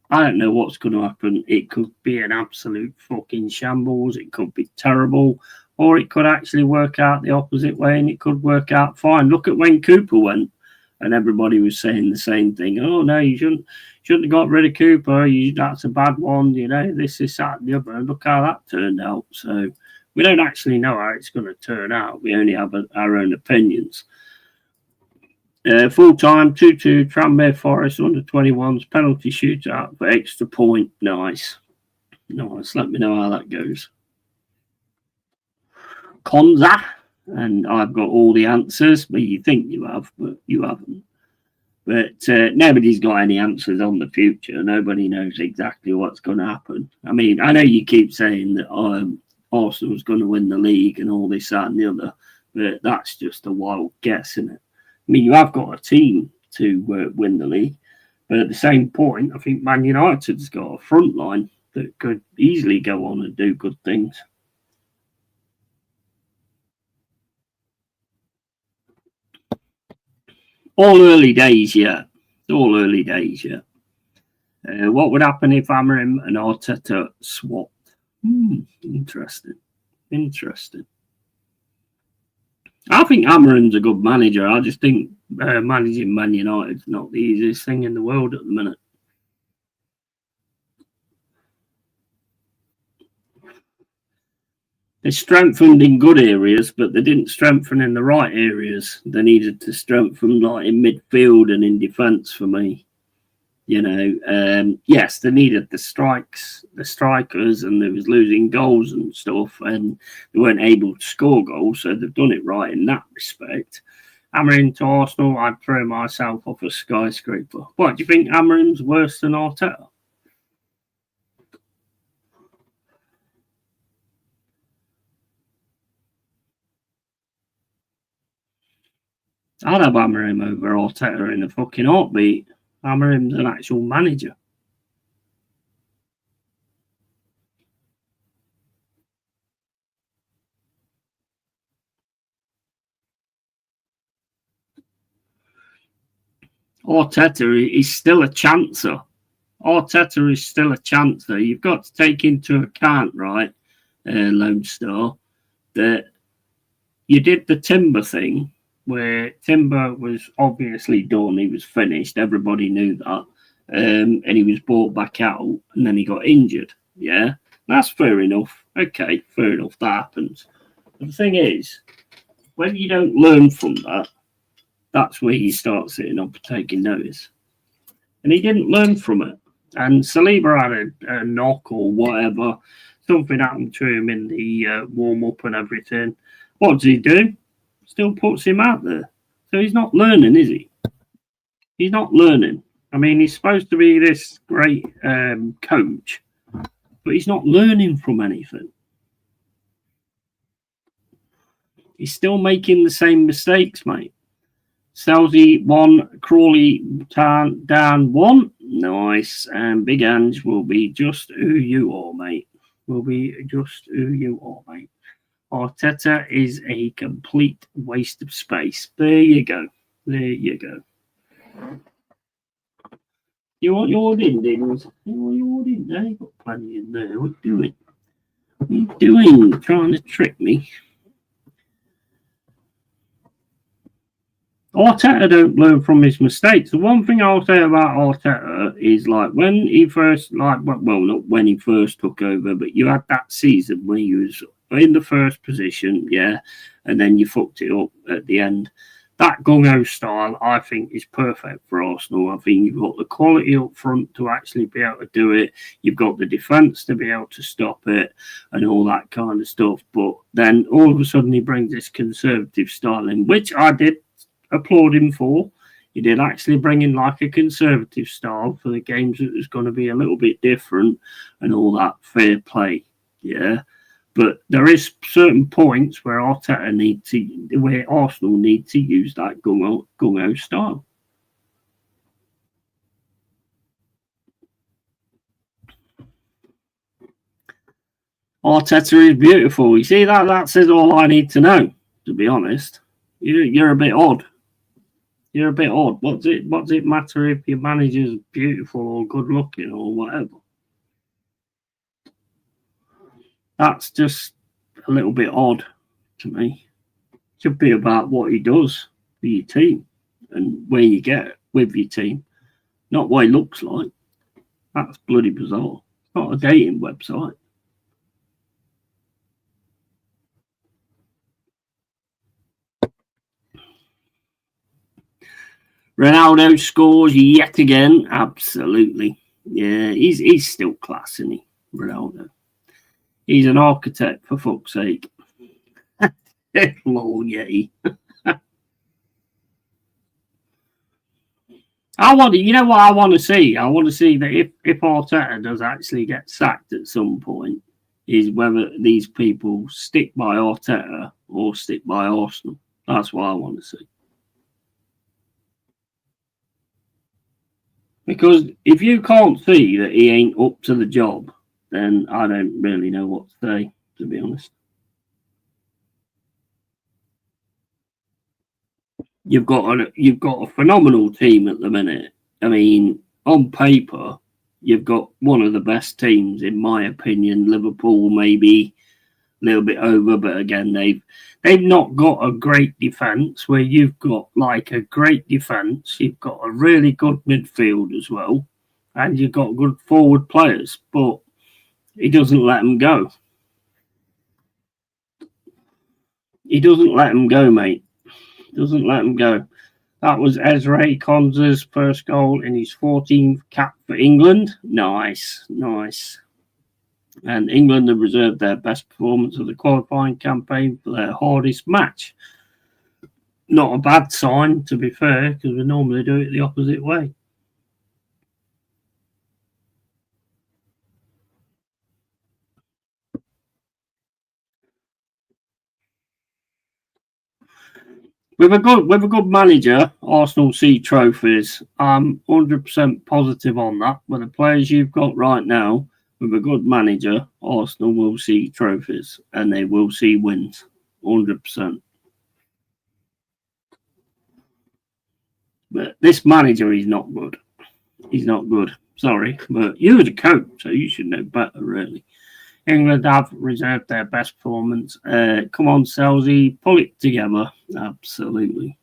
I don't know what's going to happen. It could be an absolute fucking shambles. It could be terrible, or it could actually work out the opposite way, and it could work out fine. Look at when Cooper went, and everybody was saying the same thing. Oh no, you shouldn't have got rid of Cooper. That's a bad one. You know, this, that, and the other. Look how that turned out. So we don't actually know how it's going to turn out. We only have our own opinions. Full time 2-2 Tranmere Forest under 21's penalty shootout for extra point. Nice. Let me know how that goes. Konza, and I've got all the answers, but you think you have, but you haven't. But nobody's got any answers on the future. Nobody knows exactly what's going to happen. I mean, I know you keep saying that Arsenal's going to win the league and all this, that, and the other, but that's just a wild guess, isn't it? I mean, you have got a team to win the league, but at the same point, I think Man United's got a front line that could easily go on and do good things. All early days, yeah. All early days, yeah. What would happen if Amorim and Arteta swapped? Interesting. I think Amorim's a good manager. I just think managing Man United's not the easiest thing in the world at the minute. They strengthened in good areas, but they didn't strengthen in the right areas. They needed to strengthen like in midfield and in defence for me. You know, yes, they needed the strikers, and they was losing goals and stuff, and they weren't able to score goals, so they've done it right in that respect. Amorim to Arsenal, I'd throw myself off a skyscraper. What, do you think Amorim's worse than Arteta? I'd have Amorim over Arteta in a fucking heartbeat. Amorim's an actual manager. Arteta is still a chancer. You've got to take into account, right, Lone Star, that you did the Timber thing, where Timber was obviously done. He was finished. Everybody knew that. And he was brought back out, and then he got injured. Yeah, that's fair enough. Okay, fair enough. That happens. But the thing is, when you don't learn from that, that's where you start sitting up and taking notice. And he didn't learn from it. And Saliba had a knock or whatever. Something happened to him in the warm-up and everything. What does he do? Still puts him out there. So he's not learning, is he? He's not learning. I mean, he's supposed to be this great coach, but he's not learning from anything. He's still making the same mistakes, mate. Selzy 1, Crawley down 1. Nice. And Big Ange will be just who you are, mate. Arteta is a complete waste of space. There you go. There you go. You want your dindings? You want your dindings? There, you've got plenty in there. What are you doing? What are you doing? Trying to trick me? Arteta don't learn from his mistakes. The one thing I'll say about Arteta is like when he first, like, well, not when he first took over, but you had that season where he was in the first position, yeah, and then you fucked it up at the end. That gung-ho style, I think, is perfect for Arsenal. I think you've got the quality up front to actually be able to do it. You've got the defence to be able to stop it and all that kind of stuff. But then all of a sudden he brings this conservative style in, which I did applaud him for. He did actually bring in like a conservative style for the games that was going to be a little bit different and all that. Fair play, yeah. But there is certain points where Arteta where Arsenal need to use that gung-ho style. Arteta is beautiful. You see that says all I need to know. To be honest, you're a bit odd. You're a bit odd. What's it matter if your manager's beautiful or good looking or whatever? That's just a little bit odd to me. It should be about what he does for your team and where you get with your team, not what he looks like. That's bloody bizarre. It's not a dating website. Ronaldo scores yet again. Absolutely. Yeah, he's still class, isn't he, Ronaldo? He's an architect, for fuck's sake. Lord, Yeti. You know what I want to see? I want to see that if Arteta does actually get sacked at some point, is whether these people stick by Arteta or stick by Arsenal. That's what I want to see. Because if you can't see that he ain't up to the job, then I don't really know what to say, to be honest. You've got a phenomenal team at the minute. I mean, on paper, you've got one of the best teams, in my opinion. Liverpool maybe a little bit over, but again, they've not got a great defence. Where you've got like a great defence, you've got a really good midfield as well, and you've got good forward players. But he doesn't let them go. He doesn't let them go, mate. Doesn't let them go. That was Ezra Konsa's first goal in his 14th cap for England. Nice. And England have reserved their best performance of the qualifying campaign for their hardest match. Not a bad sign, to be fair, because we normally do it the opposite way. With a good manager, Arsenal see trophies. I'm 100% positive on that. With the players you've got right now, with a good manager, Arsenal will see trophies and they will see wins. 100%. But this manager is not good. He's not good. Sorry, but you're the coach, so you should know better, really. England have reserved their best performance. Come on, Selzy, pull it together. Absolutely.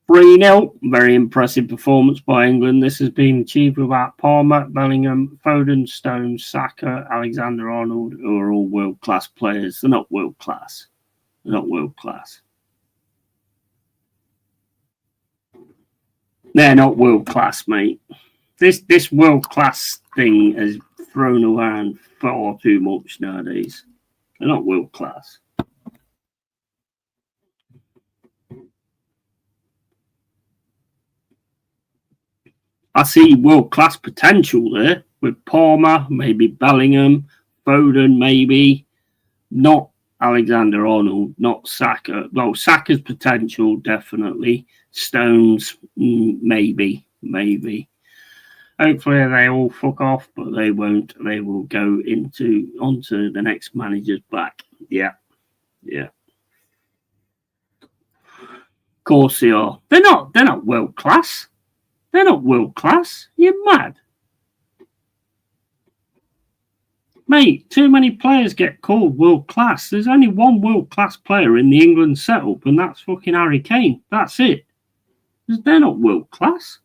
3-0. Very impressive performance by England. This has been achieved without Palmer, Bellingham, Foden, Stones, Saka, Alexander-Arnold, who are all world-class players. They're not world-class. They're not world-class. They're not world-class, mate. This world-class thing has thrown around far too much nowadays. They're not world-class. I see world-class potential there with Palmer, maybe Bellingham, Foden, maybe. Not Alexander-Arnold, not Saka. Well, Saka's potential, definitely. Stones, maybe. Hopefully they all fuck off, but they won't. They will go onto the next manager's back. Yeah. course they are. They're not world class. They're not world class. You're mad. Mate, too many players get called world class. There's only one world class player in the England setup, and that's fucking Harry Kane. That's it. They're not world class.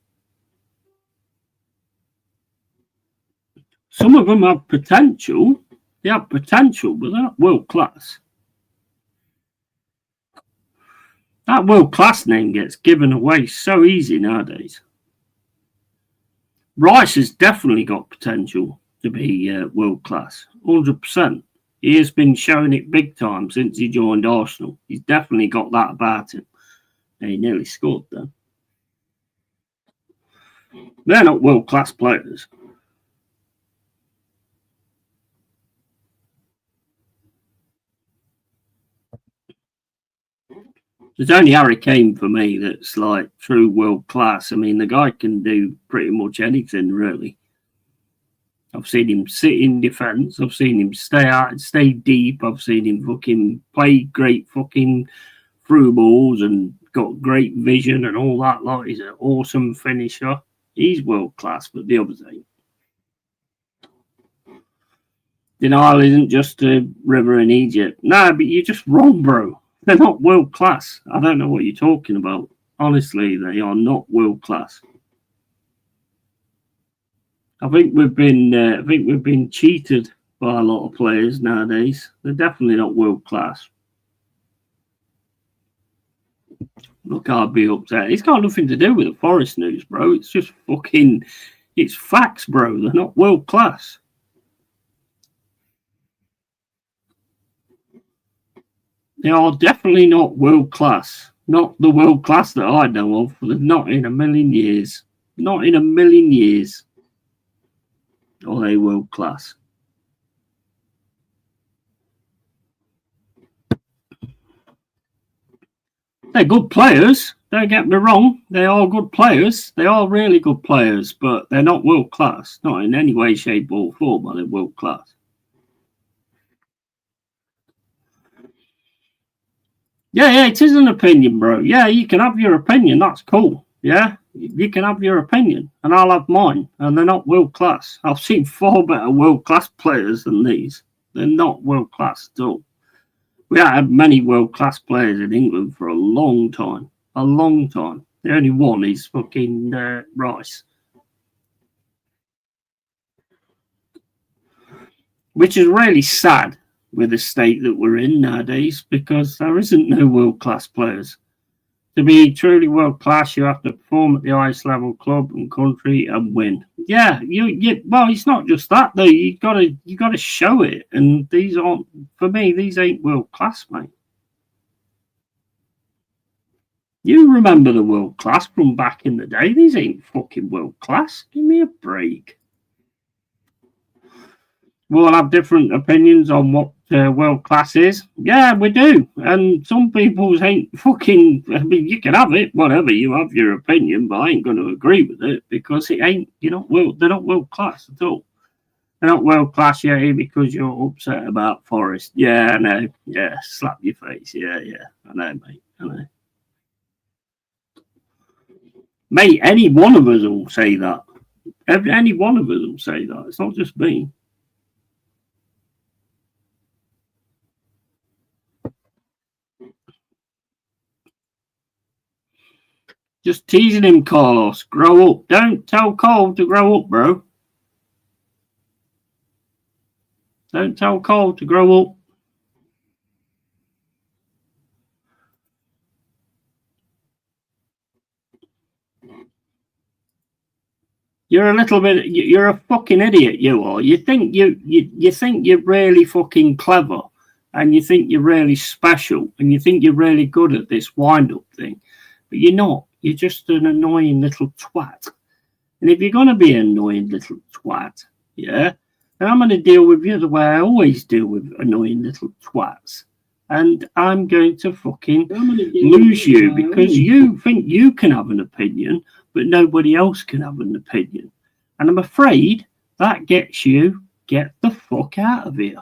Some of them have potential. They have potential, but they're not world class. That world class name gets given away so easy nowadays. Rice has definitely got potential to be world class, 100%. He has been showing it big time since he joined Arsenal. He's definitely got that about him. And he nearly scored then. They're not world class players. There's only Harry Kane for me that's like true world class. I mean, the guy can do pretty much anything, really. I've seen him sit in defence. I've seen him stay out, stay deep. I've seen him fucking play great fucking through balls and got great vision and all that. Like, he's an awesome finisher. He's world class, but the others ain't. Denial isn't just a river in Egypt. No, but you're just wrong, bro. They're not world class. I don't know what you're talking about. Honestly, they are not world class. I think we've been cheated by a lot of players nowadays. They're definitely not world class. Look, I'd be upset. It's got nothing to do with the Forest news, bro. It's just fucking, it's facts, bro. They're not world class. They are definitely not world class. Not the world class that I know of. Not in a million years. Not in a million years. Are they world class? They're good players. Don't get me wrong. They are good players. They are really good players, but they're not world class. Not in any way, shape, or form are they world class. Yeah, it is an opinion, bro. Yeah, you can have your opinion. That's cool. Yeah, you can have your opinion, and I'll have mine. And they're not world class. I've seen far better world class players than these. They're not world class at all. We haven't had many world class players in England for a long time. A long time. The only one is fucking Rice. Which is really sad with the state that we're in nowadays, because there isn't no world class players. To be truly world class, you have to perform at the highest level club and country and win. Yeah, well, it's not just that though. You gotta show it, and these aren't, for me. These ain't world class, mate. You remember the world class from back in the day? These ain't fucking world class. Give me a break. We'll have different opinions on what world class is. Yeah, we do. And some people's ain't fucking. I mean, you can have it, whatever. You have your opinion, but I ain't going to agree with it because it ain't. They're not world class at all. They're not world class, yeah, because you're upset about Forest. Yeah, I know. Yeah, slap your face. Yeah, I know, mate. I know. Mate, any one of us will say that. Any one of us will say that. It's not just me. Just teasing him, Carlos. Grow up. Don't tell Cole to grow up, bro. Don't tell Cole to grow up. You're a little bit. You're a fucking idiot. You are. You think you think you're really fucking clever, and you think you're really special, and you think you're really good at this wind-up thing, but you're not. You're just an annoying little twat. And if you're gonna be an annoying little twat, yeah, then I'm gonna deal with you the way I always deal with annoying little twats. And I'm going to fucking lose you because you think you can have an opinion, but nobody else can have an opinion. And I'm afraid that gets you, get the fuck out of here.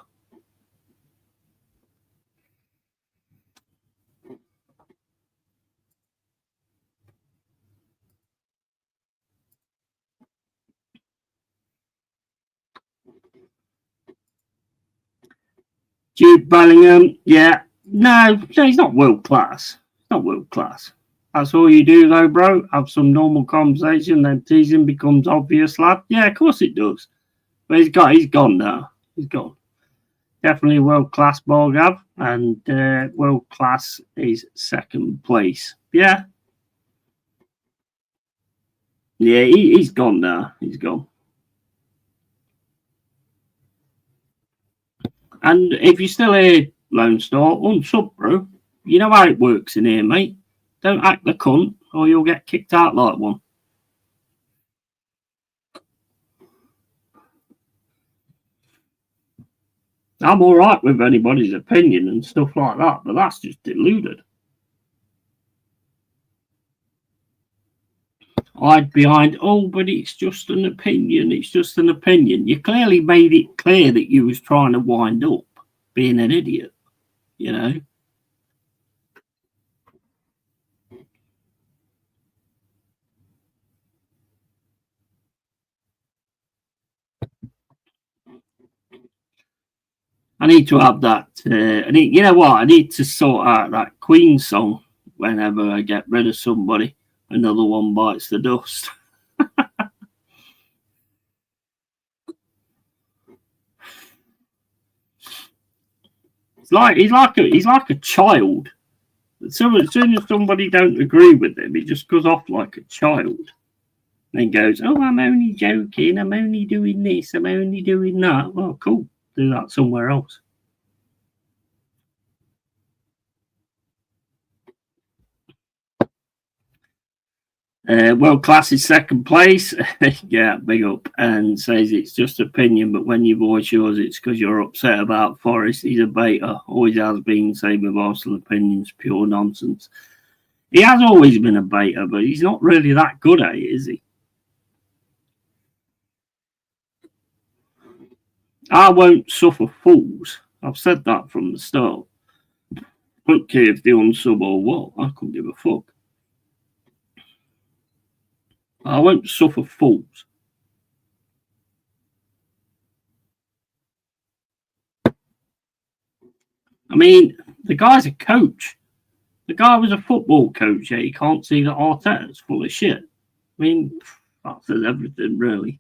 Jude Bellingham, yeah. No, he's not world class. Not world class. That's all you do, though, bro. Have some normal conversation, then teasing becomes obvious, lad. Yeah, of course it does. But he's gone now. He's gone. Definitely world class ball gav, and world class is second place. Yeah. Yeah, he's gone now. He's gone. And if you're still here, Lone Star, unsub, bro. You know how it works in here, mate. Don't act the cunt, or you'll get kicked out like one. I'm all right with anybody's opinion and stuff like that, but that's just deluded. Hide behind, oh, but it's just an opinion. It's just an opinion. You clearly made it clear that you was trying to wind up being an idiot, you know. I need to have that. You know what? I need to sort out that Queen song whenever I get rid of somebody. Another one bites the dust. He's like a child. So as soon as somebody don't agree with him, he just goes off like a child. And then goes, oh, I'm only joking. I'm only doing this. I'm only doing that. Well, cool. Do that somewhere else. World class is second place. Yeah, big up. And says it's just opinion, but when you voice yours, it's because you're upset about Forest. He's a beta. Always has been. Same with Arsenal opinions. Pure nonsense. He has always been a beta, but he's not really that good at it, is he? I won't suffer fools. I've said that from the start. I don't care if they unsub or what. I couldn't give a fuck. I won't suffer fools. I mean, the guy's a coach. The guy was a football coach. Yeah, he can't see that Arteta's full of shit. I mean, that says everything, really.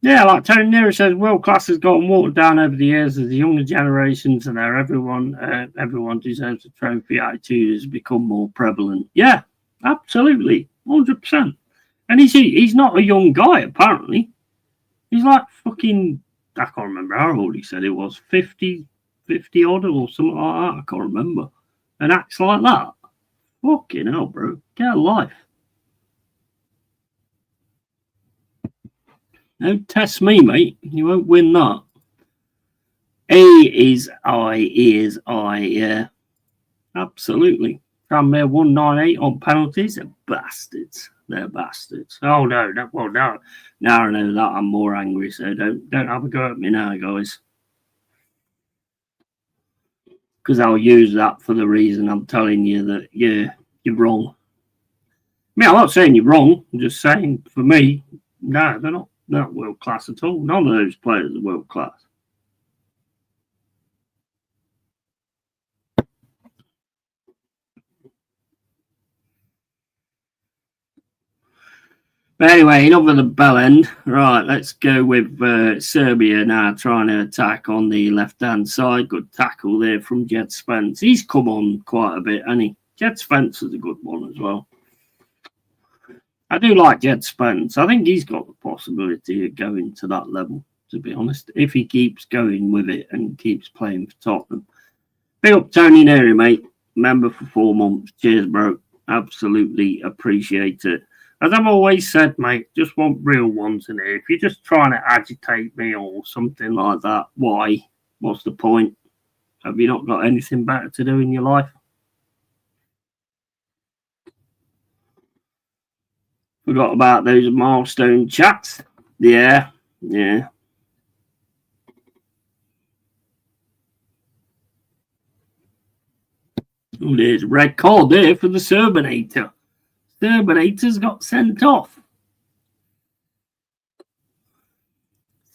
Yeah, like Tony Nero says, world class has gotten watered down over the years as the younger generations and there everyone deserves a trophy attitude has become more prevalent. Yeah, absolutely, 100%. And he's not a young guy, apparently. He's like fucking, I can't remember how old he said it was, 50 odd or something like that. I can't remember. And acts like that. Fucking hell, bro. Get a life. Don't test me, mate. You won't win that. E is I, yeah. Absolutely. Tranmere 198 on penalties. They're bastards. They're bastards. Oh, no. Well, now I know that I'm more angry, so don't have a go at me now, guys. Because I'll use that for the reason I'm telling you that, yeah, you're wrong. I mean, I'm not saying you're wrong. I'm just saying, for me, no, they're not world class at all. None of those players are world class. But anyway, enough of the bell end. Right, let's go with Serbia now trying to attack on the left-hand side. Good tackle there from Jed Spence. He's come on quite a bit, hasn't he? Jed Spence is a good one as well. I do like Jed Spence. I think he's got the possibility of going to that level, to be honest, if he keeps going with it and keeps playing for Tottenham. Big up Tony Neri, mate. Member for 4 months. Cheers, bro. Absolutely appreciate it. As I've always said, mate, just want real ones in here. If you're just trying to agitate me or something like that, why? What's the point? Have you not got anything better to do in your life? Forgot about those milestone chats. Yeah. Oh, there's a red card there for the Serbinator. Serbinator's got sent off.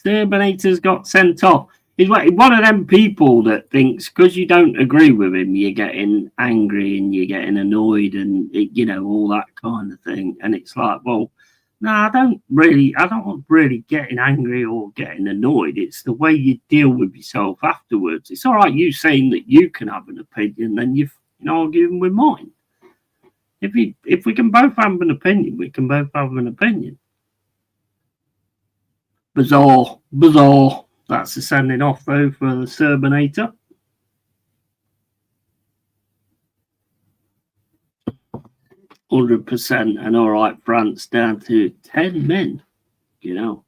Serbinator's got sent off. He's one of them people that thinks because you don't agree with him, you're getting angry and you're getting annoyed and, you know, all that kind of thing. And it's like, well, no, I don't want really getting angry or getting annoyed. It's the way you deal with yourself afterwards. It's all right you saying that you can have an opinion, then you've, you know, arguing with mine. If we can both have an opinion, we can both have an opinion. Bizarre. That's the sending off though for the Serbinator. %, and all right, France down to 10 men. You know.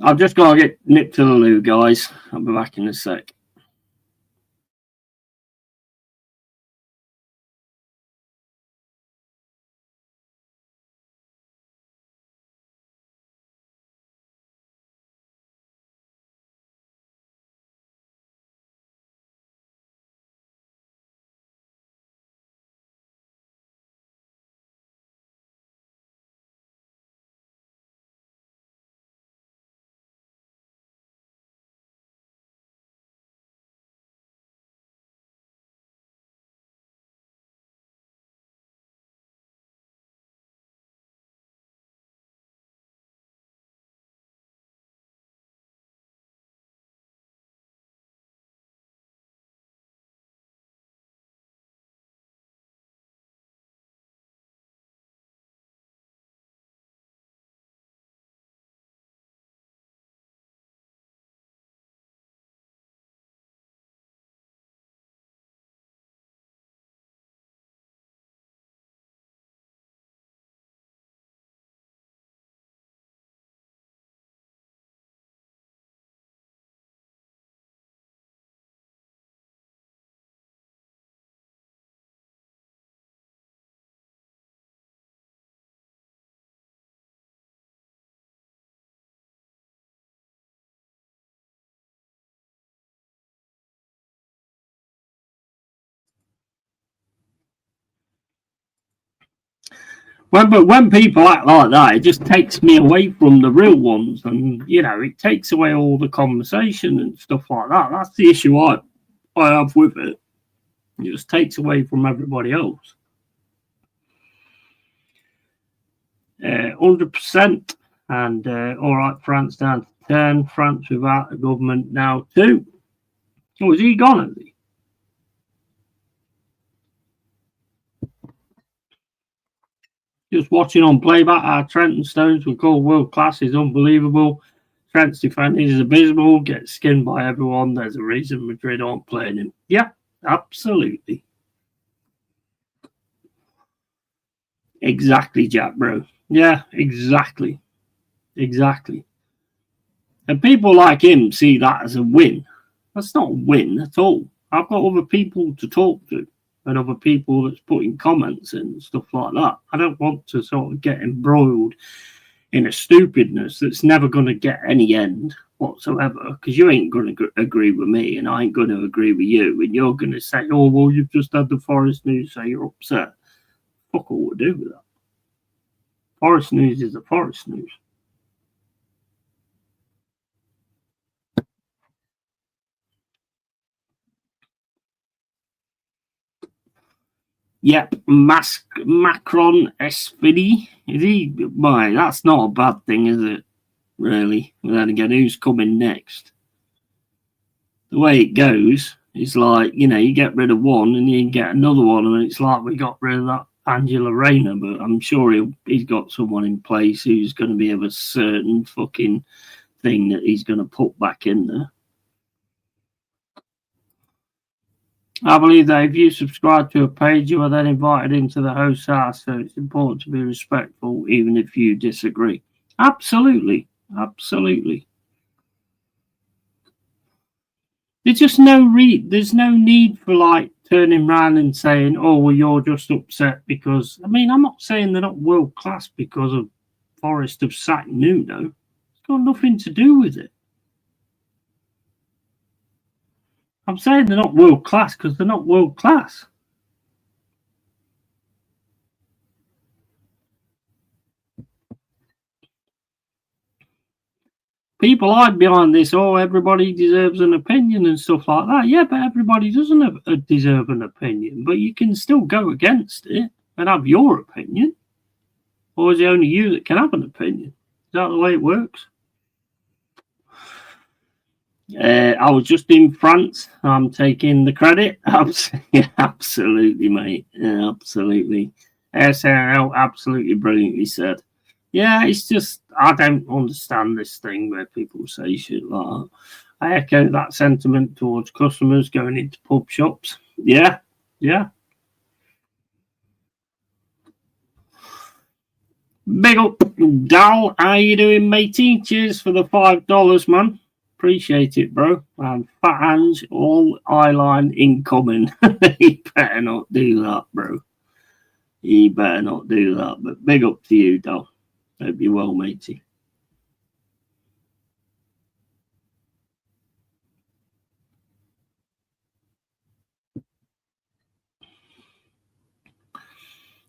I've just got to get nipped to the loo, guys. I'll be back in a sec. When people act like that, it just takes me away from the real ones, and you know, it takes away all the conversation and stuff like that. That's the issue I have with it. It just takes away from everybody else. 100%, and all right, France down to 10. France without a government now 2. Oh, is he gone? Is he? Just watching on playback, our Trenton Stones were called world class is unbelievable. Trent's defending is abysmal, gets skinned by everyone. There's a reason Madrid aren't playing him. Yeah, absolutely. Exactly, Jack, bro. Yeah, exactly. Exactly. And people like him see that as a win. That's not a win at all. I've got other people to talk to and other people that's putting comments and stuff like that. I don't want to sort of get embroiled in a stupidness that's never going to get any end whatsoever, because you ain't going to agree with me and I ain't going to agree with you, and you're going to say, oh, well, you've just had the Forest news, so you're upset. Fuck all to do with that. Forest news is the Forest news. Yep, Macron Esfidi. Is he? Why, that's not a bad thing, is it? Really? But then again, who's coming next? The way it goes is like, you know, you get rid of one and you get another one, and it's like we got rid of that Angela Rayner, but I'm sure he's got someone in place who's going to be of a certain fucking thing that he's going to put back in there. I believe that if you subscribe to a page, you are then invited into the host's house, so it's important to be respectful, even if you disagree. Absolutely. Absolutely. There's just there's no need for like turning around and saying, oh, well, you're just upset because, I mean, I'm not saying they're not world class because of Forest have sacked Nuno. It's got nothing to do with it. I'm saying they're not world class because they're not world class. people hide behind this, oh, everybody deserves an opinion and stuff like that. Yeah, but everybody doesn't deserve an opinion. But you can still go against it and have your opinion. Or is it only you that can have an opinion? Is that the way it works? I was just in France. I'm taking the credit. Absolutely, mate. Yeah, absolutely. SNL absolutely brilliantly said. Yeah, it's just, I don't understand this thing where people say shit like that. I echo that sentiment towards customers going into pub shops. Yeah, yeah. Big up, Dal. How you doing, matey? Cheers for the $5, man. Appreciate it, bro. And Fat Hands, all eyeline incoming. He better not do that, bro. He better not do that. But big up to you, Dal. Hope you're well, matey.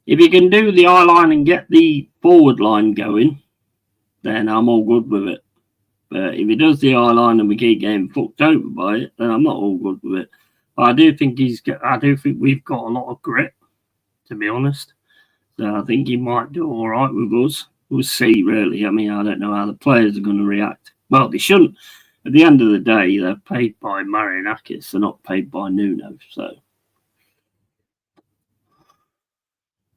If you can do the eye line and get the forward line going, then I'm all good with it. But if he does the eye line and we keep getting fucked over by it, then I'm not all good with it. But I do think we've got a lot of grit, to be honest. So I think he might do all right with us. We'll see, really. I mean, I don't know how the players are going to react. Well, they shouldn't. At the end of the day, they're paid by Marianakis. They're not paid by Nuno. So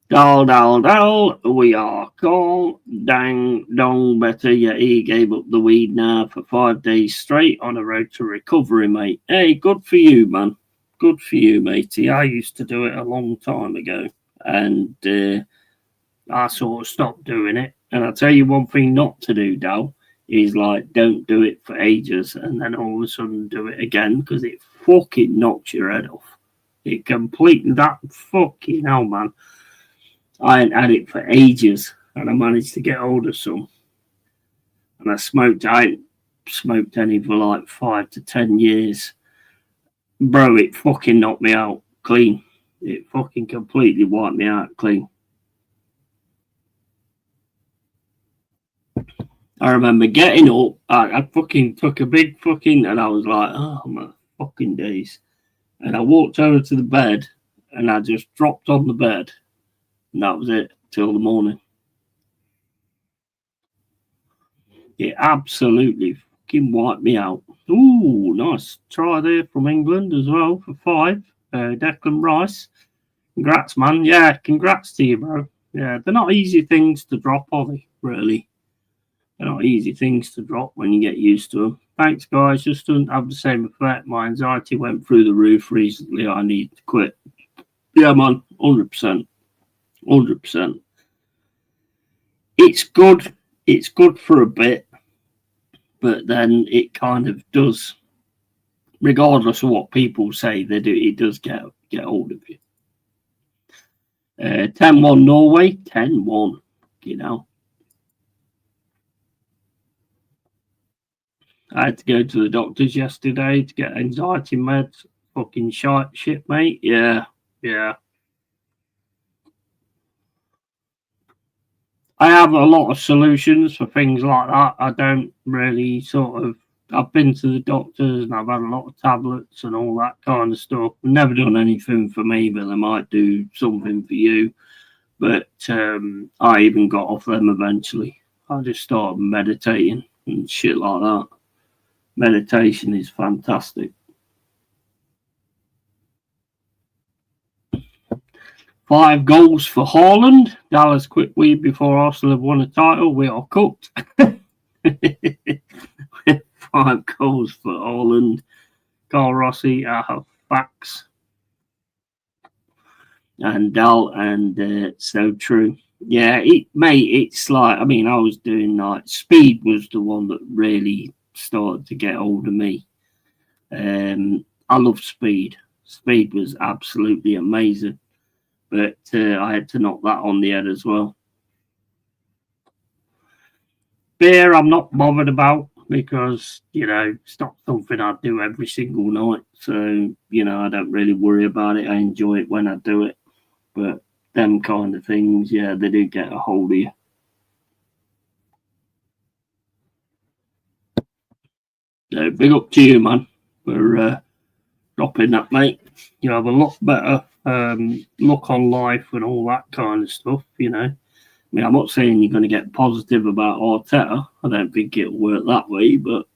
Dal, we are call, dang, dong, better, yeah, he gave up the weed now for 5 days straight on a road to recovery, mate. Hey, good for you, man. Good for you, matey. I used to do it a long time ago, and I sort of stopped doing it. And I'll tell you one thing not to do, Dal, is like, don't do it for ages and then all of a sudden do it again, because it fucking knocks your head off. It completely, that fucking hell, man. I hadn't had it for ages, and I managed to get hold of some. And I ain't smoked any for like 5 to 10 years. Bro, it fucking knocked me out clean. It fucking completely wiped me out clean. I remember getting up, I fucking took a big fucking, and I was like, oh my fucking days. And I walked over to the bed, and I just dropped on the bed, and that was it till the morning. It absolutely fucking wiped me out. Ooh, nice try there from England as well for 5. Declan Rice. Congrats, man. Yeah, congrats to you, bro. Yeah, they're not easy things to drop, are they? Really. They're not easy things to drop when you get used to them. Thanks, guys. Just doesn't have the same effect. My anxiety went through the roof recently. I need to quit. Yeah, man. 100%. 100%. It's good. It's good for a bit, but then it kind of does, regardless of what people say, they do. It does get hold of you. 10-1 Norway, 10-1. You know, I had to go to the doctors yesterday to get anxiety meds. Fucking shit, mate. Yeah, yeah. I have a lot of solutions for things like that. I don't really sort of. I've been to the doctors and I've had a lot of tablets and all that kind of stuff. Never done anything for me, but they might do something for you. But I even got off them eventually. I just started meditating and shit like that. Meditation is fantastic. 5 goals for Haaland. Dallas quit weed before Arsenal have won a title. We are cooked. 5 goals for Haaland. Carl Rossi, I have facts. And Dal, and so true. Yeah, mate, it's like, I mean, I was doing like, speed was the one that really started to get hold of me. I love speed. Speed was absolutely amazing. But I had to knock that on the head as well. Beer, I'm not bothered about because, it's not something I do every single night. So, I don't really worry about it. I enjoy it when I do it. But them kind of things, yeah, they do get a hold of you. Big up to you, man, for dropping that, mate. You have a lot better look on life and all that kind of stuff, you know. I mean, I'm not saying you're going to get positive about Arteta. I don't think it'll work that way, but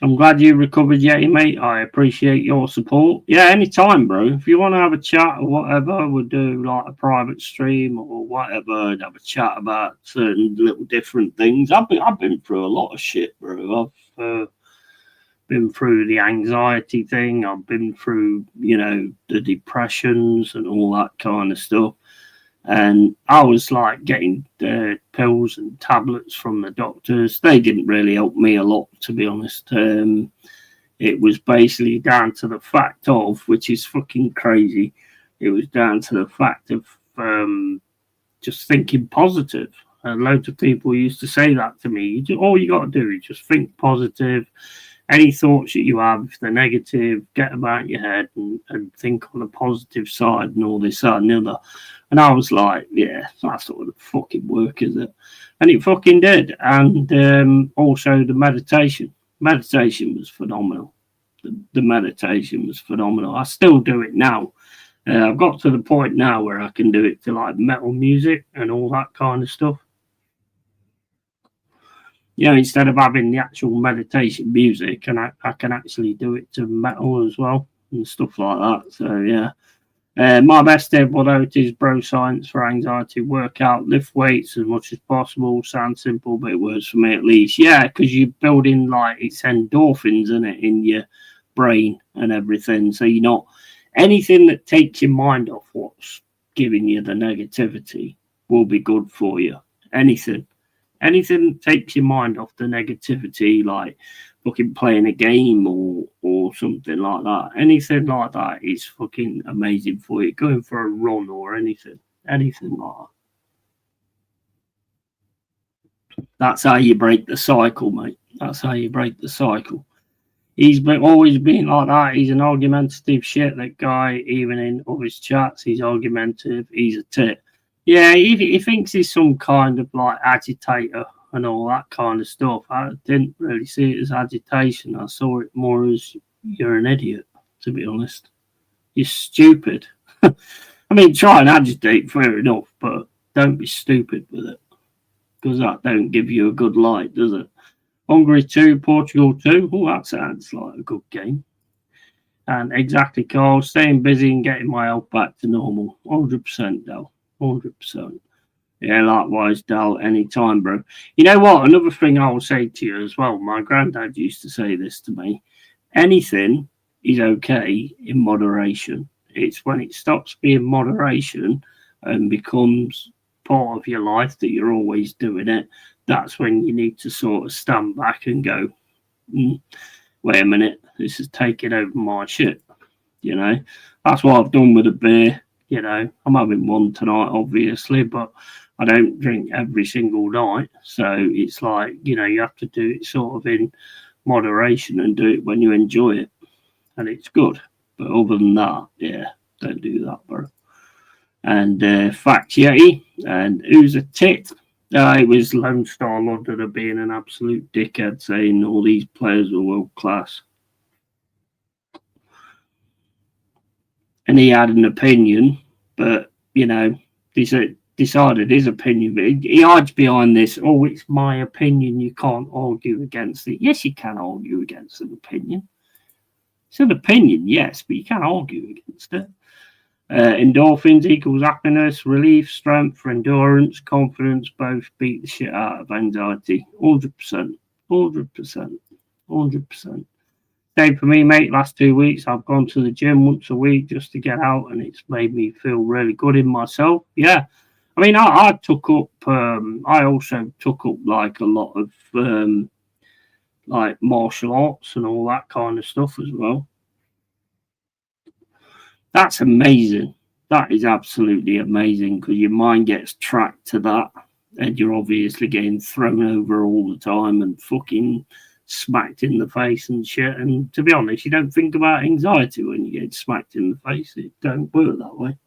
I'm glad you recovered, Yeti, mate. I appreciate your support. Yeah, anytime, bro. If you want to have a chat or whatever, we'll do like a private stream or whatever and have a chat about certain little different things. I've been through a lot of shit, bro. I've been through the anxiety thing. I've been through, you know, the depressions and all that kind of stuff. And I was like getting pills and tablets from the doctors. They didn't really help me a lot, to be honest. It was basically down to the fact of, which is fucking crazy, it was down to the fact of just thinking positive. And loads of people used to say that to me. All you got to do is just think positive. Any thoughts that you have, if they're negative, get them out of your head and think on the positive side and all this, that, and the other. And I was like, yeah, that's not going to fucking work, is it? And it fucking did. And also the meditation. Meditation was phenomenal. The meditation was phenomenal. I still do it now. I've got to the point now where I can do it to like metal music and all that kind of stuff. You know, instead of having the actual meditation music, and I can actually do it to metal as well and stuff like that. So, yeah. My best tip, although it is bro science for anxiety, work out, lift weights as much as possible. Sounds simple, but it works for me at least. Yeah, because you're building like it's endorphins in it in your brain and everything. So you're not anything that takes your mind off what's giving you the negativity will be good for you. Anything that takes your mind off the negativity, like fucking playing a game or something like that. Anything like that is fucking amazing for you. Going for a run or anything like that. That's how you break the cycle, mate. That's how you break the cycle. He's always been like that. He's an argumentative shit, that guy. Even in all his chats, he's argumentative. He's a tit. Yeah, he thinks he's some kind of like agitator and all that kind of stuff. I didn't really see it as agitation. I saw it more as you're an idiot, to be honest. You're stupid. I mean, try and agitate, fair enough, but don't be stupid with it, because that don't give you a good light, does it? Hungary 2, Portugal 2. Oh, that sounds like a good game. And exactly, Carl, staying busy and getting my health back to normal. 100%, Dal. 100%. Yeah, likewise, Dal, anytime, bro. You know what? Another thing I will say to you as well, my granddad used to say this to me. Anything is okay in moderation. It's when it stops being moderation and becomes part of your life that you're always doing it, that's when you need to sort of stand back and go, wait a minute, this is taking over my shit. You know, that's what I've done with a beer. You know, I'm having one tonight, obviously, but I don't drink every single night. So it's like, you know, you have to do it sort of in moderation and do it when you enjoy it. And it's good. But other than that, yeah, don't do that, bro. And Fact Yeti, and who's a tit? It was Lone Star Londoner being an absolute dickhead, saying all these players were world class. And he had an opinion, but, you know, he decided his opinion. He hides behind this, oh, it's my opinion, you can't argue against it. Yes, you can argue against an opinion. It's an opinion, yes, but you can't argue against it. Endorphins equals happiness, relief, strength, endurance, confidence, both beat the shit out of anxiety. 100%. 100%. Same for me, mate. Last 2 weeks, I've gone to the gym once a week just to get out, and it's made me feel really good in myself. Yeah. I mean, I took up, I also took up like a lot of like martial arts and all that kind of stuff as well. That's amazing. That is absolutely amazing, because your mind gets tracked to that, and you're obviously getting thrown over all the time and fucking smacked in the face and shit. And to be honest, you don't think about anxiety when you get smacked in the face. It don't work that way.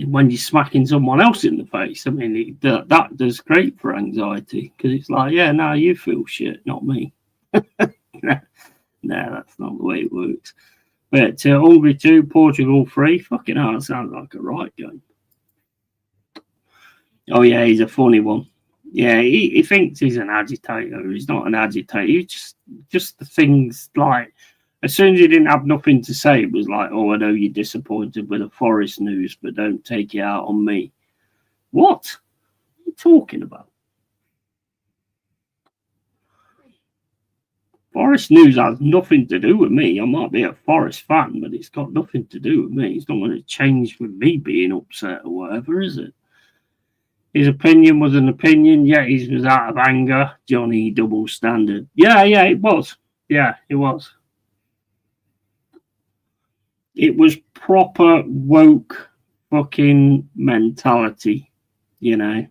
when you're smacking someone else in the face. I mean, that does great for anxiety because it's like, yeah, now you feel shit, not me. No, that's not the way it works. But Hungary 2, Portugal 3, fucking hell, that sounds like a right game. Oh, yeah, he's a funny one. Yeah, he thinks he's an agitator. He's not an agitator. He's just the things like, as soon as he didn't have nothing to say, it was like, oh, I know you're disappointed with the Forest news, but don't take it out on me. What are you talking about? Forest news has nothing to do with me. I might be a Forest fan, but it's got nothing to do with me. It's not going to change with me being upset or whatever, is it? His opinion was an opinion. Yeah, he was out of anger. Johnny double standard. Yeah, it was. Yeah, it was. It was proper woke fucking mentality, you know.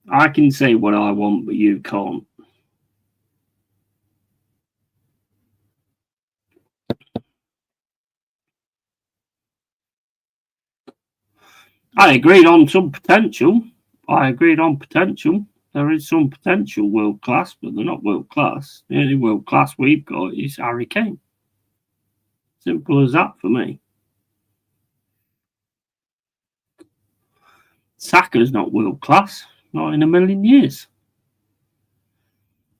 I can say what I want, but you can't. I agreed on some potential. There is some potential world class, but they're not world class. The only world class we've got is Harry Kane. Simple as that for me. Saka's not world class, not in a million years.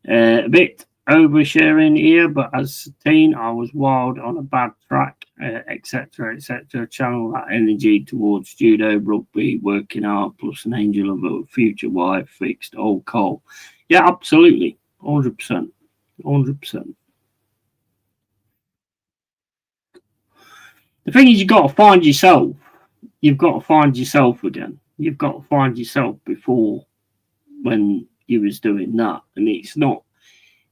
A bit oversharing here, but as a teen, I was wild on a bad track, etc., etc. Channel that energy towards judo, rugby, working out, plus an angel of a future wife, fixed old Cole. Yeah, absolutely, 100%, 100%. The thing is, you've got to find yourself. You've got to find yourself again. You've got to find yourself before when you was doing that, and it's not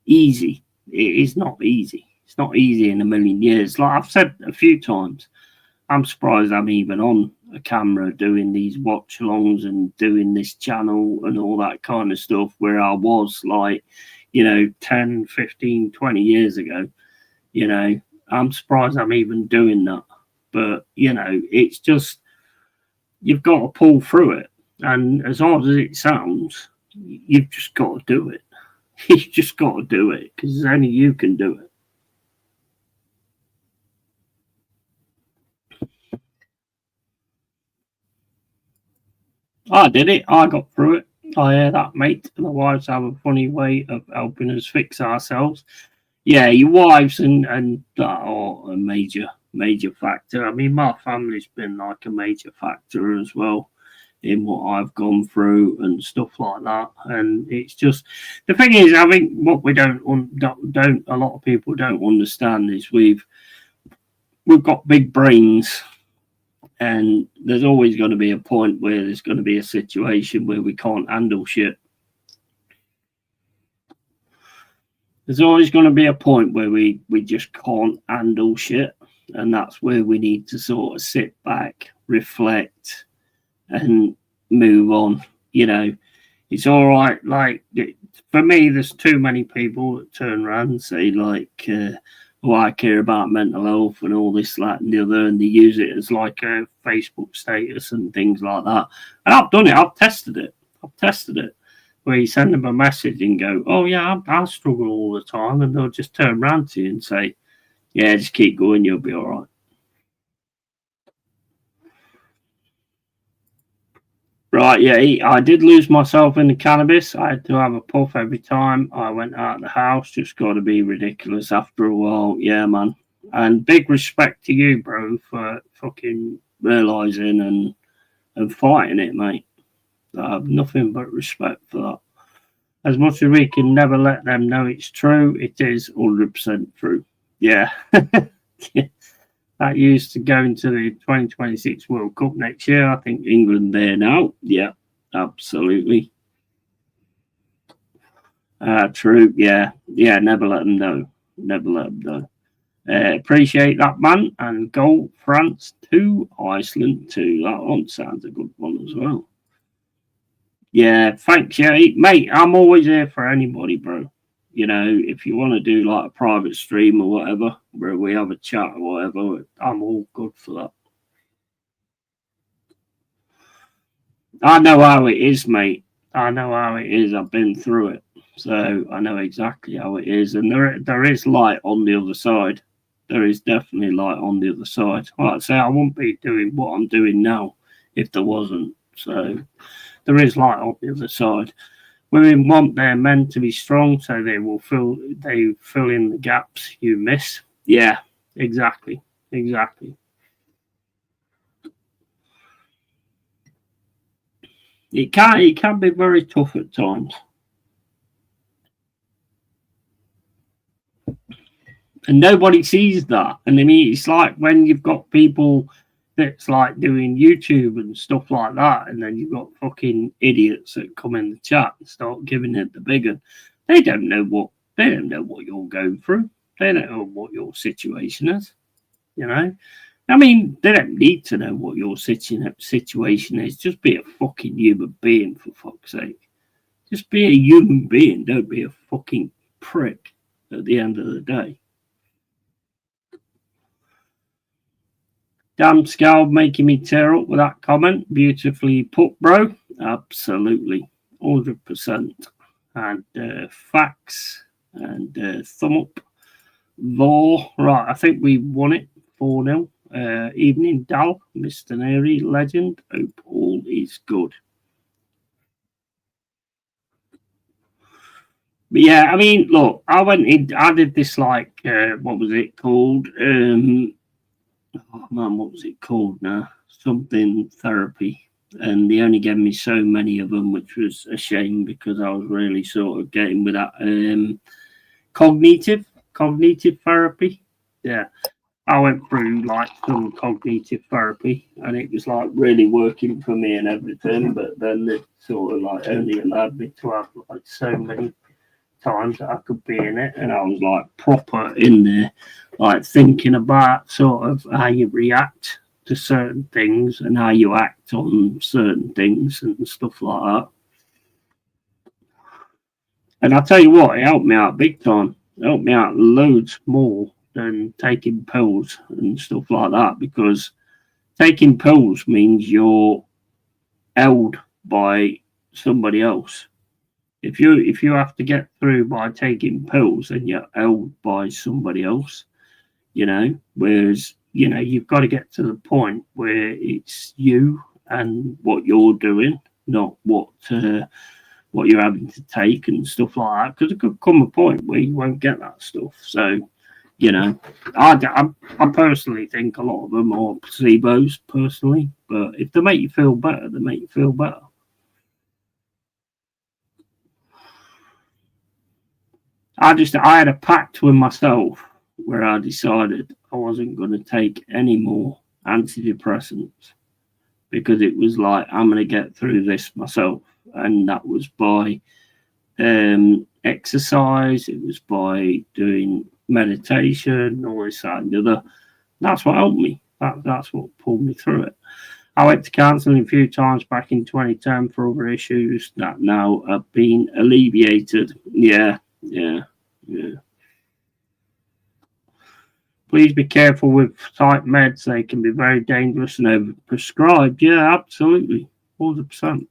easy. It is not easy. It's not easy in a million years. Like I've said a few times, I'm surprised I'm even on a camera doing these watch alongs and doing this channel and all that kind of stuff where I was like, 10, 15, 20 years ago. I'm surprised I'm even doing that. But, it's just, you've got to pull through it. And as hard as it sounds, you've just got to do it. You've just got to do it because only you can do it. I did it. I got through it. I hear that, mate. My wives have a funny way of helping us fix ourselves. Yeah, your wives and that are a major factor. I mean, my family's been like a major factor as well in what I've gone through and stuff like that. And it's just the thing is, I think what we don't a lot of people don't understand is we've got big brains, and there's always going to be a point where there's going to be a situation where we can't handle shit. There's always going to be a point where we just can't handle shit, and that's where we need to sort of sit back, reflect, and move on. It's all right. Like for me, there's too many people that turn around and say like, "Oh, I care about mental health and all this, that, and the other," and they use it as like a Facebook status and things like that. And I've done it. I've tested it. Where you send them a message and go, "Oh yeah, I struggle all the time," and they'll just turn around to you and say, "Yeah, just keep going. You'll be all right." Right, yeah, I did lose myself in the cannabis. I had to have a puff every time I went out of the house. Just got to be ridiculous after a while. Yeah, man. And big respect to you, bro, for fucking realising and fighting it, mate. I have nothing but respect for that. As much as we can never let them know it's true, it is 100% true. Yeah. Yeah. That used to go into the 2026 World Cup next year. I think England there now. Yeah, absolutely. True. Yeah. Never let them know. Appreciate that, man. And go France 2, Iceland 2. That one sounds a good one as well. Yeah, thanks. Yeah, mate, I'm always here for anybody, bro. If you want to do like a private stream or whatever, where we have a chat or whatever, I'm all good for that. I know how it is, mate. I know how it is. I've been through it, so I know exactly how it is. And there is light on the other side. There is definitely light on the other side. Like I say, I wouldn't be doing what I'm doing now if there wasn't. So there is light on the other side. Women want their men to be strong, so they fill in the gaps you miss. Yeah, exactly, exactly. It can be very tough at times. And nobody sees that. And I mean, it's like when you've got people that's like doing YouTube and stuff like that, and then you've got fucking idiots that come in the chat and start giving it the big one. They don't know what you're going through. They don't know what your situation is. You know, I mean, they don't need to know what your situation is. Just be a fucking human being, for fuck's sake. Just be a human being. Don't be a fucking prick at the end of the day. Damn Scal making me tear up with that comment. Beautifully put, bro. Absolutely. 100%. And facts and thumb up. Vor. Right, I think we won it 4-0. Evening, Dal, Mr. Neri, legend. Hope all is good. But yeah, I mean, look, I did this like, what was it called? Oh man, what was it called now? Something therapy. And they only gave me so many of them, which was a shame because I was really sort of getting with that cognitive therapy. Yeah, I went through like some cognitive therapy, and it was like really working for me and everything. But then it sort of like only allowed me to have like so many times that I could be in it, and I was like proper in there, like thinking about sort of how you react to certain things and how you act on certain things and stuff like that. And I tell you what, it helped me out big time. It helped me out loads more than taking pills and stuff like that because taking pills means you're held by somebody else. If you have to get through by taking pills, then you're held by somebody else, Whereas, you've got to get to the point where it's you and what you're doing, not what you're having to take and stuff like that. Because it could come a point where you won't get that stuff. So, I personally think a lot of them are placebos, personally. But if they make you feel better, they make you feel better. I had a pact with myself where I decided I wasn't going to take any more antidepressants because it was like I'm going to get through this myself, and that was by exercise. It was by doing meditation, all this and the other. That's what helped me. That's what pulled me through it. I went to counselling a few times back in 2010 for other issues that now have been alleviated. Yeah. Please be careful with type meds. They can be very dangerous and overprescribed. Yeah, absolutely. 100%.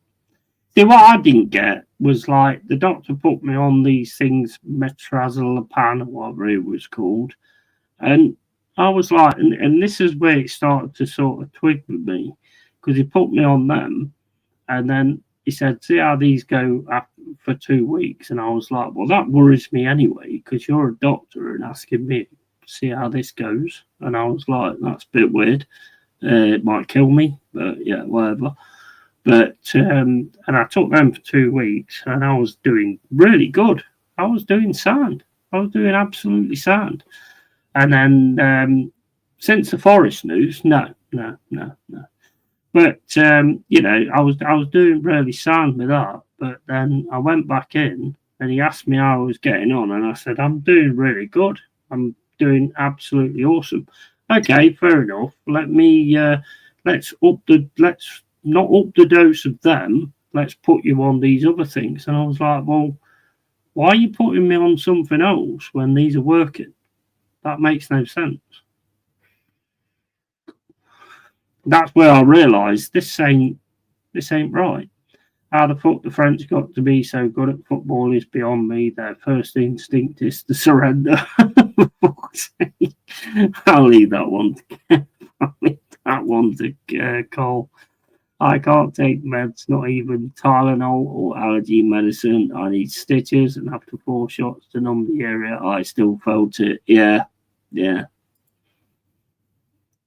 See, what I didn't get was like the doctor put me on these things, metrazolapan or whatever it was called. And I was like, and this is where it started to sort of twig with me because he put me on them and then he said, see how these go for 2 weeks. And I was like, well, that worries me anyway, because you're a doctor and asking me to see how this goes. And I was like, that's a bit weird. It might kill me, but yeah, whatever. But, and I took them for 2 weeks and I was doing really good. I was doing sound. I was doing absolutely sound. And then since the forest news, no. But I was doing really sound with that. But then I went back in, and he asked me how I was getting on, and I said I'm doing really good. I'm doing absolutely awesome. Okay, fair enough. Let's not up the dose of them. Let's put you on these other things. And I was like, well, why are you putting me on something else when these are working? That makes no sense. That's where I realised this ain't This ain't right. How the fuck the French got to be so good at football is beyond me. Their first instinct is to surrender. For fuck's sake. I'll leave that one to Cole. I can't take meds, not even Tylenol or allergy medicine. I need stitches, and after 4 shots to numb the area, I still felt it. Yeah.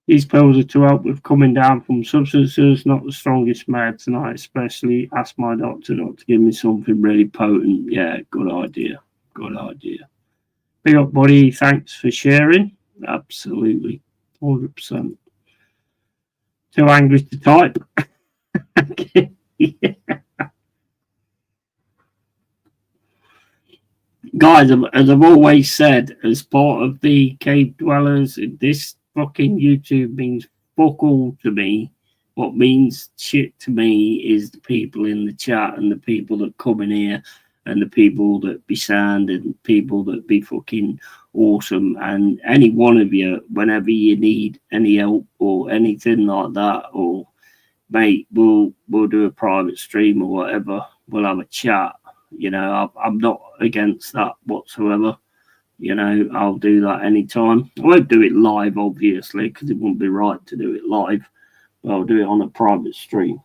These pills are to help with coming down from substances, not the strongest meds, and I especially asked my doctor not to give me something really potent. Yeah, good idea. Big up, buddy. Thanks for sharing. Absolutely. 100%. Too angry to type. Yeah. Guys, as I've always said, as part of the cave dwellers, this fucking YouTube means fuck all to me. What means shit to me is the people in the chat and the people that come in here and the people that be sound and people that be fucking awesome. And any one of you, whenever you need any help or anything like that, or mate, we'll do a private stream or whatever. We'll have a chat. You know, I'm not against that whatsoever. You know, I'll do that anytime. I won't do it live, obviously, because it wouldn't be right to do it live. But I'll do it on a private stream.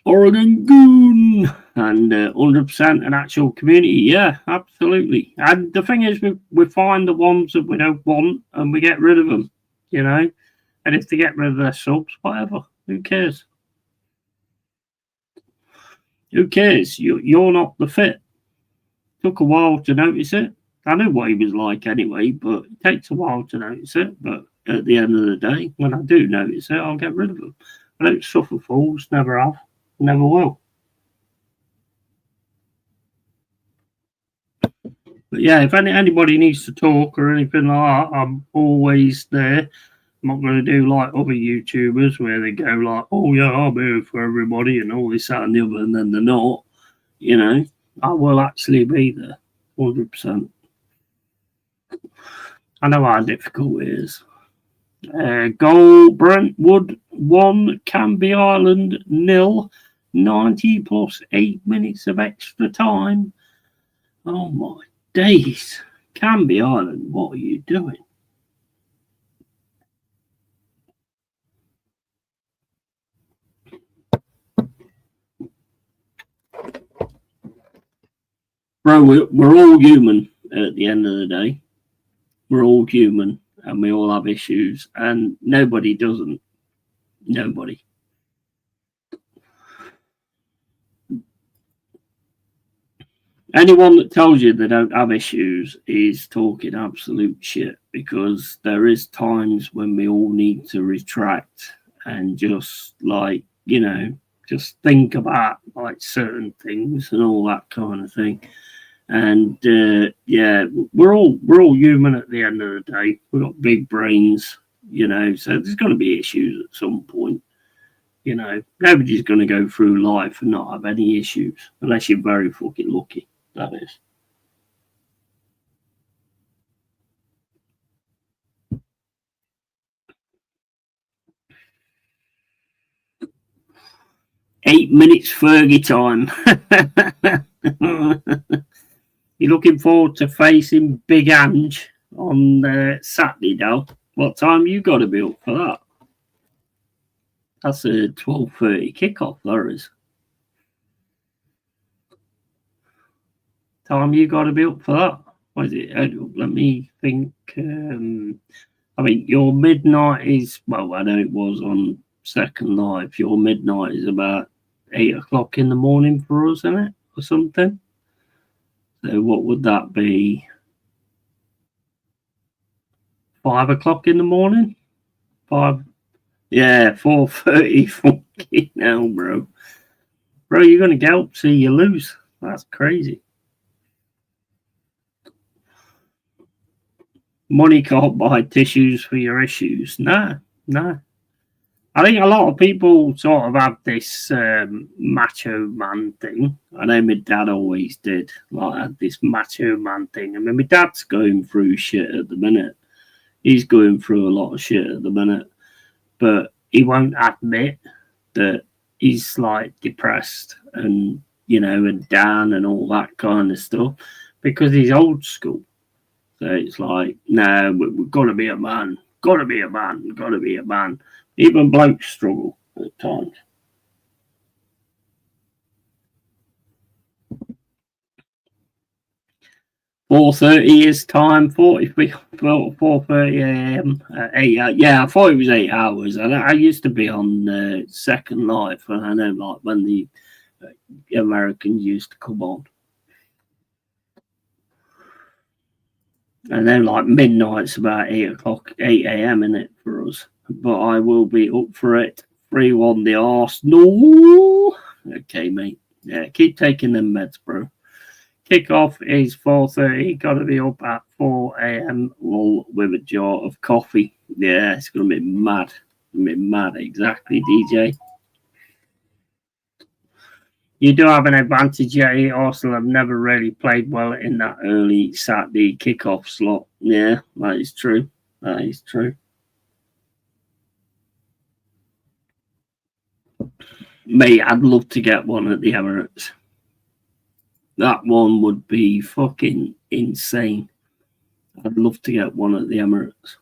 Oregon Goon and 100% an actual community. Yeah, absolutely. And the thing is, we find the ones that we don't want and we get rid of them, you know. And if they get rid of their subs, whatever, who cares? Who cares? You're not the fit. Took a while to notice it. I knew what he was like anyway, but it takes a while to notice it. But at the end of the day, when I do notice it, I'll get rid of them. I don't suffer fools, never have, never will. But yeah, if anybody needs to talk or anything like that, I'm always there. I'm not going to do like other YouTubers where they go like, oh yeah, I'm here for everybody and all this, that and the other, and then they're not. You know, I will actually be there, 100%. I know how difficult it is. Goal Brentwood 1, Canby Island 0, 90 plus 8 minutes of extra time. Oh my days. Canby Island, what are you doing? Bro, we're all human at the end of the day. We're all human and we all have issues, and nobody doesn't. Nobody. Anyone that tells you they don't have issues is talking absolute shit, because there is times when we all need to retract and just, like, you know, just think about like certain things and all that kind of thing. And yeah, we're all human at the end of the day. We've got big brains, you know, so there's going to be issues at some point. You know, nobody's going to go through life and not have any issues, unless you're very fucking lucky, that is. "8 minutes Fergie time." You're looking forward to facing Big Ange on Saturday now. What time you got to be up for that? That's a 12:30 kickoff, there is. Time you got to be up for that? What is it? Let me think. I mean, your midnight is, well, I know it was on Second Life. Your midnight is about 8 o'clock in the morning for us, isn't it? Or something. So what would that be? 5 o'clock in the morning? 5? Yeah, 4:30. Fucking hell, bro. Bro, you're going to get up till you lose. That's crazy. Money can't buy tissues for your issues. No. I think a lot of people sort of have this macho man thing. I know my dad always did. Like, had this macho man thing. I mean, my dad's going through shit at the minute. He's going through a lot of shit at the minute, but he won't admit that he's like depressed and, you know, and down and all that kind of stuff because he's old school. So it's like, no, we've got to be a man, got to be a man, got to be a man. Even blokes struggle at times. "4:30 is time. 4:30 a.m. 8. Yeah, I thought it was 8 hours. I used to be on Second Life, and I know like when the Americans used to come on, and then like midnight's about 8 a.m. in it for us. But I will be up for it. 3-1 the Arsenal. Okay, mate. Yeah, keep taking them meds, bro. Kickoff is 4:30. Got to be up at 4 a.m. with a jar of coffee. Yeah, it's gonna be mad. Exactly, DJ. You do have an advantage, yeah. Arsenal have never really played well in that early Saturday kickoff slot. Yeah, that is true. That is true. Mate, I'd love to get one at the Emirates. That one would be fucking insane. I'd love to get one at the Emirates.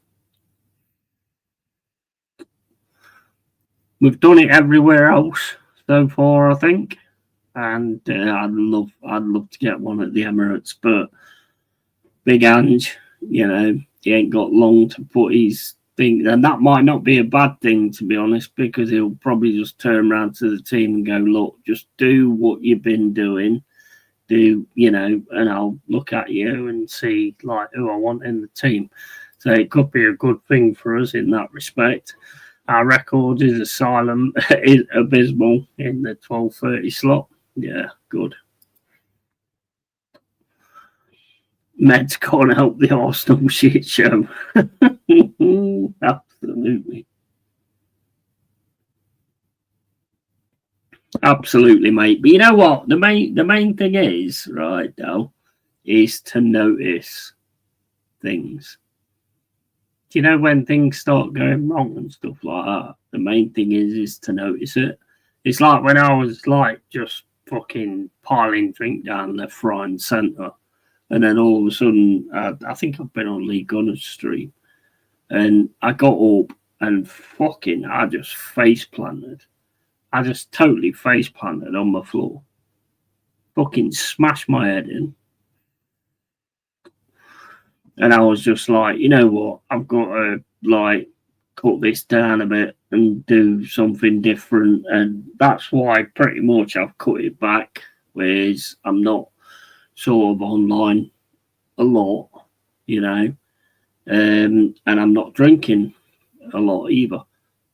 We've done it everywhere else so far, I think, and I'd love to get one at the Emirates. But Big Ange, you know, he ain't got long to put his thing, and that might not be a bad thing, to be honest, because he'll probably just turn around to the team and go, "Look, just do what you've been doing." You know, and I'll look at you and see like who I want in the team. So it could be a good thing for us in that respect. Our record is asylum is abysmal in the 12:30 slot. Yeah, good. Meds can't help the Arsenal shit show. Absolutely. Absolutely, mate. But you know what? The main thing is, right, though, is to notice things. Do you know when things start going wrong and stuff like that? The main thing is to notice it. It's like when I was like just fucking piling drink down left, right, and centre, and then all of a sudden, I think I've been on Lee Gunner's stream, and I got up and fucking I just face planted. I just totally face planted on the floor. Fucking smashed my head in. And I was just like, you know what? I've got to like cut this down a bit and do something different. And that's why pretty much I've cut it back, whereas I'm not sort of online a lot, you know. And I'm not drinking a lot either,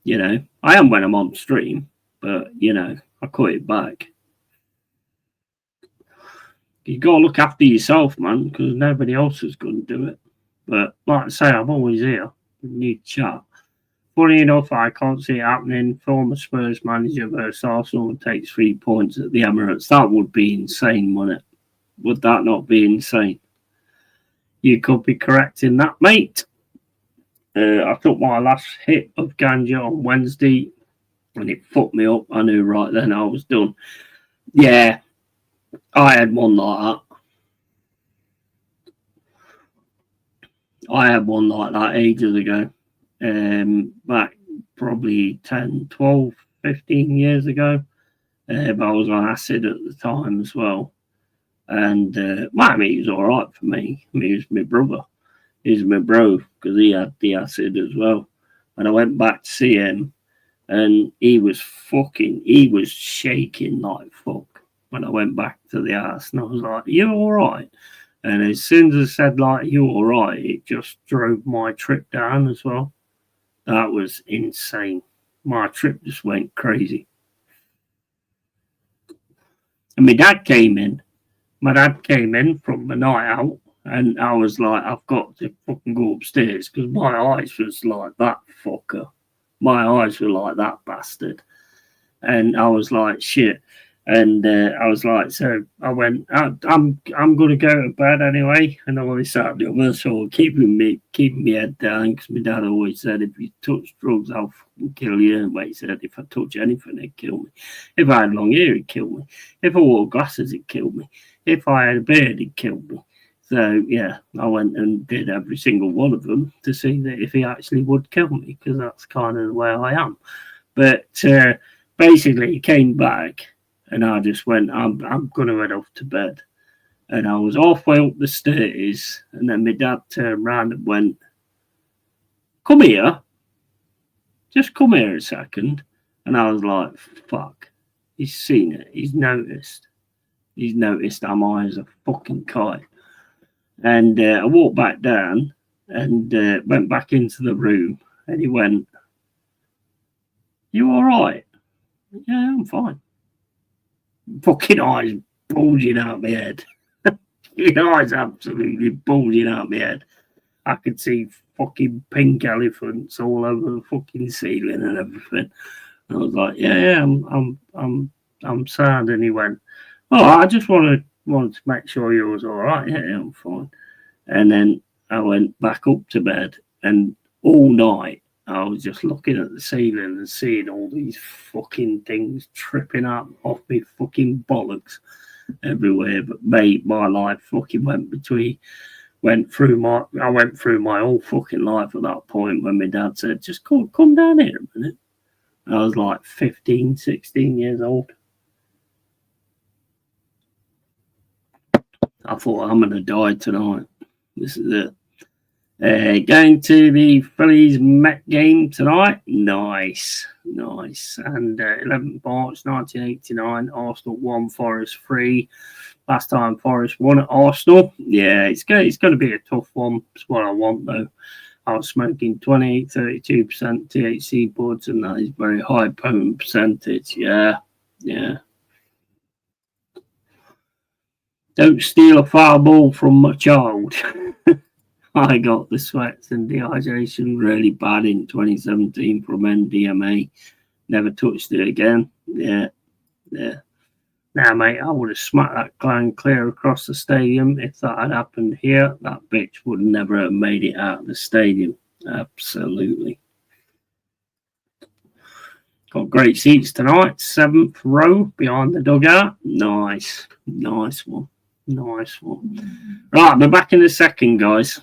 you know. I am when I'm on stream. But, you know, I cut it back. You got to look after yourself, man, because nobody else is going to do it. But, like I say, I'm always here. We need chat. Funny enough, I can't see it happening. Former Spurs manager versus Arsenal takes 3 points at the Emirates. That would be insane, wouldn't it? Would that not be insane? You could be correct in that, mate. I took my last hit of ganja on Wednesday. And it fucked me up. I knew right then I was done. Yeah, I had one like that. I had one like that ages ago. Back probably 10, 12, 15 years ago. But I was on acid at the time as well. And, I mean, he was all right for me. I mean, he was my brother. He was my bro because he had the acid as well. And I went back to see him. And he was shaking like fuck when I went back to the house. And I was like, "You all right?" And as soon as I said, like, "You all right?" it just drove my trip down as well. That was insane. My trip just went crazy. And my dad came in. My dad came in from the night out. And I was like, I've got to fucking go upstairs because my eyes was like that fucker. My eyes were like that bastard. And I was like, shit. And I was like, so I went, I'm going to go to bed anyway. And all this out the other, so keeping me head down because my dad always said, if you touch drugs, I'll fucking kill you. But he said, if I touch anything, it'd kill me. If I had long hair, it'd kill me. If I wore glasses, it'd kill me. If I had a beard, it'd kill me. So yeah, I went and did every single one of them to see that if he actually would kill me, because that's kind of the way I am. But basically, he came back, and I just went, I'm gonna head off to bed. And I was halfway up the stairs, and then my dad turned round and went, "Come here, just come here a second." And I was like, "Fuck." He's seen it. He's noticed. He's noticed I'm high as a fucking kite. And I walked back down and went back into the room, and he went, "You all right?" "Yeah, I'm fine." Fucking eyes bulging out my head. Fucking eyes absolutely bulging out my head. I could see fucking pink elephants all over the fucking ceiling and everything. And I was like, "Yeah, I'm sad." And he went, "Oh, I just wanted to make sure you was all right." "Yeah, I'm fine." And then I went back up to bed, and all night I was just looking at the ceiling and seeing all these fucking things tripping up off me fucking bollocks everywhere. But mate, my life fucking went through my whole fucking life at that point when my dad said, "Just come down here a minute." I was like 15, 16 years old. I thought, I'm gonna die tonight. This is it. Going to the Phillies Met game tonight. Nice. And 11th March 1989, Arsenal 1, Forest 3. Last time Forest won at Arsenal. Yeah, it's going to be a tough one. It's what I want, though. I was smoking 32% THC buds, and that is very high potent percentage. Yeah. Don't steal a foul ball from my child. I got the sweats and dehydration really bad in 2017 from NDMA. Never touched it again. Yeah. Now, mate, I would have smacked that clown clear across the stadium. If that had happened here, that bitch would never have made it out of the stadium. Absolutely. Got great seats tonight. 7th row behind the dugout. Nice one. Right, we're back in a second, guys.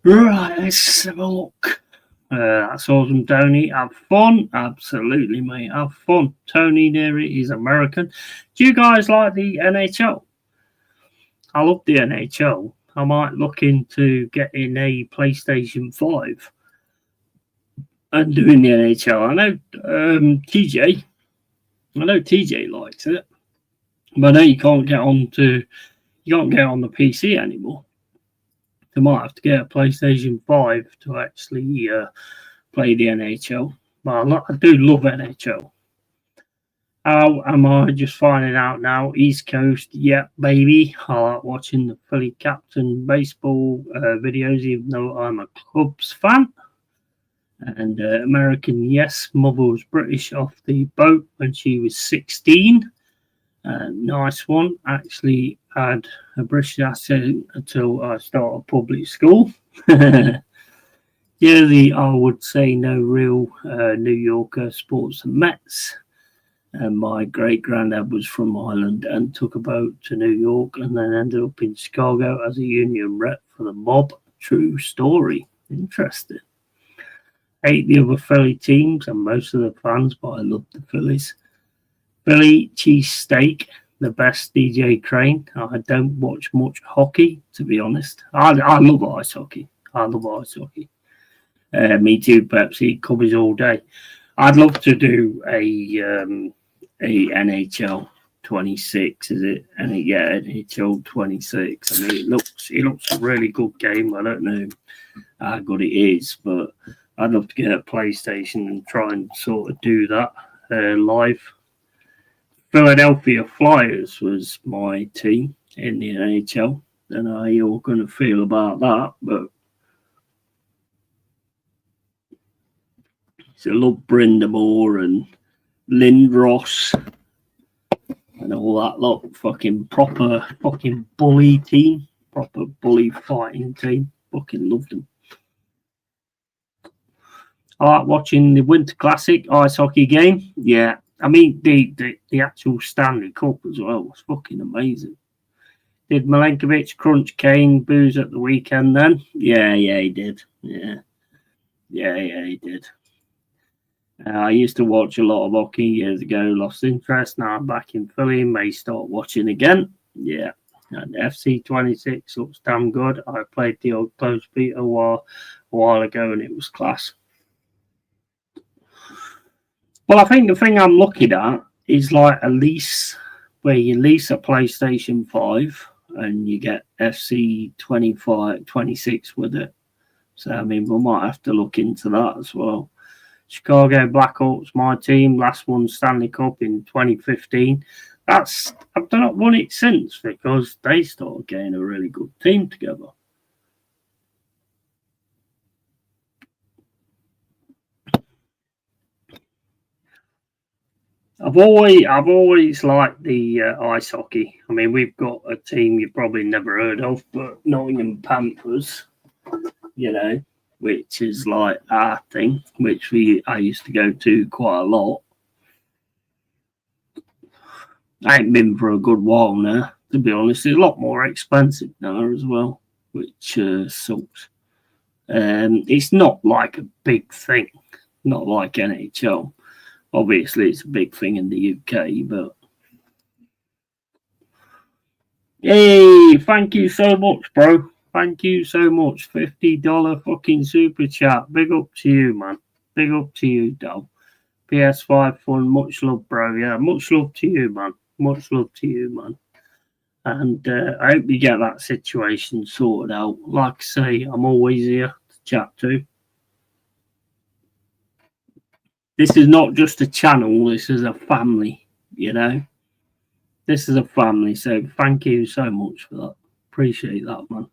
Right, let's have a look. That's awesome, Tony. Have fun. Absolutely, mate. Have fun. Tony Neary is American. Do you guys like the NHL? I love the NHL. I might look into getting a PlayStation 5 and doing the NHL. I know TJ. I know TJ likes it, but I know you can't get on the PC anymore. You might have to get a PlayStation 5 to actually play the NHL. But I do love NHL. How am I just finding out now? East Coast, yeah, baby. I like watching the Philly Captain baseball videos, even though I'm a Cubs fan. And American, yes, mother was British off the boat when she was 16. Nice one. Actually had a British accent until I started public school. Yearly, I would say no real New Yorker sports and Mets. And my great granddad was from Ireland and took a boat to New York and then ended up in Chicago as a union rep for the mob. True story. Interesting. Hate the other Philly teams and most of the fans, but I love the Phillies. Philly cheesesteak, the best DJ Crane. I don't watch much hockey, to be honest. I love ice hockey. I love ice hockey. Me too, Pepsi. Covers all day. I'd love to do a NHL 26, is it? And yeah, NHL 26. I mean, it looks a really good game. I don't know how good it is, but I'd love to get a PlayStation and try and sort of do that live. Philadelphia Flyers was my team in the NHL. Don't know how you're going to feel about that, but I love Brindamore and Lindros and all that lot. Fucking bully team, proper bully fighting team. Fucking loved them. I like watching the Winter Classic ice hockey game. Yeah, I mean the actual Stanley Cup as well was fucking amazing. Did Milenkovic crunch Kane booze at the weekend then? Yeah, he did. Yeah, he did. I used to watch a lot of hockey years ago, lost interest. Now I'm back in Philly, may start watching again. Yeah, and FC 26 looks damn good. I played the old close beat a while ago and it was class. Well, I think the thing I'm looking at is like a lease where you lease a PlayStation 5 and you get FC 26 with it. So, I mean, we might have to look into that as well. Chicago Blackhawks, my team, last won Stanley Cup in 2015. I've not won it since because they started getting a really good team together. I've always liked the ice hockey. I mean, we've got a team you've probably never heard of, but Nottingham Panthers, you know, which is like our thing, which I used to go to quite a lot. I ain't been for a good while now, to be honest. It's a lot more expensive now as well, which sucks. It's not like a big thing, not like NHL. Obviously, it's a big thing in the UK, but hey, thank you so much, bro. Thank you so much. $50 fucking super chat. Big up to you, man. Big up to you, Dal. PS5 fun. Much love, bro. Yeah, much love to you, man. Much love to you, man. And I hope you get that situation sorted out. Like I say, I'm always here to chat to. This is not just a channel. This is a family, you know. This is a family. So thank you so much for that. Appreciate that, man.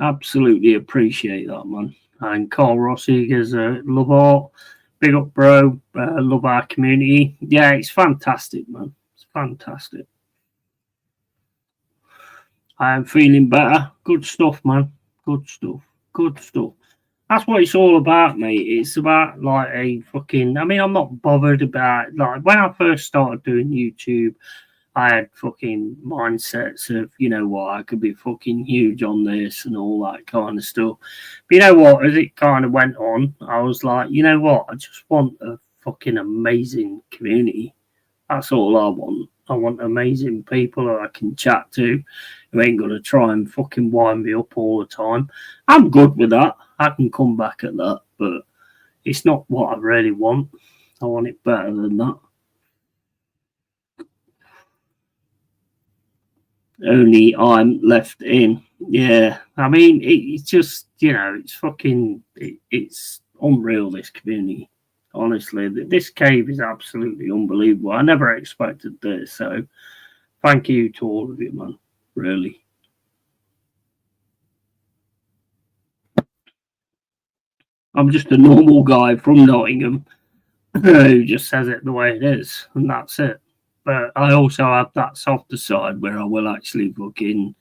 Absolutely appreciate that, man. And Carl Rossi is love art. Big up, bro. Love our community. Yeah, it's fantastic, man. It's fantastic. I am feeling better. Good stuff, man. Good stuff. Good stuff. That's what it's all about, mate. It's about like a fucking. I mean, I'm not bothered about like when I first started doing YouTube. I had fucking mindsets of, you know what, I could be fucking huge on this and all that kind of stuff. But you know what, as it kind of went on, I was like, you know what, I just want a fucking amazing community. That's all I want. I want amazing people that I can chat to who ain't going to try and fucking wind me up all the time. I'm good with that. I can come back at that, but it's not what I really want. I want it better than that. Only I'm left in. Yeah, I mean, it's just, you know, it's fucking, it's unreal, this community. Honestly, this cave is absolutely unbelievable. I never expected this, so thank you to all of you, man. Really. I'm just a normal guy from Nottingham who just says it the way it is, and that's it. But I also have that softer side where I will actually fucking,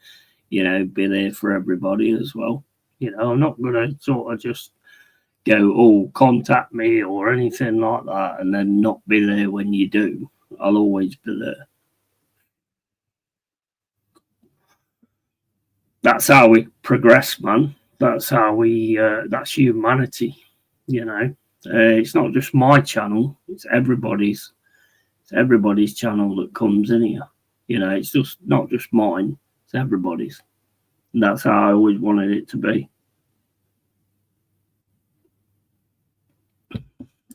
you know, be there for everybody as well. You know, I'm not gonna sort of just go, oh, contact me or anything like that, and then not be there when you do. I'll always be there. That's how we progress, man. That's how we. That's humanity. You know, it's not just my channel; it's everybody's. It's everybody's channel that comes in here. You know, it's just not just mine; it's everybody's. And that's how I always wanted it to be.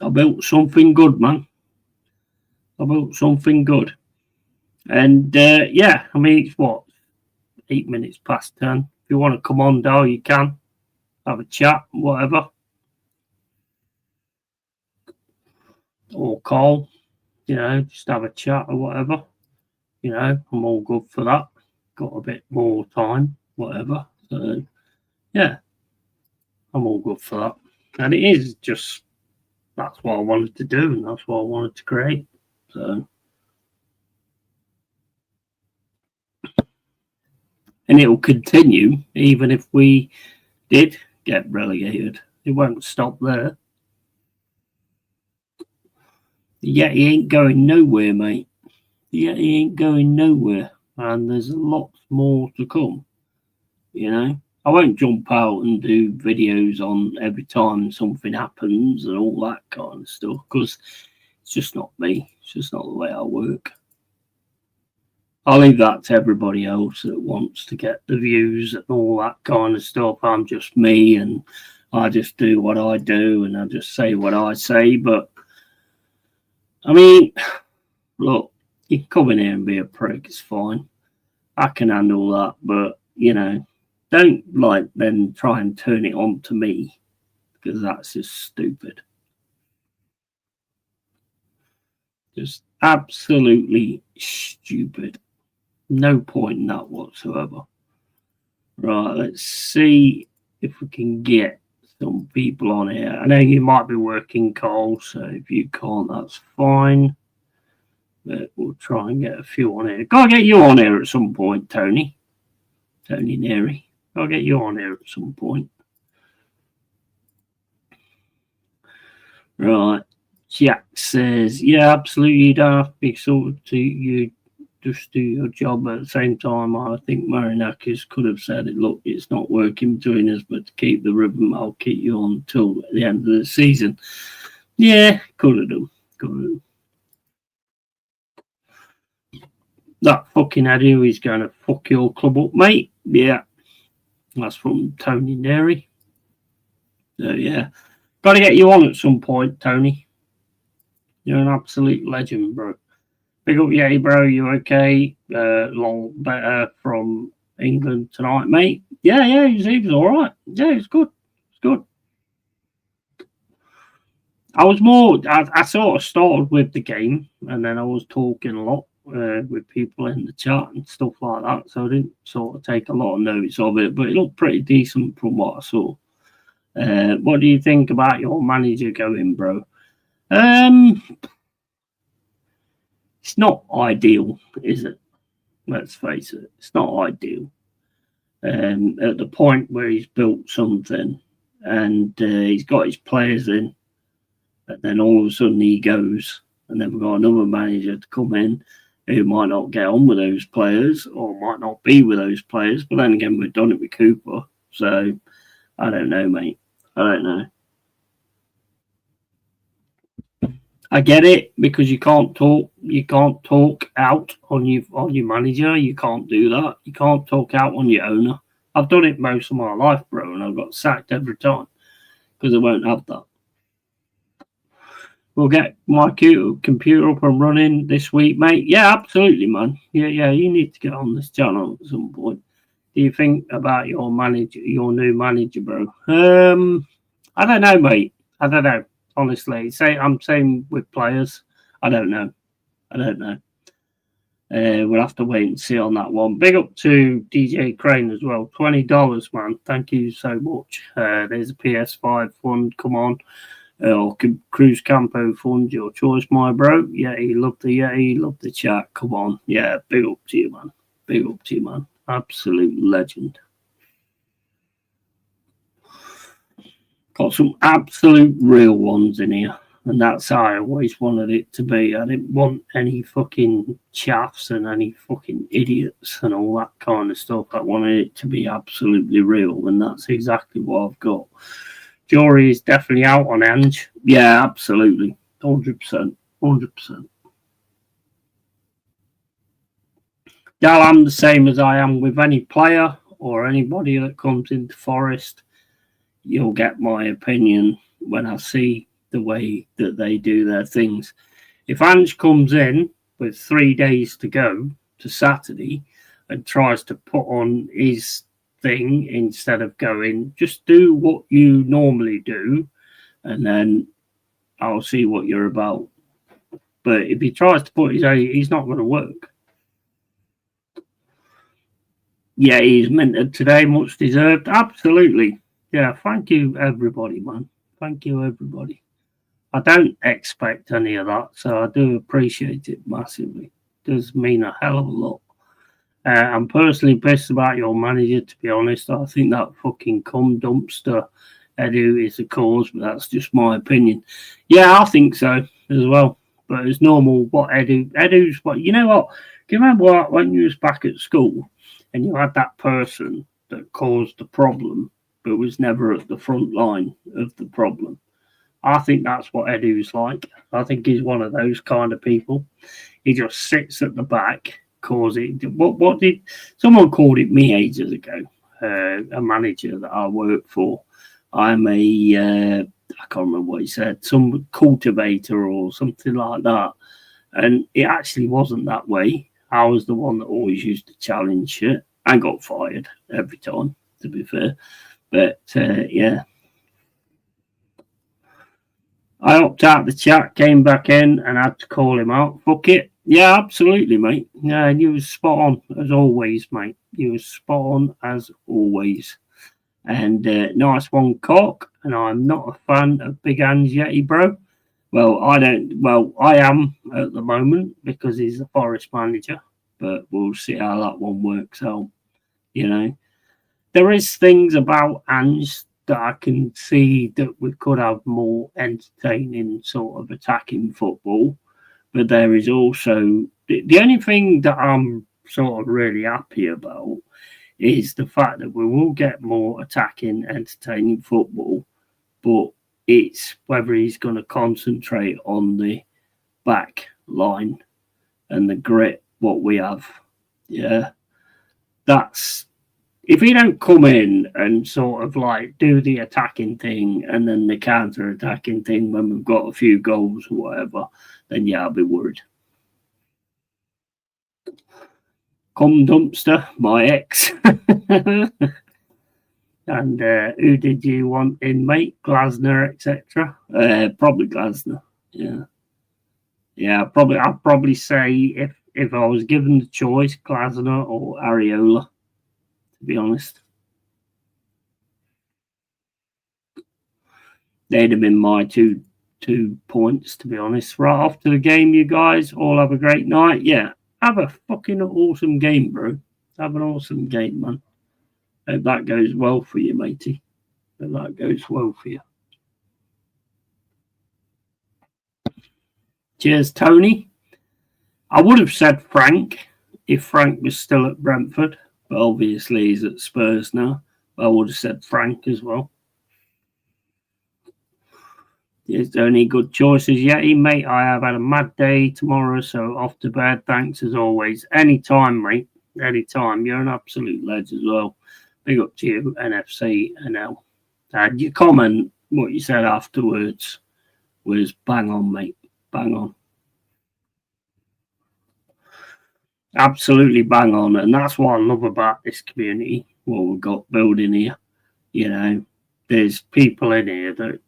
I built something good, man. I built something good. And yeah, I mean, it's what, 8 minutes past 10. If you want to come on, Dal, you can have a chat, whatever, or call, you know, just have a chat or whatever. You know, I'm all good for that. Got a bit more time, whatever. So yeah, I'm all good for that. And it is just, that's what I wanted to do, and that's what I wanted to create. So, and it will continue even if we did get relegated. It won't stop there. The Yeti ain't going nowhere, mate. The Yeti ain't going nowhere, and there's lots more to come. You know, I won't jump out and do videos on every time something happens and all that kind of stuff, because it's just not me. It's just not the way I work. I'll leave that to everybody else that wants to get the views and all that kind of stuff. I'm just me, and I just do what I do, and I just say what I say. But I mean, look, you can come in here and be a prick. It's fine. I can handle that. But you know, don't like then try and turn it on to me, because that's just stupid. Just absolutely stupid. No point in that whatsoever. Right, let's see if we can get some people on here. I know you might be working, Cole, so if you can't, that's fine. But we'll try and get a few on here. Gotta get you on here at some point, Tony. Tony Neri. I'll get you on here at some point. Right. Jack says, yeah, absolutely, you don't have to be sort of you just do your job. At the same time, I think Marinakis could have said it, look, it's not working between us, but to keep the rhythm, I'll keep you on until the end of the season. Yeah, could have done. Could have done. That fucking Eddie is going to fuck your club up, mate. Yeah. That's from Tony Neri. So, yeah. Got to get you on at some point, Tony. You're an absolute legend, bro. Big up, yeah, bro. You okay? Long better from England tonight, mate. Yeah, he was all right. Yeah, he was good. It's good. I was more. I sort of started with the game, and then I was talking a lot with people in the chat and stuff like that. So I didn't sort of take a lot of notice of it, but it looked pretty decent from what I saw. What do you think about your manager going, bro? It's not ideal, is it? Let's face it, it's not ideal. At the point where he's built something and he's got his players in, and then all of a sudden he goes, and then we've got another manager to come in, who might not get on with those players or might not be with those players. But then again, we've done it with Cooper. So I don't know, mate. I don't know. I get it because you can't talk. You can't talk out on your manager. You can't do that. You can't talk out on your owner. I've done it most of my life, bro, and I've got sacked every time because I won't have that. We'll get my computer up and running this week, mate. Yeah, absolutely, man. Yeah. You need to get on this channel at some point. Do you think about your new manager, bro? I don't know, mate. I don't know. Honestly, I'm saying with players, I don't know. We'll have to wait and see on that one. Big up to DJ Crane as well. $20, man. Thank you so much. There's a PS5 fund. Come on. Or Cruise Campo fund, your choice, my bro. Yeah, he loved the chat. Come on. Yeah, big up to you, man. Big up to you, man. Absolute legend. Got some absolute real ones in here. And that's how I always wanted it to be. I didn't want any fucking chaffs and any fucking idiots and all that kind of stuff. I wanted it to be absolutely real. And that's exactly what I've got. Jury is definitely out on Ange. Yeah, absolutely. 100%. 100%. Gal, I'm the same as I am with any player or anybody that comes into Forest. You'll get my opinion when I see the way that they do their things. If Ange comes in with 3 days to go to Saturday and tries to put on his thing instead of going, just do what you normally do, and then I'll see what you're about. But if he tries to put his own, he's not going to work. Yeah, he's minted today, much deserved. Absolutely. Yeah, thank you, everybody, man. Thank you, everybody. I don't expect any of that, so I do appreciate it massively. It does mean a hell of a lot. I'm personally pissed about your manager, to be honest. I think that fucking cum dumpster Edu is the cause, but that's just my opinion. Yeah, I think so as well. But it's normal what Edu's what, you know what? Do you remember what, when you was back at school and you had that person that caused the problem but was never at the front line of the problem? I think that's what Edu's like. I think he's one of those kind of people. He just sits at the back, cause it. What did someone called it me ages ago? A manager that I work for. I'm a I can't remember what he said. Some cultivator or something like that. And it actually wasn't that way. I was the one that always used to challenge shit and got fired every time, to be fair. But yeah. I opted out the chat, came back in, and had to call him out. Fuck it. Yeah, absolutely, mate. Yeah, you was spot on, as always, mate. You was spot on, as always. And nice one, Cock. And I'm not a fan of Big Ange Yeti, bro. Well, I am at the moment because he's the Forest manager. But we'll see how that one works out. You know, there is things about Ange that I can see that we could have more entertaining sort of attacking football. But there is also the only thing that I'm sort of really happy about is the fact that we will get more attacking, entertaining football. But it's whether he's going to concentrate on the back line and the grit, what we have. Yeah. That's, if he don't come in and sort of like do the attacking thing and then the counter attacking thing when we've got a few goals or whatever, then yeah, I'll be worried. Come dumpster, my ex. And who did you want in, mate? Glasner, etc. Probably Glasner. Yeah. Yeah, I'd probably say if I was given the choice, Glasner or Areola, to be honest. They'd have been my two points, to be honest. Right after the game, you guys all have a great night. Yeah, have a fucking awesome game, bro. Have an awesome game, man. Hope that goes well for you, matey. Hope that goes well for you. Cheers, Tony. I would have said Frank if Frank was still at Brentford, but obviously he's at Spurs now. I would have said Frank as well. Is there any good choices? Yeti, mate, I have had a mad day tomorrow, so off to bed. Thanks as always. Anytime, mate. Anytime. You're an absolute legend as well. Big up to you, NFC NL. Your comment, what you said afterwards, was bang on, mate. Bang on. Absolutely bang on. And that's what I love about this community, what we've got building here. You know, there's people in here that...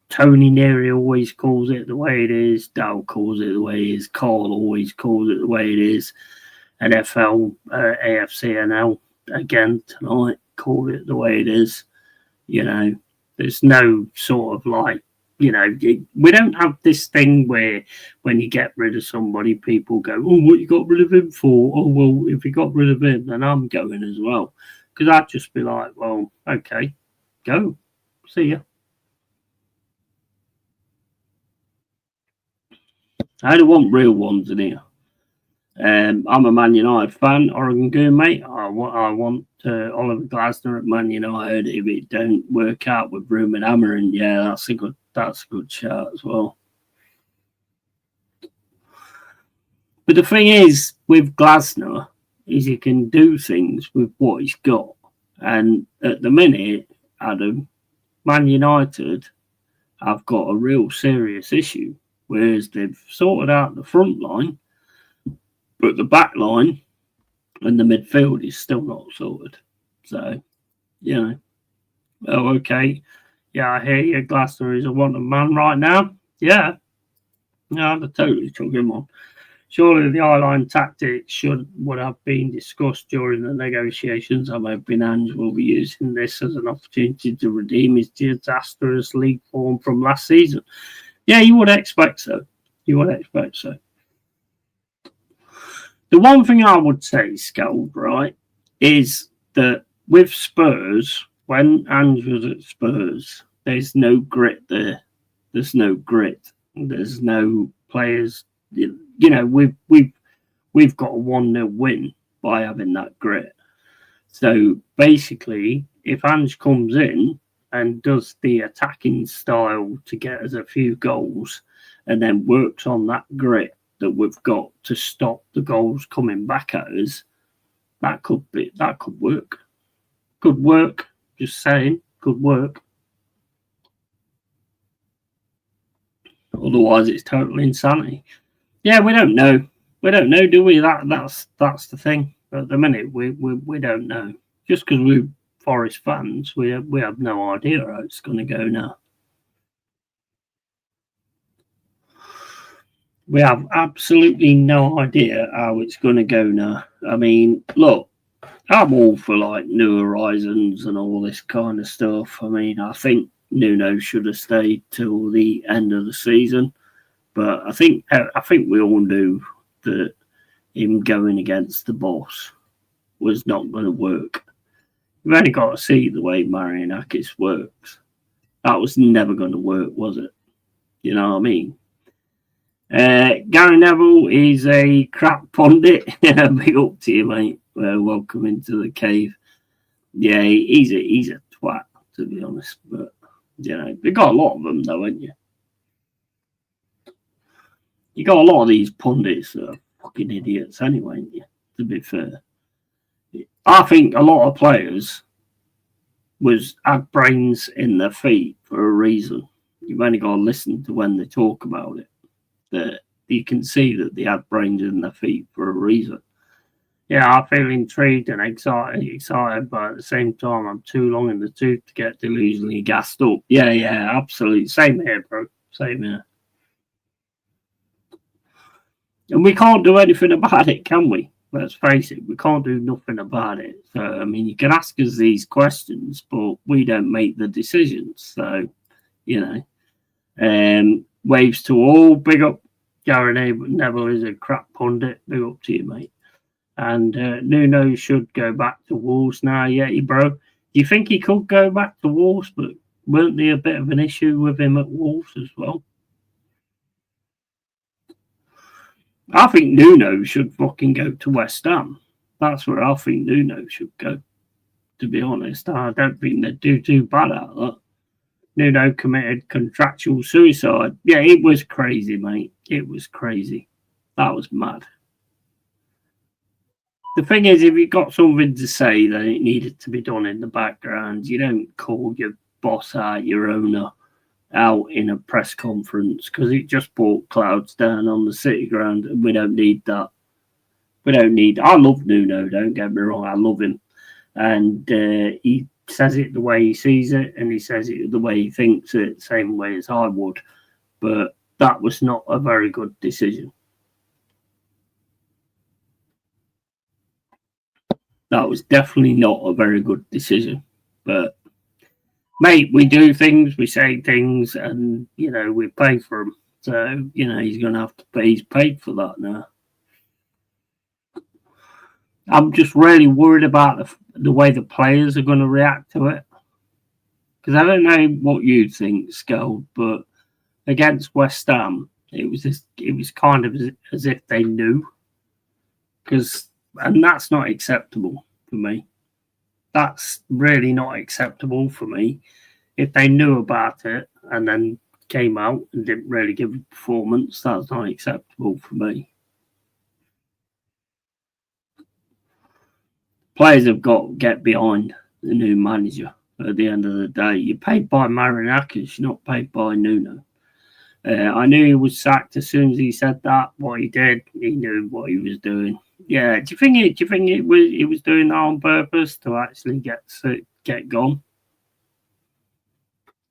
Tony Neary always calls it the way it is. Dal calls it the way it is. Carl always calls it the way it is. NFL, AFCNL, again tonight, called it the way it is. You know, there's no sort of like, you know, we don't have this thing where when you get rid of somebody, people go, oh, what you got rid of him for? Oh, well, if you got rid of him, then I'm going as well. Because I'd just be like, well, okay, go. See ya. I don't want real ones in here. I'm a Man United fan, Oregon Goon, mate. I want Oliver Glasner at Man United. If it don't work out with Broom and Amarin, yeah, that's a good shout as well. But the thing is, with Glasner, is he can do things with what he's got. And at the minute, Adam, Man United have got a real serious issue. Whereas they've sorted out the front line, but the back line and the midfield is still not sorted. So, you know, oh, okay. Yeah, I hear you. Glasner is a wanted man right now. Yeah. Yeah, I'd totally took him on. Surely the eye-line tactics would have been discussed during the negotiations. I'm hoping Ange will be using this as an opportunity to redeem his disastrous league form from last season. Yeah, you would expect so. You would expect so. The one thing I would say, Scald, right, is that with Spurs, when Ange was at Spurs, there's no grit there. There's no grit. There's no players. You know, we've got a 1-0 win by having that grit. So basically, if Ange comes in and does the attacking style to get us a few goals and then works on that grit that we've got to stop the goals coming back at us, that could work. Could work. Just saying, could work. Otherwise, it's total insanity. Yeah, we don't know. We don't know, do we? That's the thing. At the minute, we don't know. Just because we're Forest fans, we have no idea how it's going to go now. We have absolutely no idea how it's going to go now. I mean, look, I'm all for like New Horizons and all this kind of stuff. I mean, I think Nuno should have stayed till the end of the season, but I think we all knew that him going against the boss was not going to work. You've only got to see the way Marianakis works. That was never going to work, was it? You know what I mean? Gary Neville is a crap pundit. Big up to you, mate. Welcome into the cave. Yeah, he's a twat, to be honest. But, you know, you got a lot of them, though, haven't you? You got a lot of these pundits that are fucking idiots anyway, haven't you? To be fair. I think a lot of players had brains in their feet for a reason. You've only got to listen to when they talk about it. That you can see that they had brains in their feet for a reason. Yeah, I feel intrigued and excited, but at the same time, I'm too long in the tooth to get delusionally gassed up. Yeah, absolutely. Same here, bro. Same here. And we can't do anything about it, can we? Let's face it, we can't do nothing about it. So, I mean, you can ask us these questions, but we don't make the decisions. So, you know, waves to all. Big up. Gary Neville is a crap pundit. Big up to you, mate. And Nuno should go back to Wolves now. Yeah, bro. Do you think he could go back to Wolves? But weren't there a bit of an issue with him at Wolves as well? I think Nuno should fucking go to West Ham. That's where I think Nuno should go, to be honest. I don't think they do too bad at that. Nuno committed contractual suicide. Yeah, it was crazy, mate. It was crazy. That was mad. The thing is, if you got something to say, then it needed to be done in the background. You don't call your boss out, your owner, out in a press conference because it just brought clouds down on the City ground, and we don't need that. We don't need. I love Nuno. Don't get me wrong. I love him, and he says it the way he sees it, and he says it the way he thinks it, same way as I would. But that was not a very good decision. That was definitely not a very good decision. But, mate, we do things, we say things, and, you know, we pay for them. So, you know, he's going to have to pay. He's paid for that now. I'm just really worried about the way the players are going to react to it. Because I don't know what you think, Skeld, but against West Ham, it was kind of as if they knew. And that's not acceptable for me. That's really not acceptable for me. If they knew about it and then came out and didn't really give a performance, that's not acceptable for me. Players have got to get behind the new manager at the end of the day. You're paid by Marinakis, you're not paid by Nuno. I knew he was sacked as soon as he said that. What he did, he knew what he was doing. Yeah, do you think he was doing that on purpose to actually get gone?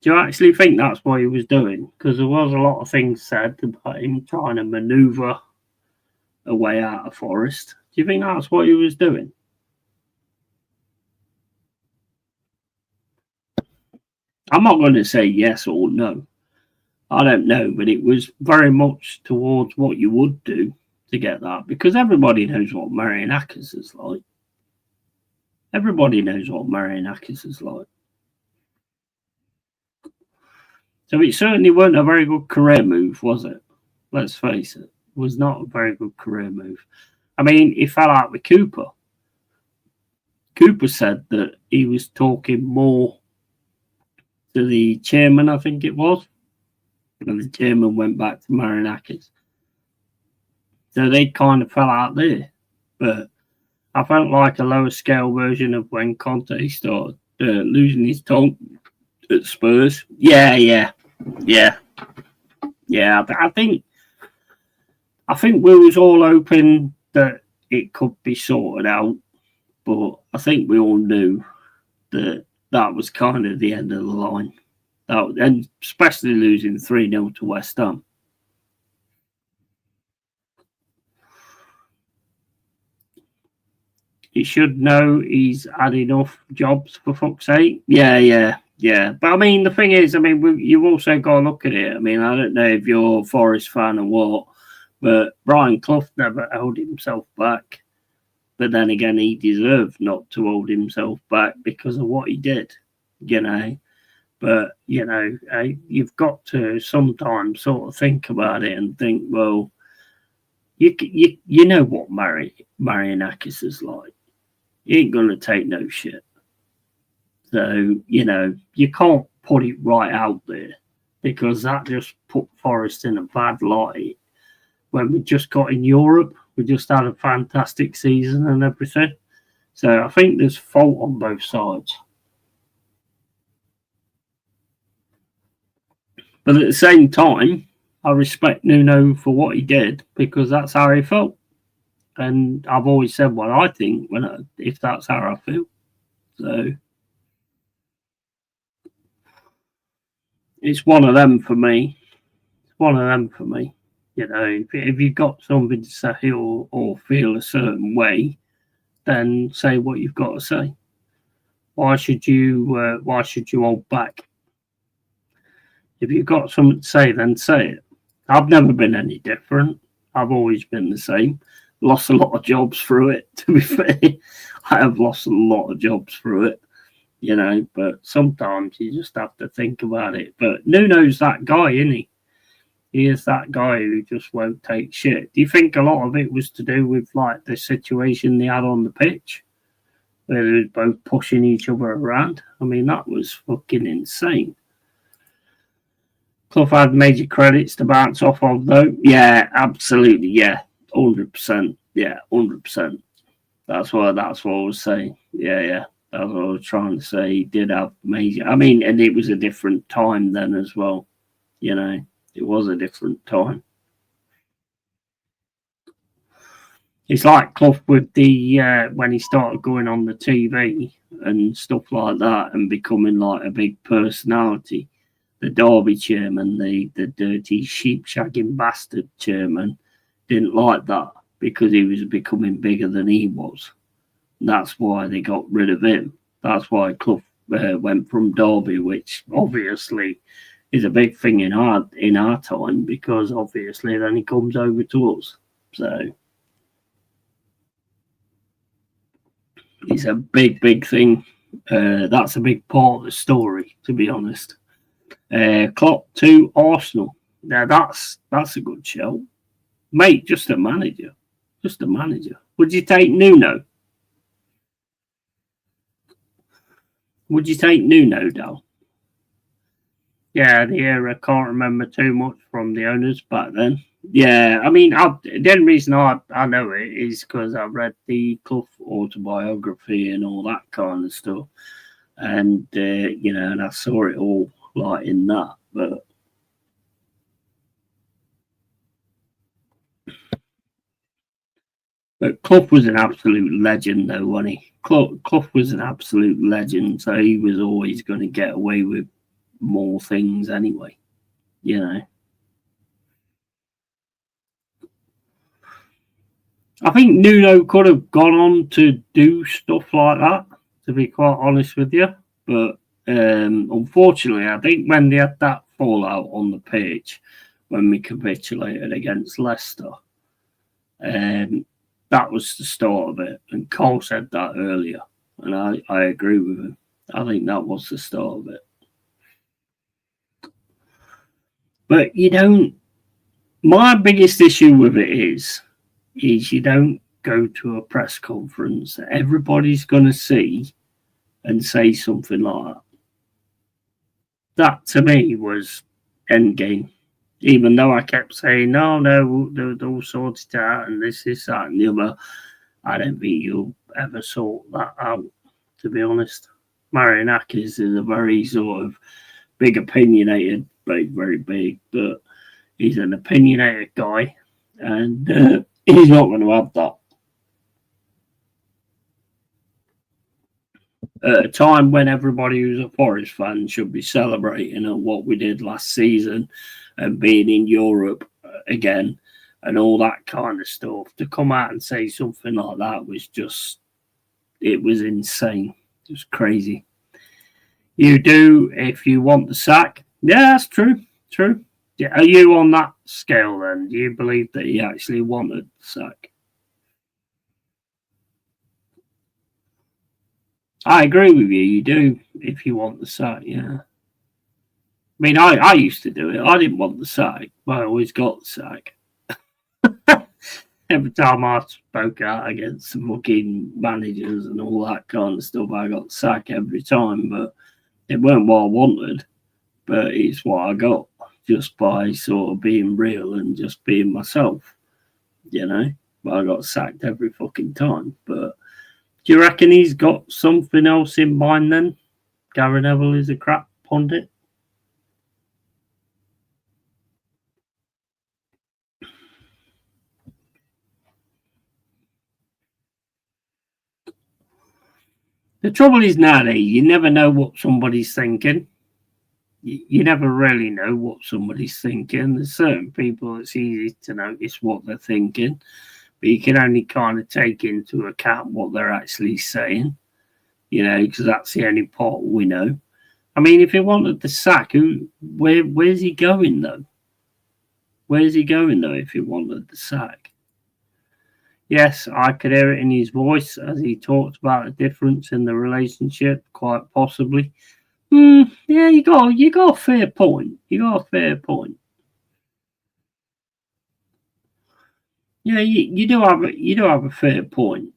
Do you actually think that's what he was doing? Because there was a lot of things said about him trying to manoeuvre a way out of Forest. Do you think that's what he was doing? I'm not going to say yes or no. I don't know, but it was very much towards what you would do to get that, because everybody knows what Marinakis is like. Everybody knows what Marinakis is like. So it certainly wasn't a very good career move, was it? Let's face it. It was not a very good career move. I mean, he fell out with Cooper. Cooper said that he was talking more to the chairman, I think it was. And the chairman went back to Marinakis. So they kind of fell out there. But I felt like a lower scale version of when Conte started losing his tongue at Spurs. Yeah. I think we was all hoping that it could be sorted out, but I think we all knew that was kind of the end of the line. And especially losing 3-0 to West Ham. He should know he's had enough jobs, for fuck's sake. Yeah. But I mean, the thing is, you've also got to look at it. I mean, I don't know if you're a Forest fan or what, but Brian Clough never held himself back. But then again, he deserved not to hold himself back because of what he did, you know. But, you know, you've got to sometimes sort of think about it and think, well, you know what Marinakis is like. He ain't going to take no shit. So, you know, you can't put it right out there because that just put Forest in a bad light. When we just got in Europe, we just had a fantastic season and everything. So I think there's fault on both sides. But at the same time, I respect Nuno for what he did because that's how he felt. And I've always said what I think if that's how I feel. So it's one of them for me. You know, if you've got something to say or feel a certain way, then say what you've got to say. Why should you hold back? If you've got something to say, then say it. I've never been any different. I've always been the same. Lost a lot of jobs through it, to be fair. I have lost a lot of jobs through it, you know, but sometimes you just have to think about it. But Nuno's that guy, isn't he? He is that guy who just won't take shit. Do you think a lot of it was to do with like the situation they had on the pitch, where they were both pushing each other around? I mean, that was fucking insane. Clough had major credits to bounce off of, though. Yeah, absolutely. Yeah, 100%. Yeah, 100%. That's what I was saying. Yeah. That's what I was trying to say. He did have major. I mean, and it was a different time then as well. You know, it was a different time. It's like Clough with the when he started going on the TV and stuff like that and becoming like a big personality. The Derby chairman, the dirty sheep shagging bastard chairman, didn't like that because he was becoming bigger than he was. That's why they got rid of him. That's why Clough went from Derby, which obviously is a big thing in our time, because obviously then he comes over to us. So it's a big thing. That's a big part of the story, to be honest. Klopp to Arsenal. Now that's a good show, mate. Just a manager. Would you take Nuno? Would you take Nuno, Dal? Yeah, the era. Can't remember too much from the owners back then. Yeah, I mean, the only reason I know it is because I read the Clough autobiography and all that kind of stuff, and and I saw it all like in that. But Clough was an absolute legend, though, wasn't he? Clough was an absolute legend, so he was always going to get away with more things anyway, you know. I think Nuno could have gone on to do stuff like that, to be quite honest with you. But unfortunately, I think when they had that fallout on the pitch, when we capitulated against Leicester, that was the start of it. And Cole said that earlier, and I agree with him. I think that was the start of it. But you don't. My biggest issue with it is you don't go to a press conference that everybody's going to see and say something like that. That to me was endgame. Even though I kept saying, no, they're all sorted out and this, that, and the other, I don't think you'll ever sort that out, to be honest. Marianakis is a very sort of big opinionated, very big, but he's an opinionated guy, and he's not going to have that. At a time when everybody who's a Forest fan should be celebrating at what we did last season and being in Europe again and all that kind of stuff, to come out and say something like that was just, it was insane. It was crazy. You do if you want the sack. Yeah, that's true. Yeah, are you on that scale then? Do you believe that he actually wanted the sack? I agree with you. You do if you want the sack, yeah. I mean, I used to do it. I didn't want the sack, but I always got the sack. Every time I spoke out against the fucking managers and all that kind of stuff, I got the sack every time. But it weren't what I wanted, but it's what I got just by sort of being real and just being myself, you know. But I got sacked every fucking time. But do you reckon he's got something else in mind then? Gary Neville is a crap pundit? The trouble is now, you never know what somebody's thinking. You never really know what somebody's thinking. There's certain people it's easy to notice what they're thinking, but you can only kind of take into account what they're actually saying, you know, because that's the only part we know. I mean, if he wanted the sack, where's he going, though? Where's he going, though, if he wanted the sack? Yes, I could hear it in his voice as he talked about the difference in the relationship, quite possibly. Yeah, you got a fair point. Yeah, you do have a fair point.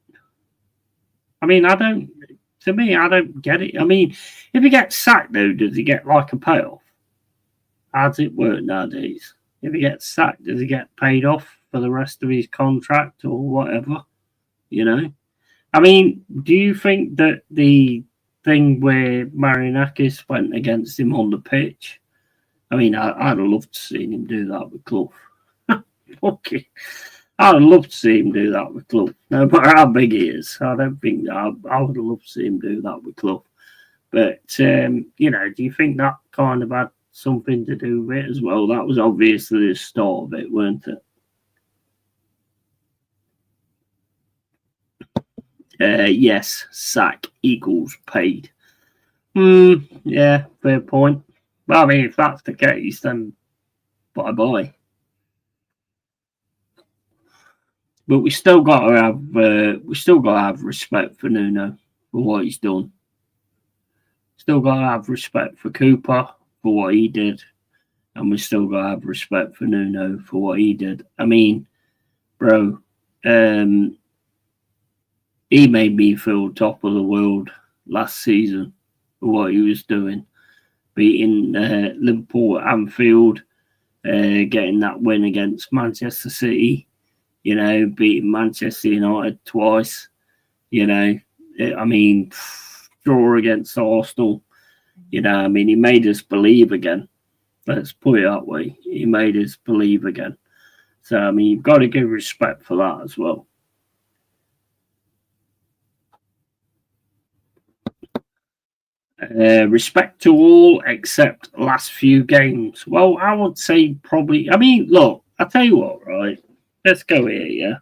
I mean, I don't. To me, I don't get it. I mean, if he gets sacked, though, does he get like a payoff? How does it work nowadays? If he gets sacked, does he get paid off for the rest of his contract or whatever? You know. I mean, do you think that the thing where Marianakis went against him on the pitch? I mean, I'd love to see him do that with Clough. Okay. I'd love to see him do that with Clough. No matter how big he is, I don't think I would love to see him do that with Clough. But you know, do you think that kind of had something to do with it as well? That was obviously the start of it, weren't it? Yes, sack equals paid. Yeah, fair point. Well, I mean, if that's the case, then bye bye. But we still got to have respect for Nuno for what he's done. Still got to have respect for Cooper for what he did, and we still got to have respect for Nuno for what he did. I mean, bro, he made me feel top of the world last season for what he was doing, beating Liverpool at Anfield, getting that win against Manchester City. You know, beating Manchester United twice. You know, I mean, draw against Arsenal. You know, I mean, he made us believe again. Let's put it that way. He made us believe again. So, I mean, you've got to give respect for that as well. Respect to all except last few games. Well, I would say probably. I mean, look, I'll tell you what, right? Let's go here, yeah?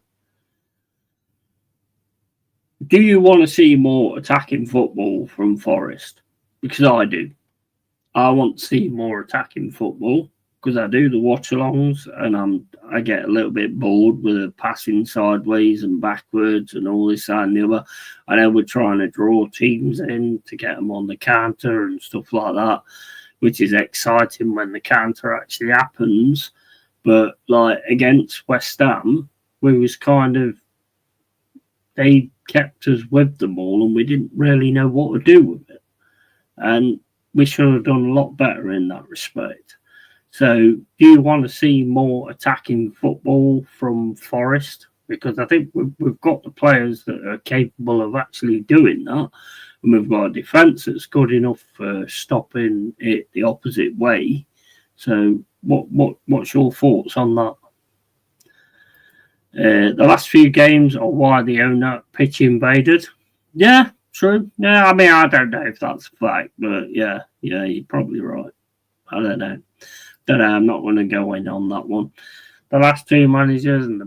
Do you want to see more attacking football from Forest? Because I do. I want to see more attacking football because I do the watch alongs and I get a little bit bored with the passing sideways and backwards and all this and the other. I know we're trying to draw teams in to get them on the counter and stuff like that, which is exciting when the counter actually happens. But like against West Ham, we was kind of they kept us with the ball and we didn't really know what to do with it. And we should have done a lot better in that respect. So, do you want to see more attacking football from Forest? Because I think we've got the players that are capable of actually doing that. And we've got a defence that's good enough for stopping it the opposite way. So, what's your thoughts on that? The last few games are why the owner pitch invaded. Yeah, true. Yeah, I mean, I don't know if that's a fact, but yeah, you're probably right. I don't know. I'm not going to go in on that one. The last two managers and the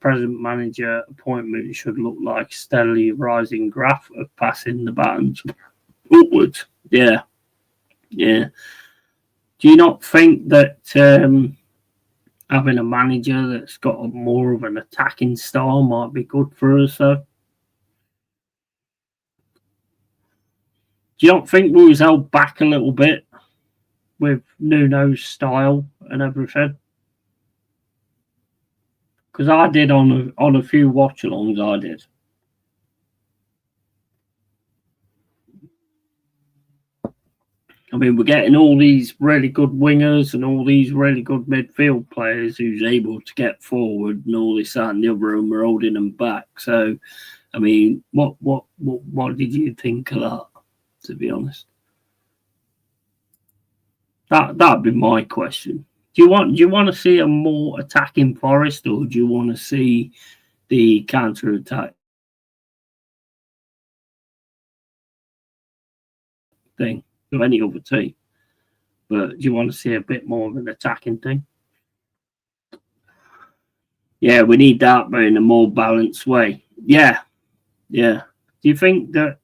present manager appointment should look like steadily rising graph of passing the batons upwards. Yeah. Do you not think that having a manager that's got more of an attacking style might be good for us, though? Do you not think we was held back a little bit with Nuno's style and everything? Because I did on a few watch-alongs, I did. I mean, we're getting all these really good wingers and all these really good midfield players who's able to get forward and all this that and the other, and we're holding them back. So, I mean, what did you think of that? To be honest, that'd be my question. Do you want to see a more attacking Forest, or do you want to see the counter attack thing of any other team? But do you want to see a bit more of an attacking thing? Yeah, we need that, but in a more balanced way. Yeah. Do you think that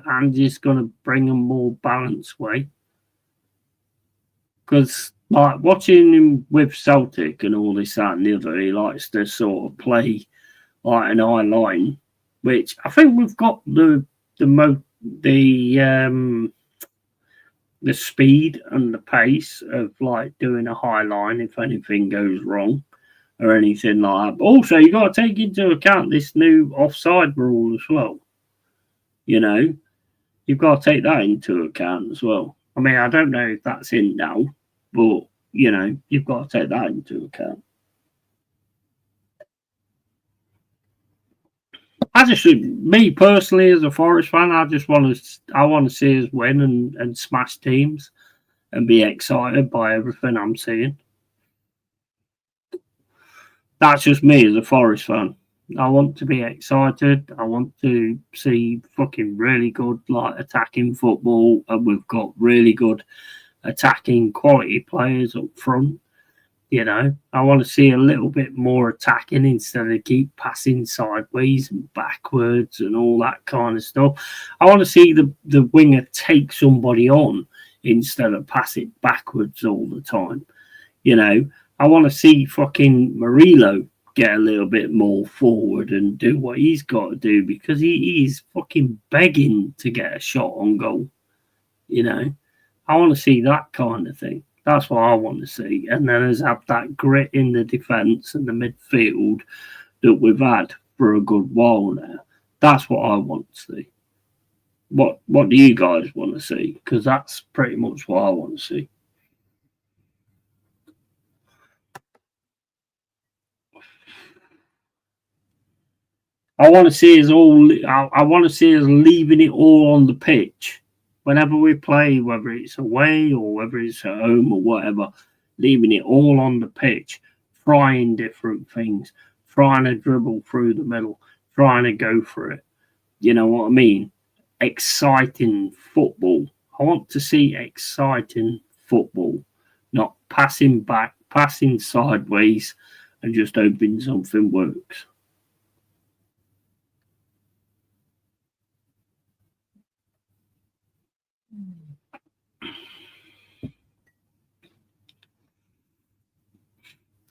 Andy's going to bring a more balanced way? Because like watching him with Celtic and all this that and the other, he likes to sort of play like an high line, which I think we've got the speed and the pace of like doing a high line if anything goes wrong. or anything like that. But also, you got to take into account this new offside rule as well. You know, you've got to take that into account as well. I mean, I don't know if that's in now, but you know, you've got to take that into account. Me personally, as a Forest fan, I want to see us win and smash teams and be excited by everything I'm seeing. That's just me as a Forest fan. I want to be excited. I want to see fucking really good like attacking football, and we've got really good attacking quality players up front. You know, I want to see a little bit more attacking instead of keep passing sideways and backwards and all that kind of stuff. I want to see the winger take somebody on instead of pass it backwards all the time. You know, I want to see fucking Murillo get a little bit more forward and do what he's got to do because he's fucking begging to get a shot on goal. You know, I want to see that kind of thing. That's what I want to see. And then us have that grit in the defence and the midfield that we've had for a good while now. That's what I want to see. What do you guys want to see? Because that's pretty much what I want to see. I want to see us all. I want to see us leaving it all on the pitch whenever we play, whether it's away or whether it's at home or whatever. Leaving it all on the pitch, trying different things, trying to dribble through the middle, trying to go for it. You know what I mean? Exciting football. I want to see exciting football, not passing back, passing sideways, and just hoping something works.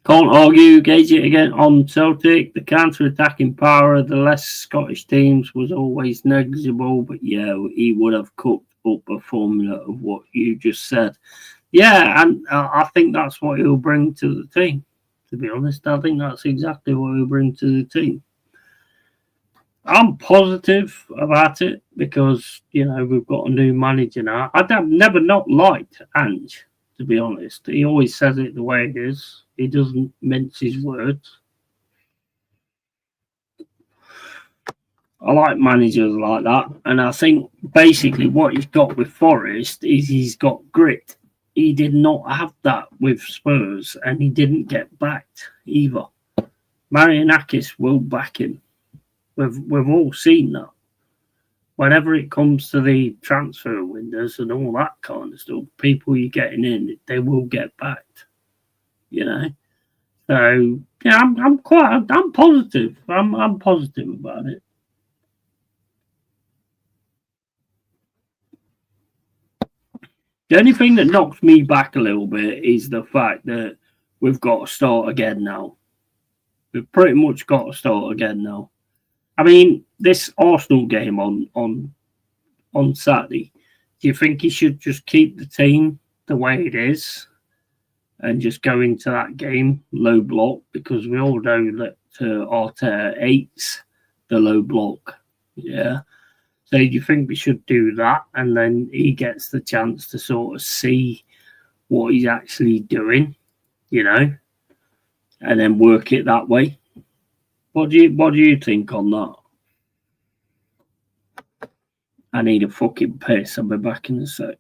Can't argue, gauge it again on Celtic. The counter attacking power of the less Scottish teams was always negligible, but yeah, he would have cooked up a formula of what you just said. Yeah, and I think that's what he'll bring to the team. To be honest, I think that's exactly what he'll bring to the team. I'm positive about it because you know we've got a new manager now. I've never not liked Ange, to be honest. He always says it the way it is. He doesn't mince his words. I like managers like that, and I think basically what he's got with Forest is he's got grit. He did not have that with Spurs, and he didn't get backed either. Marianakis will back him. We've all seen that. Whenever it comes to the transfer windows and all that kind of stuff, people you're getting in, they will get backed. You know. So yeah, I'm positive. I'm positive about it. The only thing that knocks me back a little bit is the fact that we've got to start again now. We've pretty much got to start again now. I mean, this Arsenal game on Saturday. Do you think he should just keep the team the way it is and just go into that game low block? Because we all know that Arteta hates the low block. Yeah. So do you think we should do that, and then he gets the chance to sort of see what he's actually doing, you know, and then work it that way? What do you think on that? I need a fucking piss. I'll be back in a sec.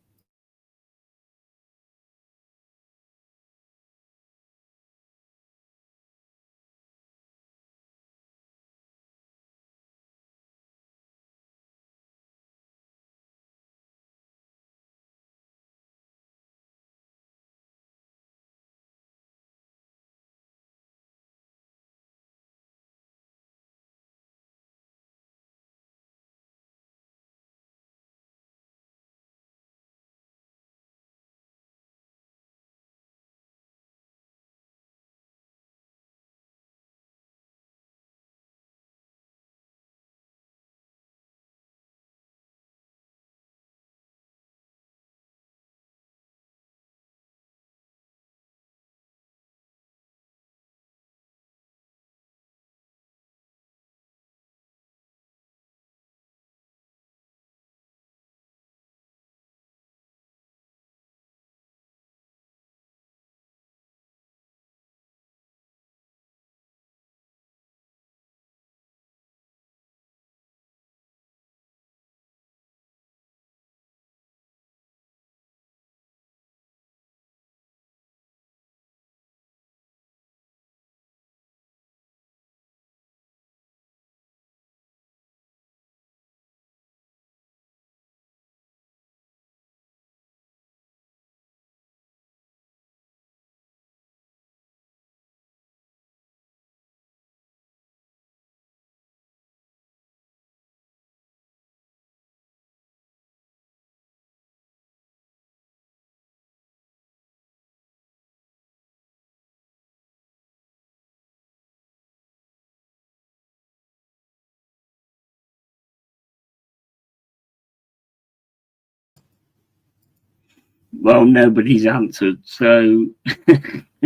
Well, nobody's answered, so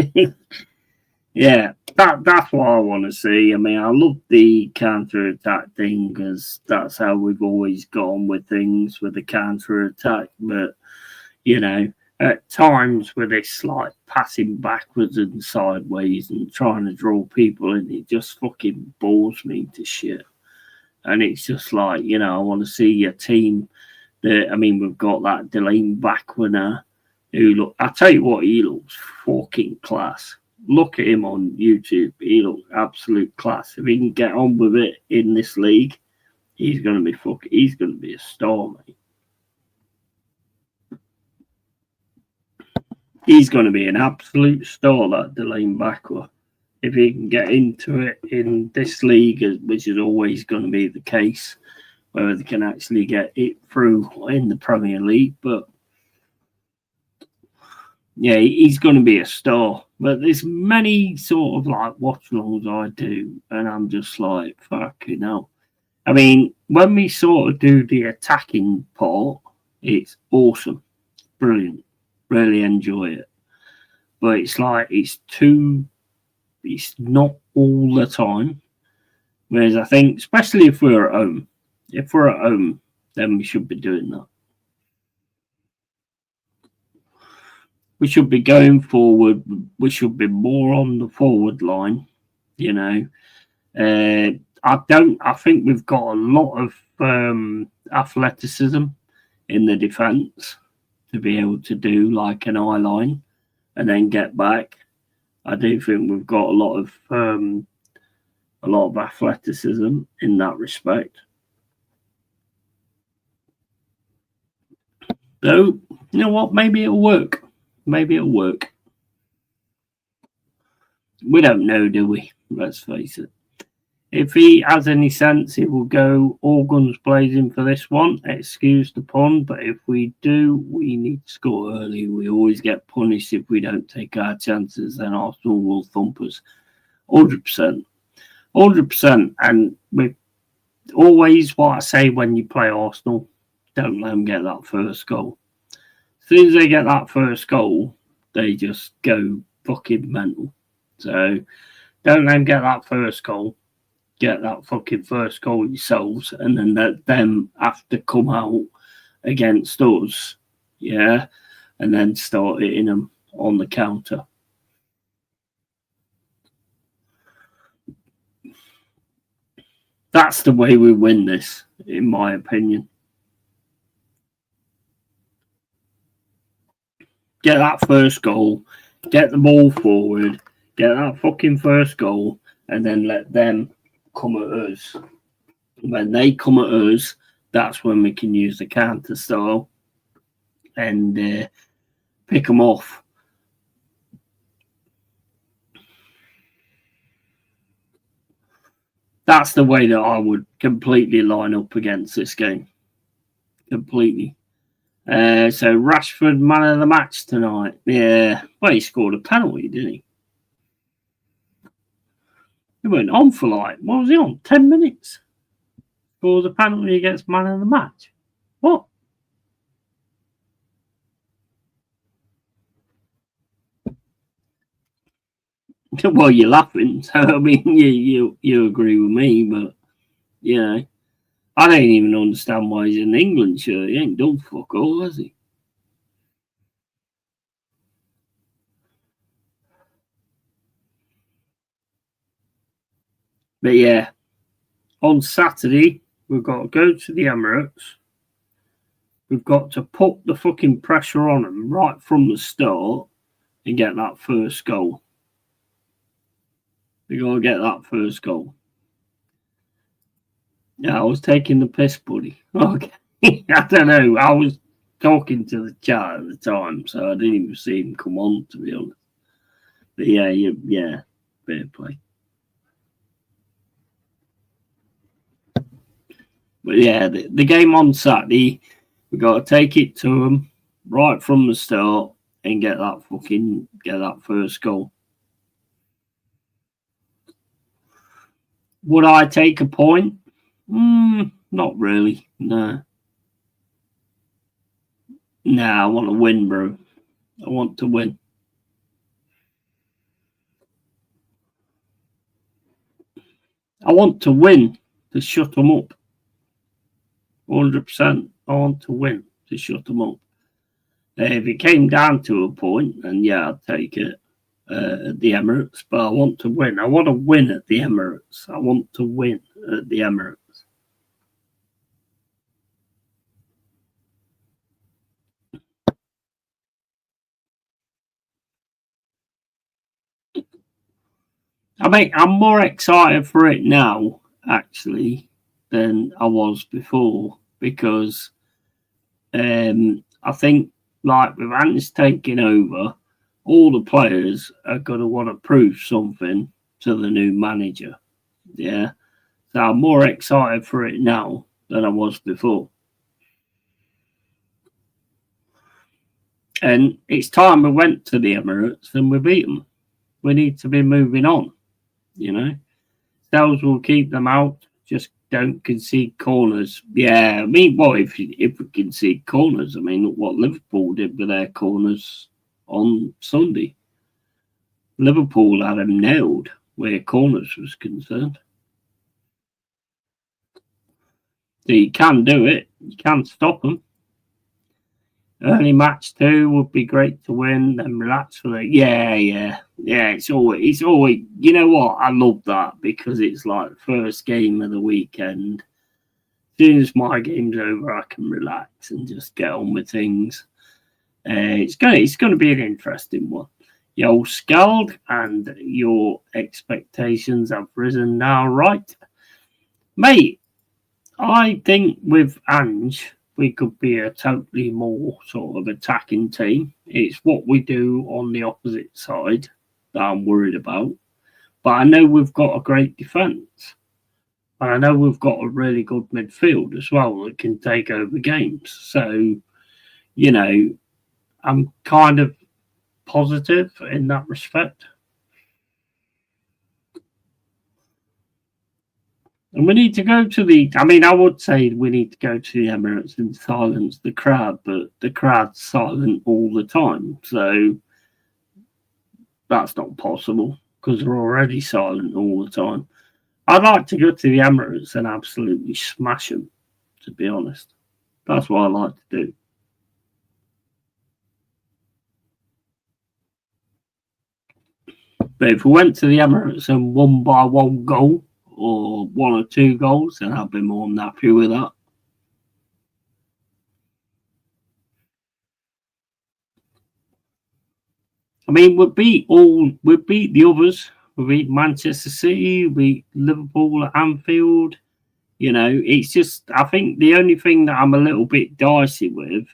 yeah, that's what I want to see. I mean, I love the counter attack thing because that's how we've always gone with things with the counter attack. But you know, at times with this like passing backwards and sideways and trying to draw people in, it just fucking bores me to shit. And it's just like, you know, I want to see a team that, I mean, we've got that Delaney Backwinner who look, I tell you what, he looks fucking class. Look at him on YouTube. He looks absolute class. If he can get on with it in this league, he's going to be a star, mate. He's going to be an absolute star, that Delaney Backwinner. If he can get into it in this league, which is always going to be the case, whether they can actually get it through in the Premier League. But yeah, he's going to be a star. But there's many sort of like watch-alongs I do, and I'm just like, fucking hell. I mean, when we sort of do the attacking part, it's awesome, brilliant, really enjoy it. But it's like it's not all the time. Whereas I think, especially if we're at home, then we should be doing that. We should be going forward. We should be more on the forward line, you know. I think we've got a lot of athleticism in the defence to be able to do like an eye line and then get back. I do think we've got a lot of athleticism in that respect. So, you know what? Maybe it'll work. We don't know, do we? Let's face it. If he has any sense, he will go all guns blazing for this one. Excuse the pun, but if we do, we need to score early. We always get punished if we don't take our chances. Then Arsenal will thump us. 100%. 100%. And with always what I say when you play Arsenal, don't let them get that first goal. As soon as they get that first goal, they just go fucking mental. So don't let them get that first goal. Get that fucking first goal yourselves, and then let them have to come out against us, yeah, and then start hitting them on the counter. That's the way we win this, in my opinion. Get that first goal, get the ball forward, get that fucking first goal, and then let them come at us. When they come at us, that's when we can use the counter style and pick them off. That's the way that I would completely line up against this game. Completely. So Rashford, man of the match tonight. Yeah. Well, he scored a penalty, didn't he? He went on for like, what was he on? 10 minutes? Scores a penalty against man of the match. What? Well, you're laughing, so I mean, you agree with me, but you know, I don't even understand why he's in England shirt. He ain't done fuck all, has he? But yeah, on Saturday, we've got to go to the Emirates. We've got to put the fucking pressure on them right from the start and get that first goal. We got to get that first goal. Yeah, I was taking the piss, buddy. Okay. I don't know. I was talking to the chat at the time, so I didn't even see him come on, to be honest. But yeah, fair play. But yeah, the game on Saturday, we got to take it to them right from the start and get that first goal. Would I take a point? Not really. No. Nah, I want to win, bro. I want to win. I want to win to shut them up. 100%. I want to win to shut them up. If it came down to a point, then yeah, I'd take it at the Emirates. But I want to win. I want to win at the Emirates. I want to win at the Emirates. I mean, I'm more excited for it now, actually, than I was before because I think, like, with Ants taking over, all the players are going to want to prove something to the new manager. Yeah. So I'm more excited for it now than I was before. And it's time we went to the Emirates and we beat them. We need to be moving on, you know. Stells will keep them out. Just don't concede corners. Yeah, I mean, what if we concede corners? I mean, look what Liverpool did with their corners on Sunday. Liverpool had them nailed where corners was concerned. So you can do it. You can stop them. Early match 2 would be great to win. Then relax for it. Yeah. It's always. You know what? I love that because it's like first game of the weekend. As soon as my game's over, I can relax and just get on with things. It's gonna be an interesting one. You're scald and your expectations have risen now, right, mate? I think with Ange, we could be a totally more sort of attacking team. It's what we do on the opposite side that I'm worried about. But I know we've got a great defence. And I know we've got a really good midfield as well that can take over games. So, you know, I'm kind of positive in that respect. And we need to go to I would say we need to go to the Emirates and silence the crowd, but the crowd's silent all the time. So that's not possible because they're already silent all the time. I'd like to go to the Emirates and absolutely smash them, to be honest. That's what I like to do. But if we went to the Emirates and won by 1 goal or 1 or 2 goals, then I'd be more than happy with that. I mean, we beat the others. We beat Manchester City, we beat Liverpool at Anfield. You know, it's just, I think the only thing that I'm a little bit dicey with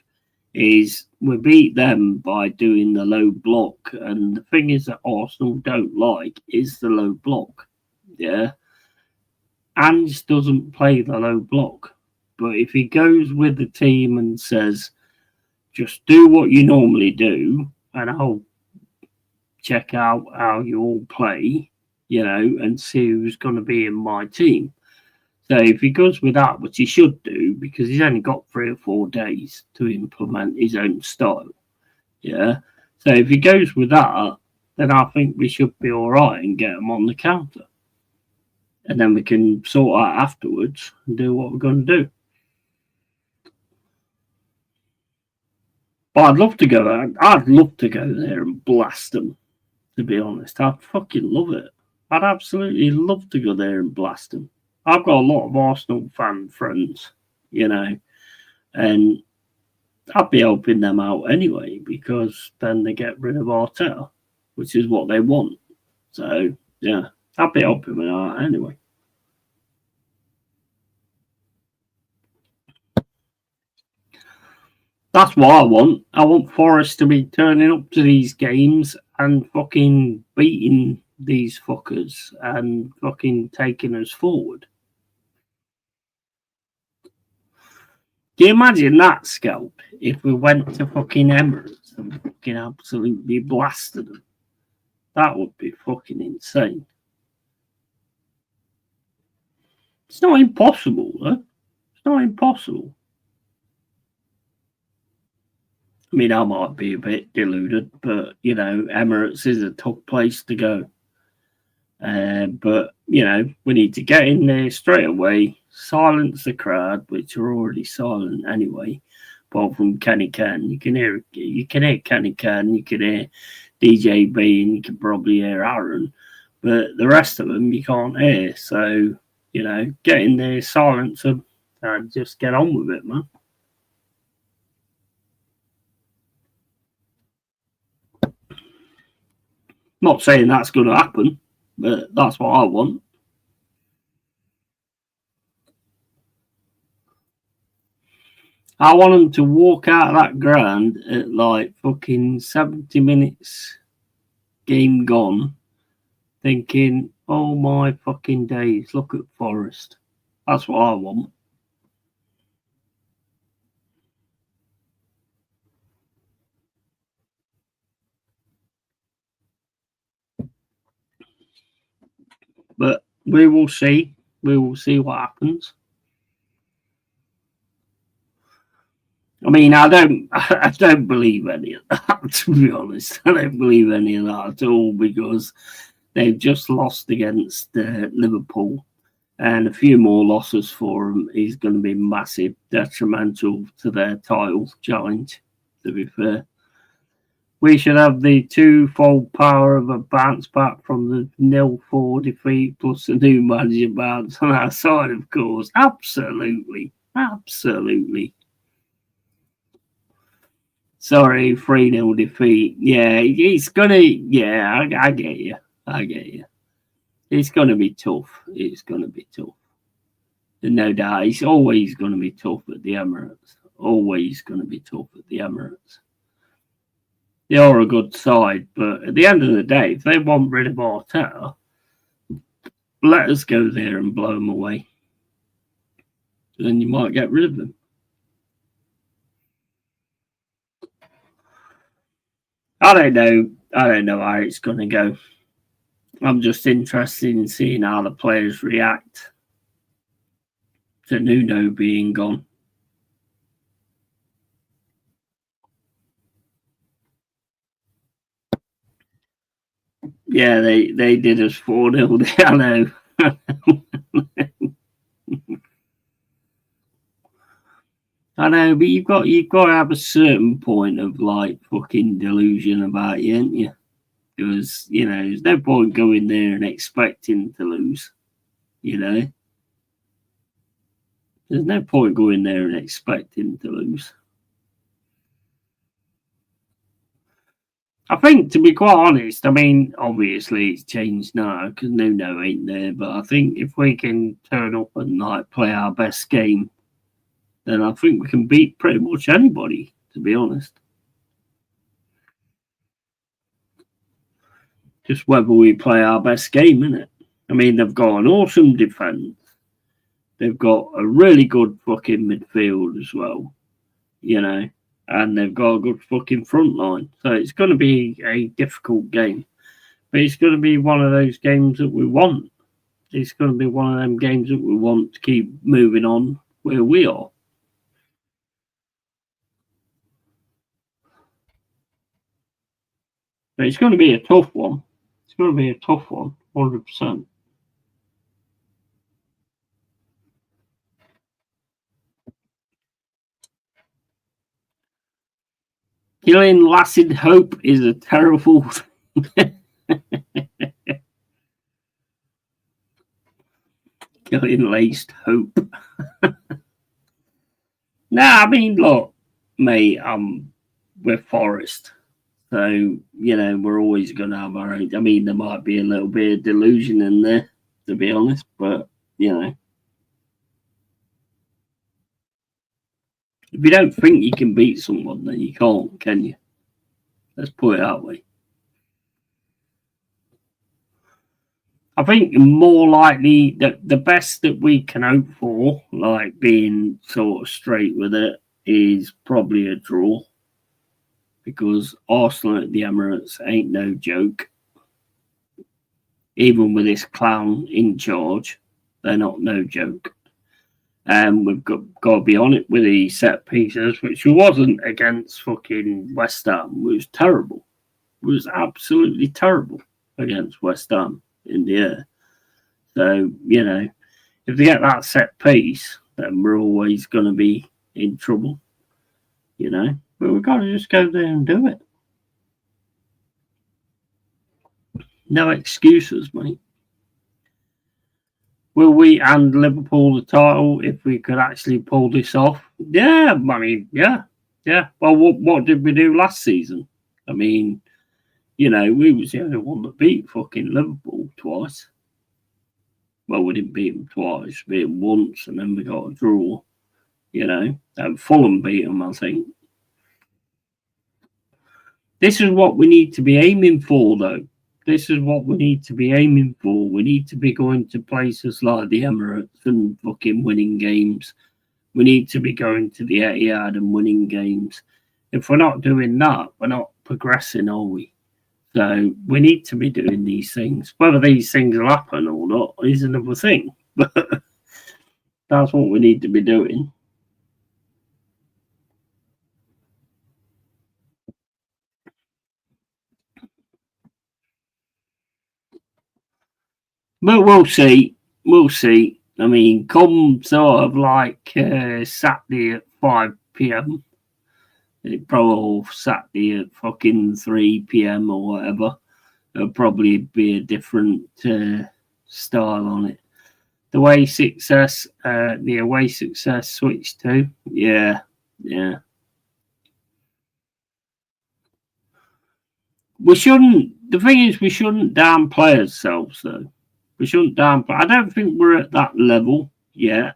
is we beat them by doing the low block. And the thing is that Arsenal don't like is the low block. Yeah. Ange doesn't play the low block. But if he goes with the team and says, just do what you normally do, and I'll check out how you all play, you know, and see who's going to be in my team. So if he goes with that, which he should do, because he's only got 3 or 4 days to implement his own style, yeah. So if he goes with that, then I think we should be all right and get him on the counter. And then we can sort out afterwards and do what we're going to do. But I'd love to go there. I'd love to go there and blast them, to be honest. I'd fucking love it. I'd absolutely love to go there and blast them. I've got a lot of Arsenal fan friends, you know, and I'd be helping them out anyway because then they get rid of Arteta, which is what they want. So, yeah, I'd be helping them out anyway. That's what I want. I want Forest to be turning up to these games and fucking beating these fuckers and fucking taking us forward. Can you imagine that, Scalp, if we went to fucking Emirates and fucking absolutely blasted them? That would be fucking insane. It's not impossible, though. It's not impossible. I mean, I might be a bit deluded, but, you know, Emirates is a tough place to go. But, you know, we need to get in there straight away, silence the crowd, which are already silent anyway, apart from Kenny Can. You can hear Kenny Can, you can hear DJ B, and you can probably hear Aaron, but the rest of them you can't hear. So, you know, get in there, silence them, and just get on with it, man. Not saying that's going to happen, but that's what I want. I want them to walk out of that ground at like fucking 70 minutes, game gone, thinking, oh my fucking days, look at Forest. That's what I want. But we will see. We will see what happens. I mean, I don't believe any of that, to be honest. I don't believe any of that at all, because they've just lost against Liverpool, and a few more losses for them is going to be massive, detrimental to their title challenge, to be fair. We should have the twofold power of a bounce back from the 0-4 defeat plus a new manager bounce on our side, of course. Absolutely. Absolutely. Sorry, 3-0 defeat. Yeah, it's going to... Yeah, I get you. I get you. It's going to be tough. It's going to be tough. No doubt. It's always going to be tough at the Emirates. Always going to be tough at the Emirates. They are a good side, but at the end of the day, if they want rid of Arteta, let us go there and blow them away. Then you might get rid of them. I don't know how it's going to go. I'm just interested in seeing how the players react to Nuno being gone. Yeah, they did us 4-0. I know. I know, but you've got to have a certain point of like fucking delusion about you, ain't you? Because, you know, there's no point going there and expecting to lose. You know? There's no point going there and expecting to lose. I think, to be quite honest, I mean, obviously it's changed now because Nuno ain't there, but I think if we can turn up and like play our best game, then I think we can beat pretty much anybody, to be honest. Just whether we play our best game, innit? I mean, they've got an awesome defence. They've got a really good fucking midfield as well, you know, and they've got a good fucking front line. So it's going to be a difficult game. But it's going to be one of those games that we want. It's going to be one of them games that we want to keep moving on where we are. But it's going to be a tough one. It's going to be a tough one, 100%. Killing lasted hope is a terrible thing. Killing laced hope. Nah, I mean, look, mate, we're Forest. So, you know, we're always going to have our own. I mean, there might be a little bit of delusion in there, to be honest, but, you know. If you don't think you can beat someone, then you can't, can you? Let's put it that way. I think more likely that the best that we can hope for, like being sort of straight with it, is probably a draw. Because Arsenal at the Emirates ain't no joke. Even with this clown in charge, they're not no joke. And we've got to be on it with the set pieces, which wasn't against fucking West Ham. It was terrible. It was absolutely terrible against West Ham in the air. So, you know, if they get that set piece, then we're always going to be in trouble, you know. But we've got to just go there and do it. No excuses, mate. Will we hand Liverpool the title if we could actually pull this off? Yeah, I mean, yeah. Well, what did we do last season? I mean, you know, we was the only one that beat fucking Liverpool twice. Well, we didn't beat them twice, beat them once, and then we got a draw, you know. And Fulham beat them, I think. This is what we need to be aiming for, though. This is what we need to be aiming for. We need to be going to places like the Emirates and fucking winning games. We need to be going to the Etihad and winning games. If we're not doing that, we're not progressing, are we? So we need to be doing these things. Whether these things will happen or not is another thing. But that's what we need to be doing. But we'll see. We'll see. I mean, come sort of like Saturday at 5 p.m. It probably Saturday at fucking 3 p.m. or whatever. It'll probably be a different style on it. The away success switched to. Yeah. We shouldn't. The thing is, we shouldn't downplay ourselves, though. We shouldn't downplay. I don't think we're at that level yet,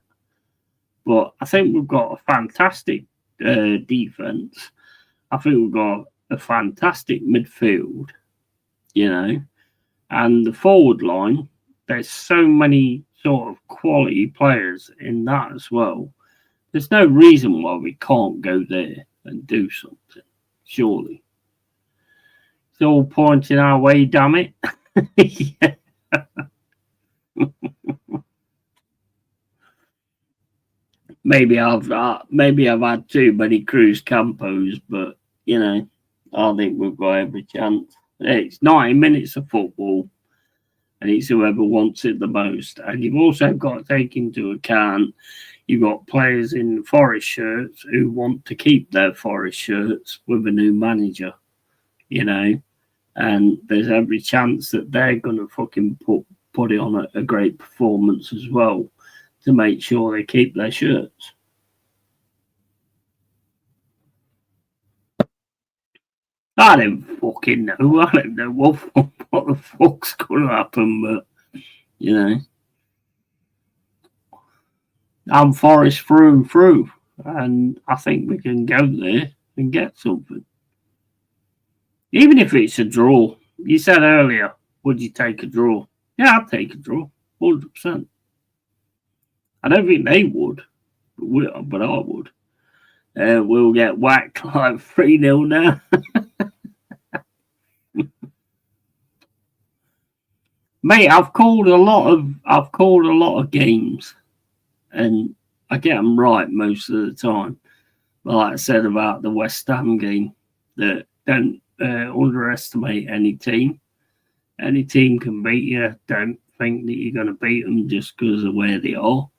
but I think we've got a fantastic defense. I think we've got a fantastic midfield, you know, and the forward line. There's so many sort of quality players in that as well. There's no reason why we can't go there and do something. Surely, it's all pointing our way. Damn it! Yeah. Maybe I've had too many Cruz Campos, but you know, I think we've got every chance. It's 90 minutes of football, and it's whoever wants it the most. And you've also got to take into account you've got players in Forest shirts who want to keep their Forest shirts with a new manager, you know, and there's every chance that they're going to fucking put it on a great performance as well to make sure they keep their shirts. I don't fucking know. I don't know what the fuck's going to happen, but you know, I'm Forest through and through, and I think we can go there and get something, even if it's a draw. You said earlier, would you take a draw? Yeah, I'd take a draw, 100%. I don't think they would, but I would. We'll get whacked like 3-0 now. Mate, I've called a lot of games, and I get them right most of the time. But like I said about the West Ham game, that don't underestimate any team. Any team can beat you. Don't think that you're going to beat them just because of where they are.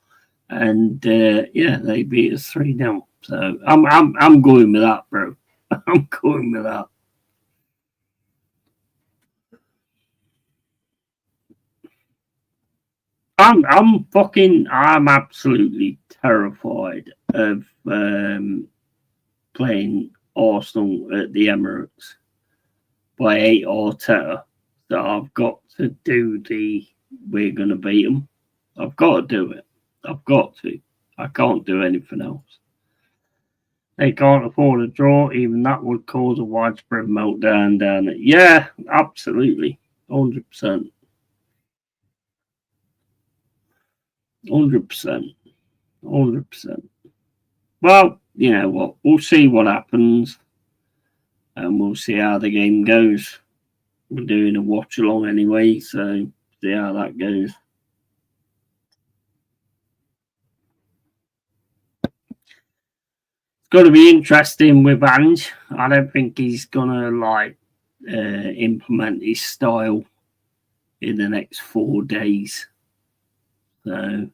And yeah, they beat us 3-0. So I'm going with that, bro. I'm going with that. I'm absolutely terrified of playing Arsenal at the Emirates by 8 Arteta. So I've got to do we're going to beat them. I've got to do it. I've got to. I can't do anything else. They can't afford a draw. Even that would cause a widespread meltdown down it. Yeah, absolutely. 100%. 100%. 100%. Well, you know what? We'll see what happens, and we'll see how the game goes. We're doing a watch along anyway, so see how that goes. going to be interesting with Ange. I don't think he's going to like implement his style in the next 4 days. So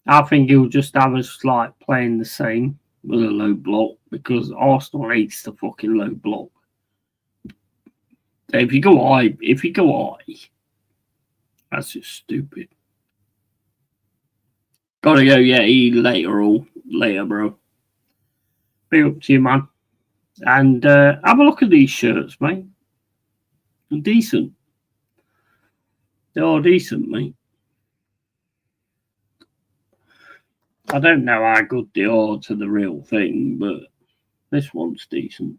I think he'll just have us like playing the same with a low block because Arsenal hates the fucking low block. So if you go high, that's just stupid. Gotta go, yeah, later, bro. Be up to you, man. And have a look at these shirts, mate. They're decent. They are decent, mate. I don't know how good they are to the real thing, but this one's decent.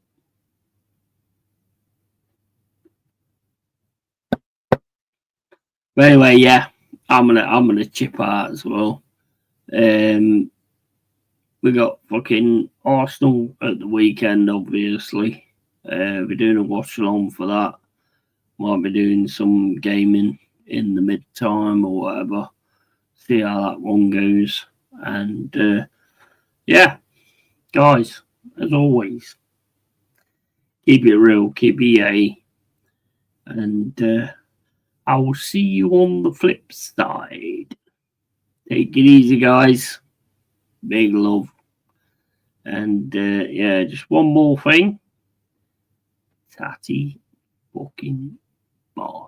But anyway, yeah, I'm gonna chip out as well. We got fucking Arsenal at the weekend, obviously. We're doing a watch along for that. Might be doing some gaming in the mid time or whatever. See how that one goes. And yeah, guys, as always, keep it real, keep EA, and I will see you on the flip side. Take it easy, guys. Big love. And yeah, just one more thing. Tatty fucking bye.